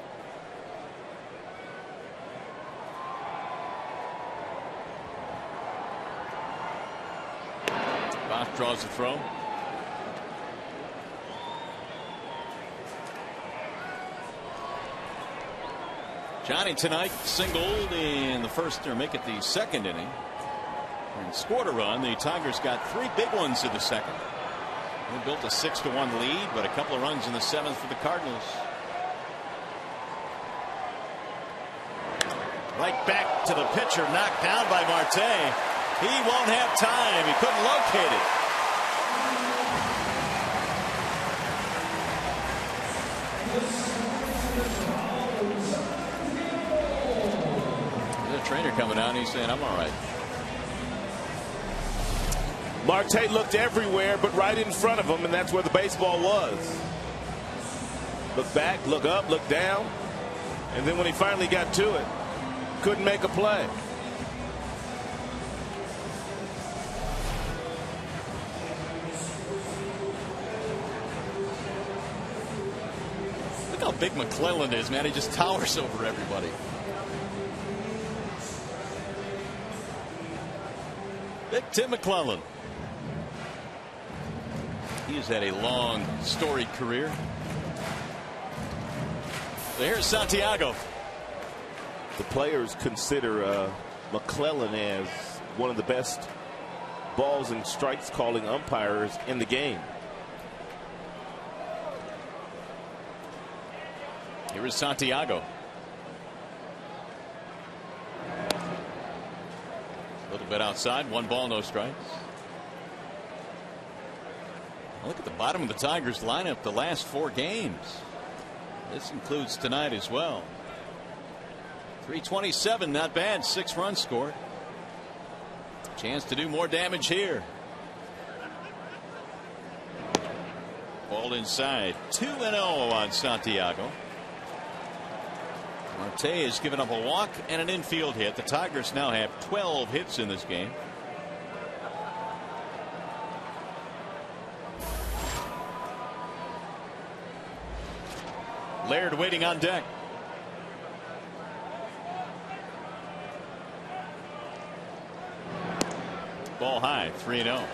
Bosch draws the throw. Johnny tonight singled in the first, or make it the second inning, and scored a run. The Tigers got 3 big ones in the second. They built a 6-1 lead, but a couple of runs in the 7th for the Cardinals. Right back to the pitcher, knocked down by Marte. He won't have time. He couldn't locate it. There's a trainer coming out and he's saying, I'm all right. Marte looked everywhere but right in front of him, and that's where the baseball was. Look back, look up, look down, and then when he finally got to it, couldn't make a play. Look how big McClellan is, man. He just towers over everybody. Big Tim McClellan. He has had a long, storied career. So here's Santiago. The players consider McClellan as one of the best balls and strikes calling umpires in the game. Here is Santiago. A little bit outside. 1 ball, no strikes. Look at the bottom of the Tigers lineup the last 4 games. This includes tonight as well. 327, not bad. 6 runs scored. Chance to do more damage here. Ball inside. 2-0 on Santiago. Marte has given up a walk and an infield hit. The Tigers now have 12 hits in this game. Laird waiting on deck. Ball high, 3-0.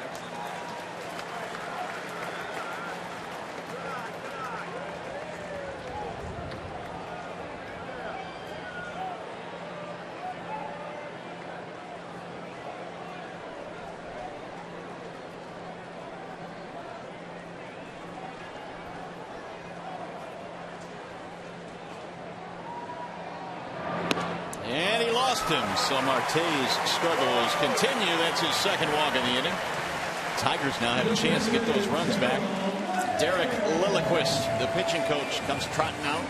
And he lost him. So Marte's struggles continue. That's his 2nd walk in the inning. Tigers now have a chance to get those runs back. Derek Lilliquist, the pitching coach, comes trotting out.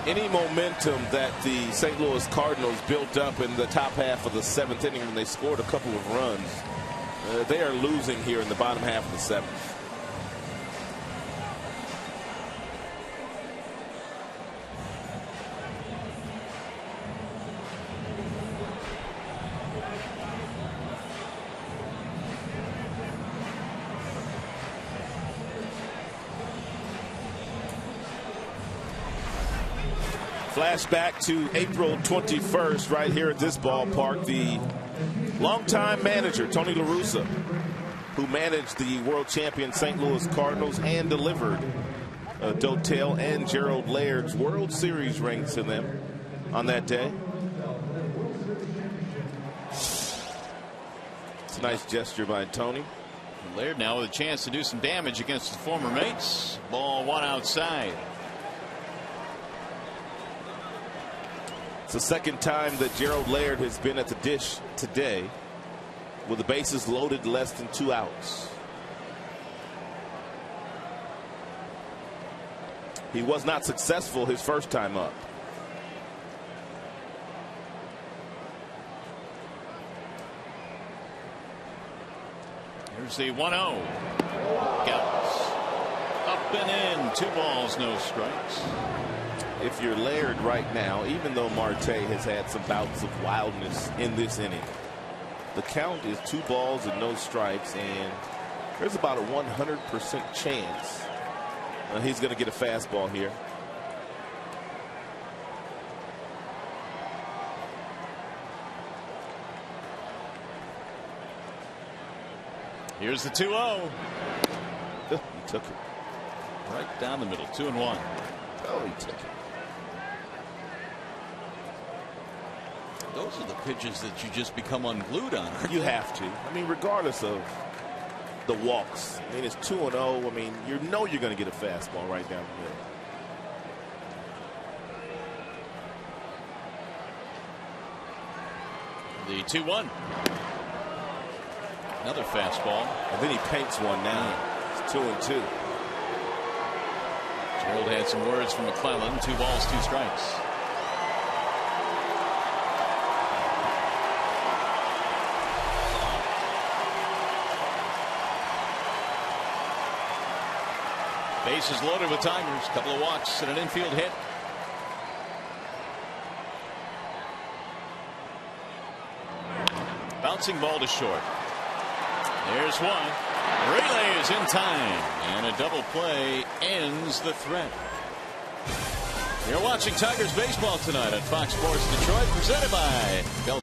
Any momentum that the St. Louis Cardinals built up in the top half of the 7th inning when they scored a couple of runs, they are losing here in the bottom half of the 7th. Flashback to April 21st right here at this ballpark. The longtime manager, Tony La Russa, who managed the world champion St. Louis Cardinals and delivered Dotel and Gerald Laird's World Series rings to them on that day. It's a nice gesture by Tony. Laird now with a chance to do some damage against his former mates. Ball 1 outside. It's the 2nd time that Gerald Laird has been at the dish today with the bases loaded, less than 2 outs. He was not successful his first time up. Here's the 1-0. Counts. Up and in. 2 balls, no strikes. If you're Laird right now, even though Marte has had some bouts of wildness in this inning, the count is 2 balls and no strikes, and there's about a 100% chance he's going to get a fastball here. Here's the 2-0. He took it. Right down the middle. 2-1. Oh, he took it. Those are the pitches that you just become unglued on. You have to. I mean, regardless of the walks. I mean, it's 2-0. I mean, you know you're going to get a fastball right down the middle. The 2-1. Another fastball. And then he paints one now. It's 2-2. Gerald had some words from McClellan. 2 balls, 2 strikes. Bases loaded with Tigers. Couple of walks and an infield hit. Bouncing ball to short. There's one. Relay is in time, and a double play ends the threat. You're watching Tigers baseball tonight on Fox Sports Detroit, presented by Bell.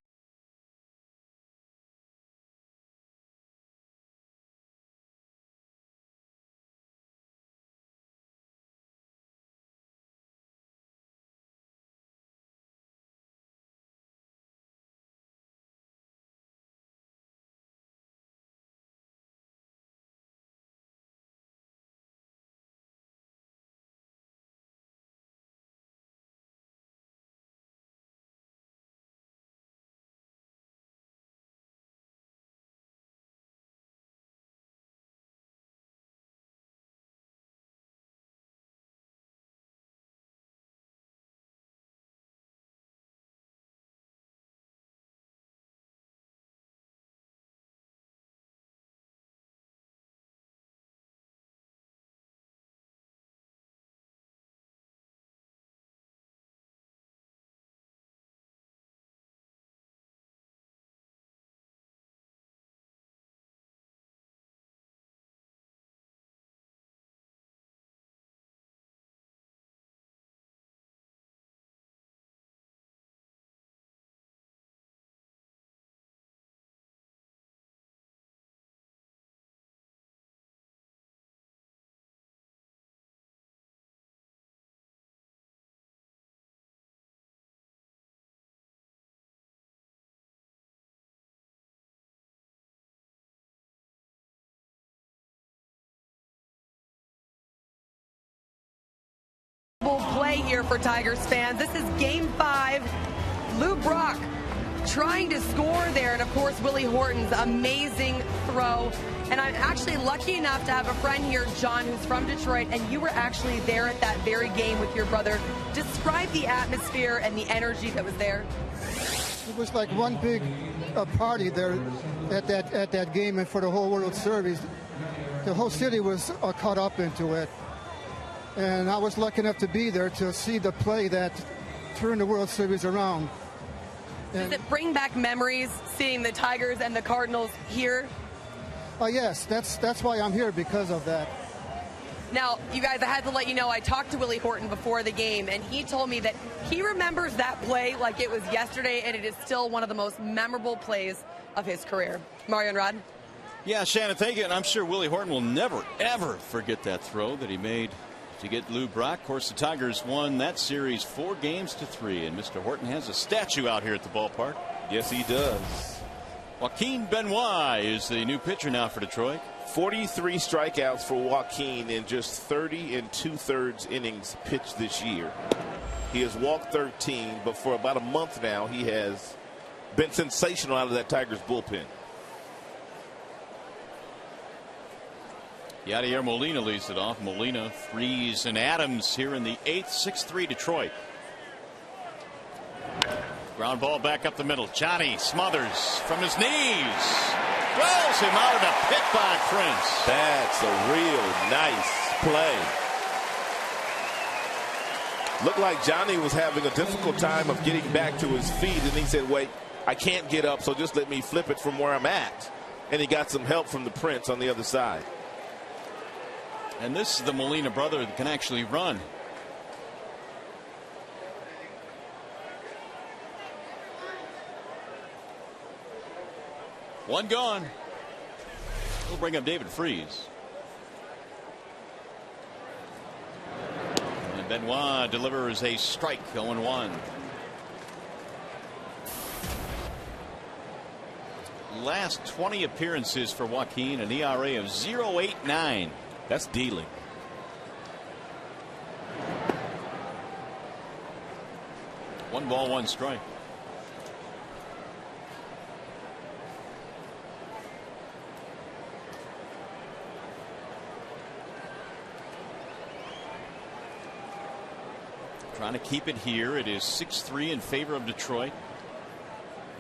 Play here for Tigers fans. This is game 5. Lou Brock trying to score there, and of course Willie Horton's amazing throw. And I'm actually lucky enough to have a friend here, John, who's from Detroit, and you were actually there at that very game with your brother. Describe the atmosphere and the energy that was there. It was like one big party there at that game, and for the whole World Series, the whole city was caught up into it. And I was lucky enough to be there to see the play that turned the World Series around. Does it bring back memories seeing the Tigers and the Cardinals here? Yes, that's why I'm here, because of that. Now, you guys, I had to let you know, I talked to Willie Horton before the game, and he told me that he remembers that play like it was yesterday, and it is still one of the most memorable plays of his career. Mario and Rod? Yeah, Shannon, thank you. And I'm sure Willie Horton will never, ever forget that throw that he made to get Lou Brock. Of course, the Tigers won that series 4-3, and Mr. Horton has a statue out here at the ballpark. Yes, he does. Joaquin Benoit is the new pitcher now for Detroit. 43 strikeouts for Joaquin in just 30 2/3 innings pitched this year. He has walked 13, but for about a month now, he has been sensational out of that Tigers bullpen. Yadier Molina leads it off. Molina, Freeze, and Adams here in the 8th. 6-3 Detroit. Ground ball back up the middle. Johnny Smothers from his knees. Throws him out of the pit by Prince. That's a real nice play. Looked like Johnny was having a difficult time of getting back to his feet, and he said, wait, I can't get up, so just let me flip it from where I'm at. And he got some help from the Prince on the other side. And this is the Molina brother that can actually run. One gone. We'll bring up David Freeze. And Benoit delivers a strike. 0-1. Last 20 appearances for Joaquin, an ERA of 0.89. That's dealing. One ball, one strike. Trying to keep it here. It is 6-3 in favor of Detroit.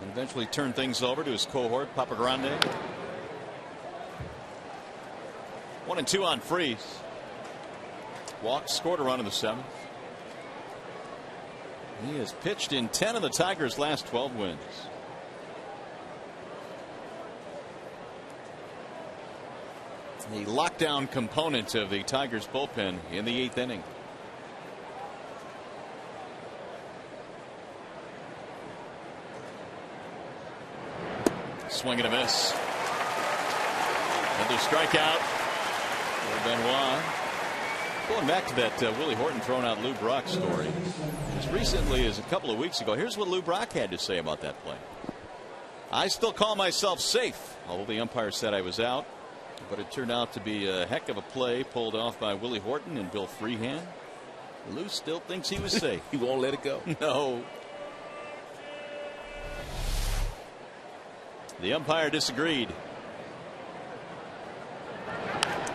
And eventually turn things over to his cohort, Papa Grande. 1-2 on Freeze. Walked, scored a run in the 7th. He has pitched in 10 of the Tigers' last 12 wins. The lockdown component of the Tigers bullpen in the 8th inning. Swing and a miss. Another strikeout for Benoit. Going back to that Willie Horton throwing out Lou Brock story. As recently as a couple of weeks ago, here's what Lou Brock had to say about that play. I still call myself safe, although the umpire said I was out. But it turned out to be a heck of a play pulled off by Willie Horton and Bill Freehand. Lou still thinks he was safe. He won't let it go. No. The umpire disagreed.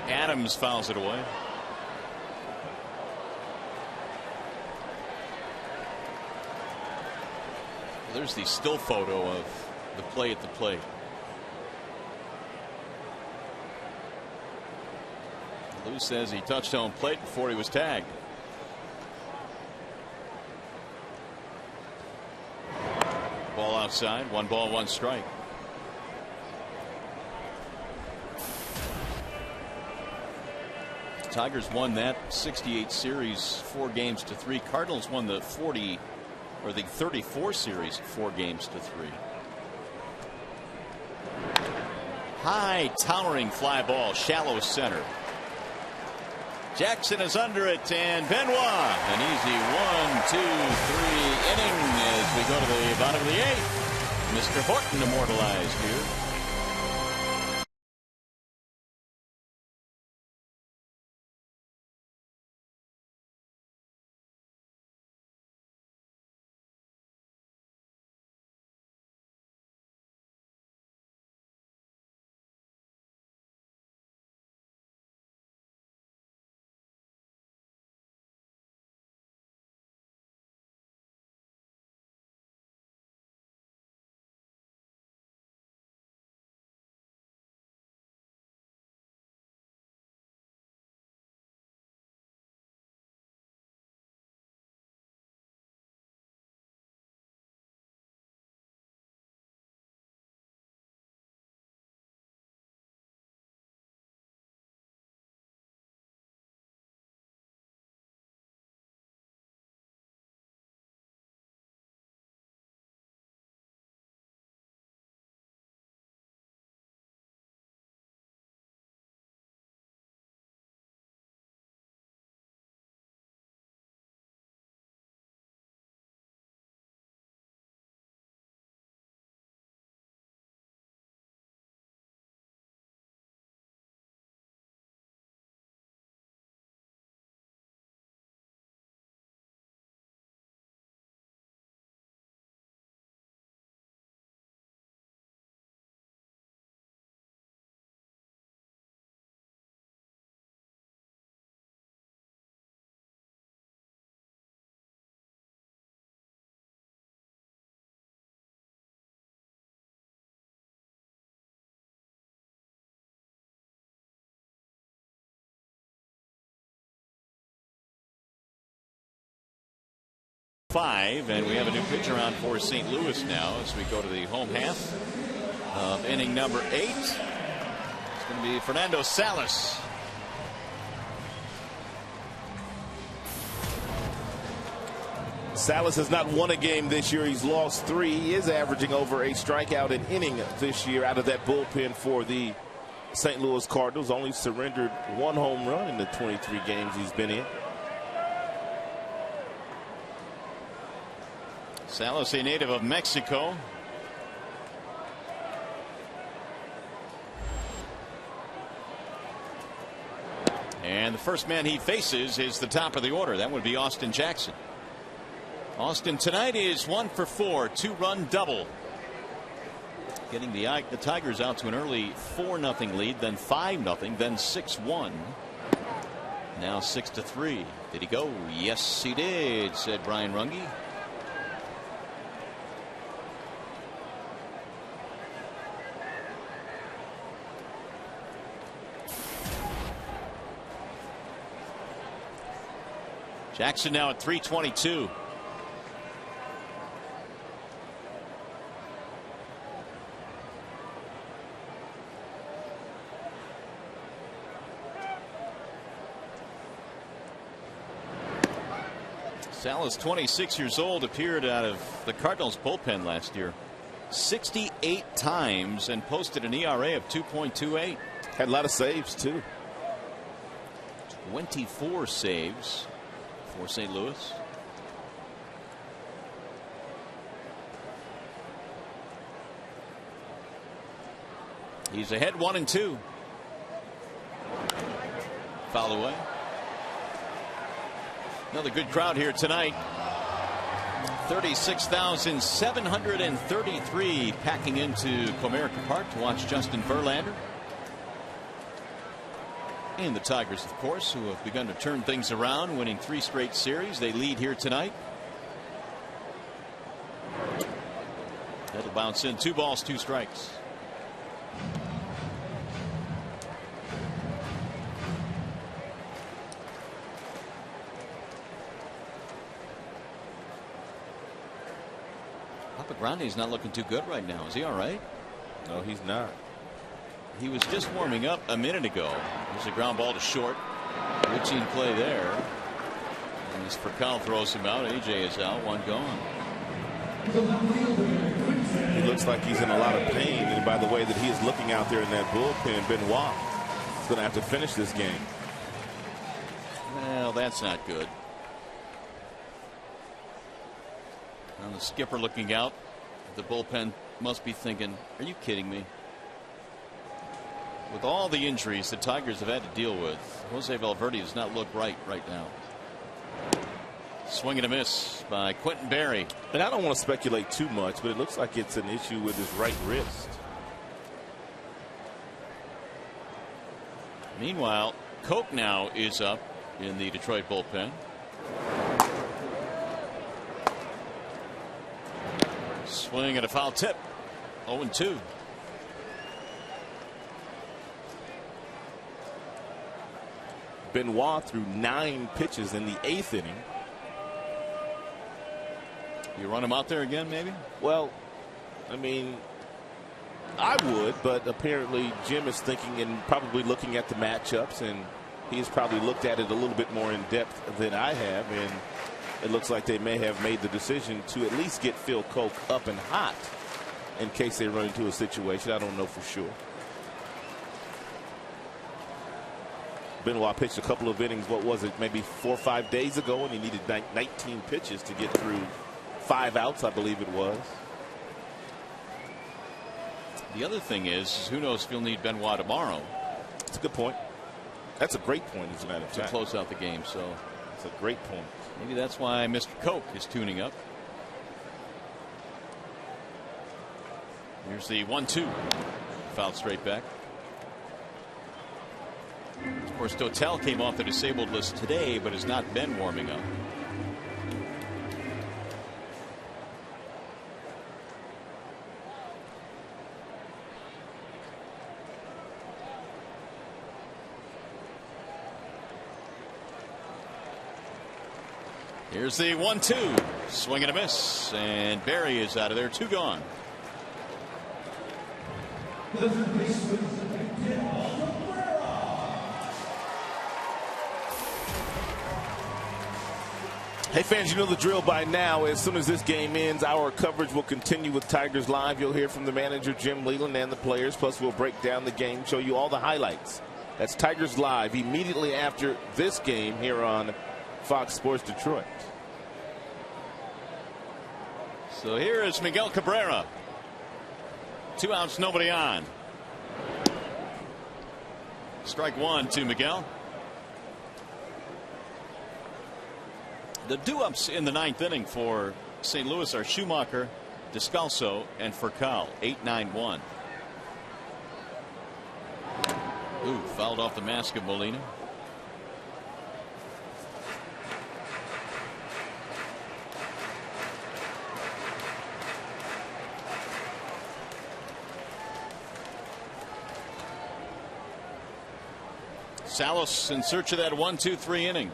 Adams fouls it away. There's the still photo of the play at the plate. Lou says he touched home plate before he was tagged. Ball outside. 1 ball, 1 strike. Tigers won that 68 series 4-3. Cardinals won the 34 series 4-3. High towering fly ball, shallow center. Jackson is under it, and Benoit an easy 1-2-3 inning as we go to the bottom of the 8th. Mr. Horton immortalized here. 5, and we have a new pitcher on for St. Louis now as we go to the home half of inning number 8. It's going to be Fernando Salas. Salas has not won a game this year. He's lost 3. He is averaging over a strikeout an inning this year out of that bullpen for the St. Louis Cardinals. Only surrendered 1 home run in the 23 games he's been in. Salas, a native of Mexico. And the first man he faces is the top of the order. That would be Austin Jackson. Austin tonight is 1 for 4, 2-run double. Getting the Tigers out to an early 4-0 lead, then 5-0, then 6-1. Now 6-3. Did he go? Yes, he did, said Brian Runge. Jackson now at 322. Salas, 26 years old, appeared out of the Cardinals bullpen last year 68 times and posted an ERA of 2.28. Had a lot of saves too. 24 saves for St. Louis. He's ahead 1-2. Foul away. Another good crowd here tonight. 36,733 packing into Comerica Park to watch Justin Verlander. And the Tigers, of course, who have begun to turn things around, winning 3 straight series. They lead here tonight. That'll bounce in. 2 balls, 2 strikes. Grande's not looking too good right now. Is he all right? No, he's not. He was just warming up a minute ago. There's a ground ball to short. Routine play there. And as Furcal throws him out, AJ is out. 1 gone. He looks like he's in a lot of pain, and by the way that he is looking out there in that bullpen, Benoit is going to have to finish this game. Well, that's not good. And the skipper looking out. The bullpen must be thinking, are you kidding me? With all the injuries the Tigers have had to deal with, Jose Valverde does not look right now. Swing and a miss by Quentin Berry. And I don't want to speculate too much, but it looks like it's an issue with his right wrist. Meanwhile, Koch now is up in the Detroit bullpen. Swing and a foul tip. 0-2. Benoit threw 9 pitches in the 8th inning. You run him out there again, maybe? Well, I mean, I would, but apparently Jim is thinking and probably looking at the matchups, and he's probably looked at it a little bit more in depth than I have, and it looks like they may have made the decision to at least get Phil Koch up and hot in case they run into a situation. I don't know for sure. Benoit pitched a couple of innings, what was it, maybe 4 or 5 days ago, and he needed 19 pitches to get through 5 outs, I believe it was. The other thing is who knows if he'll need Benoit tomorrow. That's a good point. That's a great point, as a matter of fact. To close out the game, so it's a great point. Maybe that's why Mr. Koch is tuning up. Here's the 1-2. Fouled straight back. Of course, Totel came off the disabled list today, but has not been warming up. Here's the 1-2. Swing and a miss. And Barry is out of there. 2 gone. Hey fans, you know the drill by now. As soon as this game ends, our coverage will continue with Tigers Live. You'll hear from the manager, Jim Leland, and the players. Plus, we'll break down the game, show you all the highlights. That's Tigers Live immediately after this game here on Fox Sports Detroit. So here is Miguel Cabrera. 2 outs, nobody on. Strike 1 to Miguel. The due-ups in the 9th inning for St. Louis are Schumacher, Descalso, and Furcal. 8-9-1. Ooh, fouled off the mask of Molina. Salas in search of that 1-2-3 inning.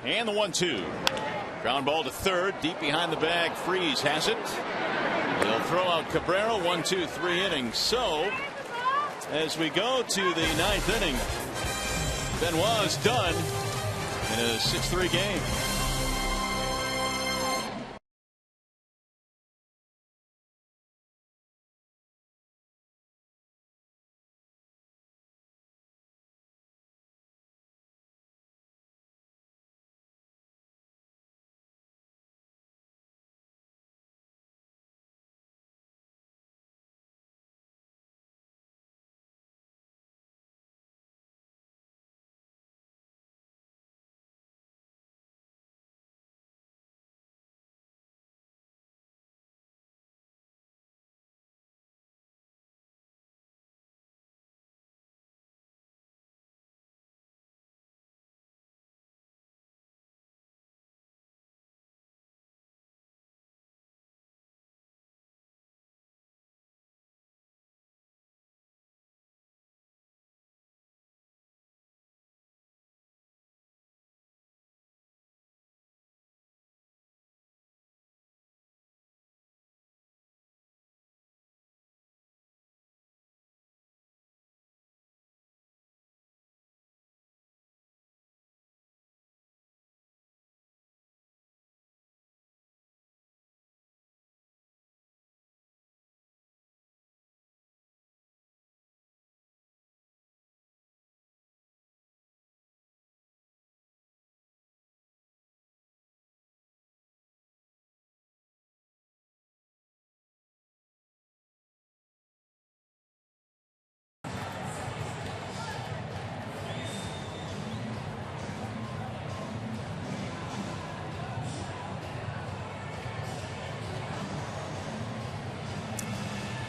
And the 1-2. Ground ball to third, deep behind the bag. Freeze has it. They'll throw out Cabrera. 1-2-3 innings. So as we go to the 9th inning, Benoit is done in a 6-3 game.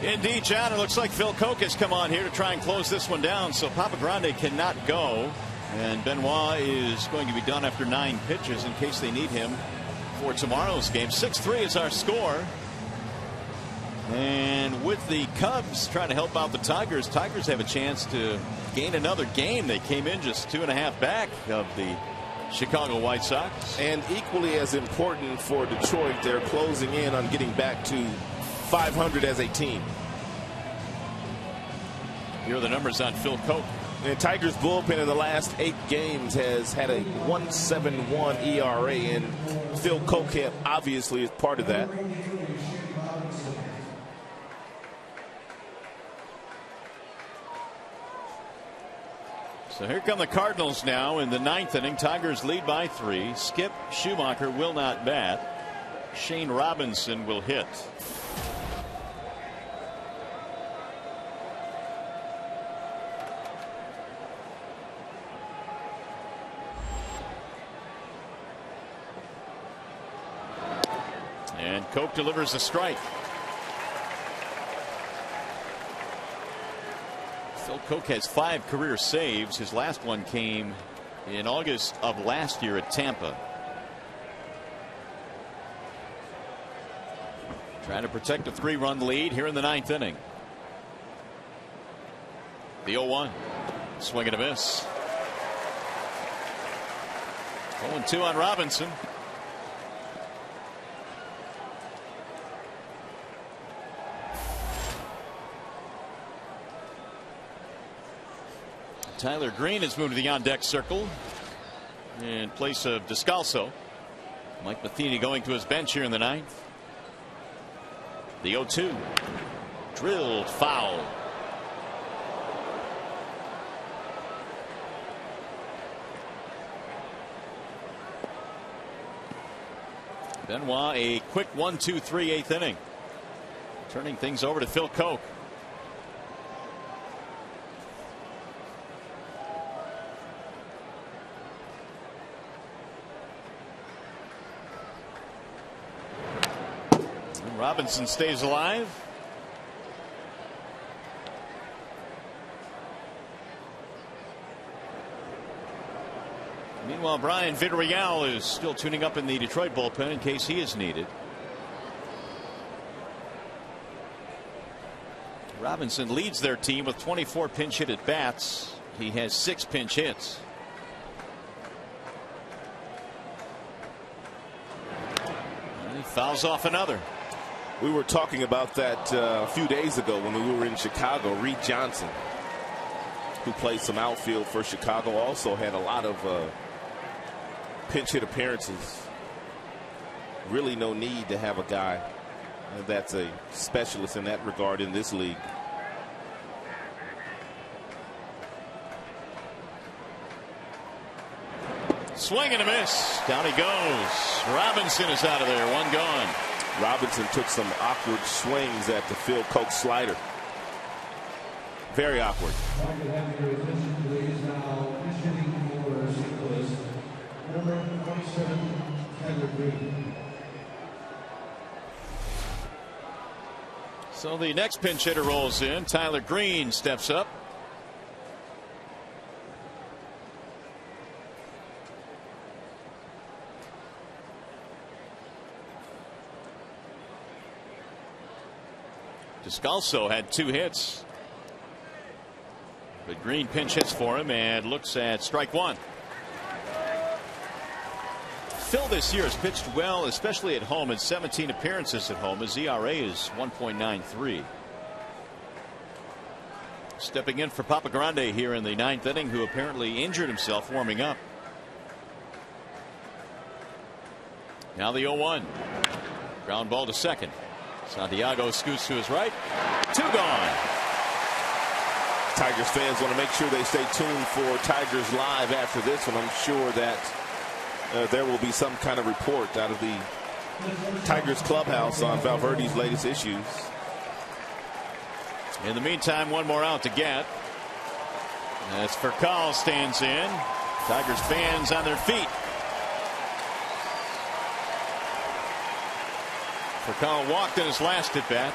Indeed, John, it looks like Phil Koch has come on here to try and close this one down. So Papa Grande cannot go. And Benoit is going to be done after 9 pitches in case they need him for tomorrow's game. 6-3 is our score. And with the Cubs trying to help out the Tigers, Tigers have a chance to gain another game. They came in just 2.5 back of the Chicago White Sox. And equally as important for Detroit, they're closing in on getting back to 500 as a team. Here are the numbers on Phil Koch. And Tigers bullpen in the last 8 games has had a 1.71 ERA, and Phil Koch obviously is part of that. So here come the Cardinals now in the 9th inning. Tigers lead by 3. Skip Schumacher will not bat. Shane Robinson will hit. And Koch delivers a strike. Phil Koch has 5 career saves. His last one came in August of last year at Tampa. Trying to protect a 3-run lead here in the 9th inning. The 0-1. Swing and a miss. 0-2 on Robinson. Tyler Green has moved to the on-deck circle in place of Descalso. Mike Matheny going to his bench here in the 9th. The 0-2. Drilled foul. Benoit a quick 1-2-3 8th inning. Turning things over to Phil Koch. Robinson stays alive. Meanwhile, Brian Villarreal is still tuning up in the Detroit bullpen in case he is needed. Robinson leads their team with 24 pinch hit at bats. He has 6 pinch hits. And he fouls off another. We were talking about that a few days ago when we were in Chicago. Reed Johnson, who played some outfield for Chicago, also had a lot of pinch hit appearances. Really no need to have a guy that's a specialist in that regard in this league. Swing and a miss. Down he goes. Robinson is out of there. 1 gone. Robinson took some awkward swings at the Phil Koch slider. Very awkward. So the next pinch hitter rolls in. Tyler Green steps up. Descalso had 2 hits. But Green pinch hits for him and looks at strike 1. Phil this year has pitched well, especially at home, in 17 appearances at home. His ERA is 1.93. Stepping in for Papa Grande here in the 9th inning, who apparently injured himself warming up. Now the 0-1. Ground ball to second. Santiago scoots to his right. 2 gone. Tigers fans want to make sure they stay tuned for Tigers Live after this one. I'm sure that there will be some kind of report out of the Tigers clubhouse on Valverde's latest issues. In the meantime, 1 more out to get. As Furcal stands in. Tigers fans on their feet. Furcal walked in his last at bat.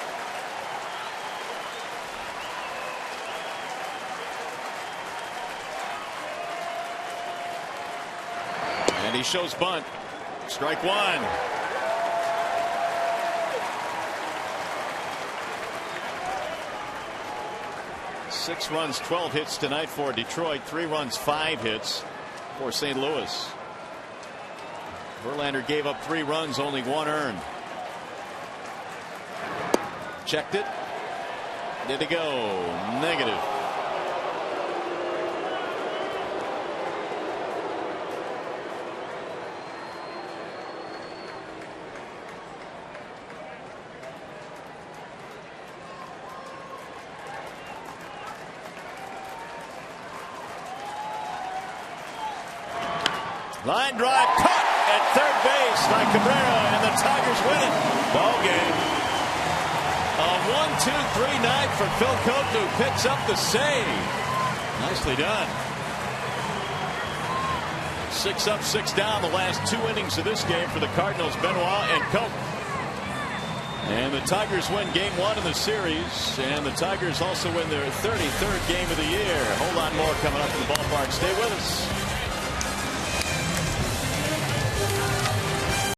And he shows bunt. Strike 1. Six runs, 12 hits tonight for Detroit. 3 runs, 5 hits for St. Louis. Verlander gave up 3 runs, only 1 earned. Checked it. Did it go? Negative. Line drive caught at third base by Cabrera, and the Tigers win it. Ball game. A 1-2-3 night for Phil Koch, who picks up the save. Nicely done. 6 up, 6 down the last 2 innings of this game for the Cardinals. Benoit and Koch. And the Tigers win game 1 of the series, and the Tigers also win their 33rd game of the year. Hold on, more coming up in the ballpark. Stay with us.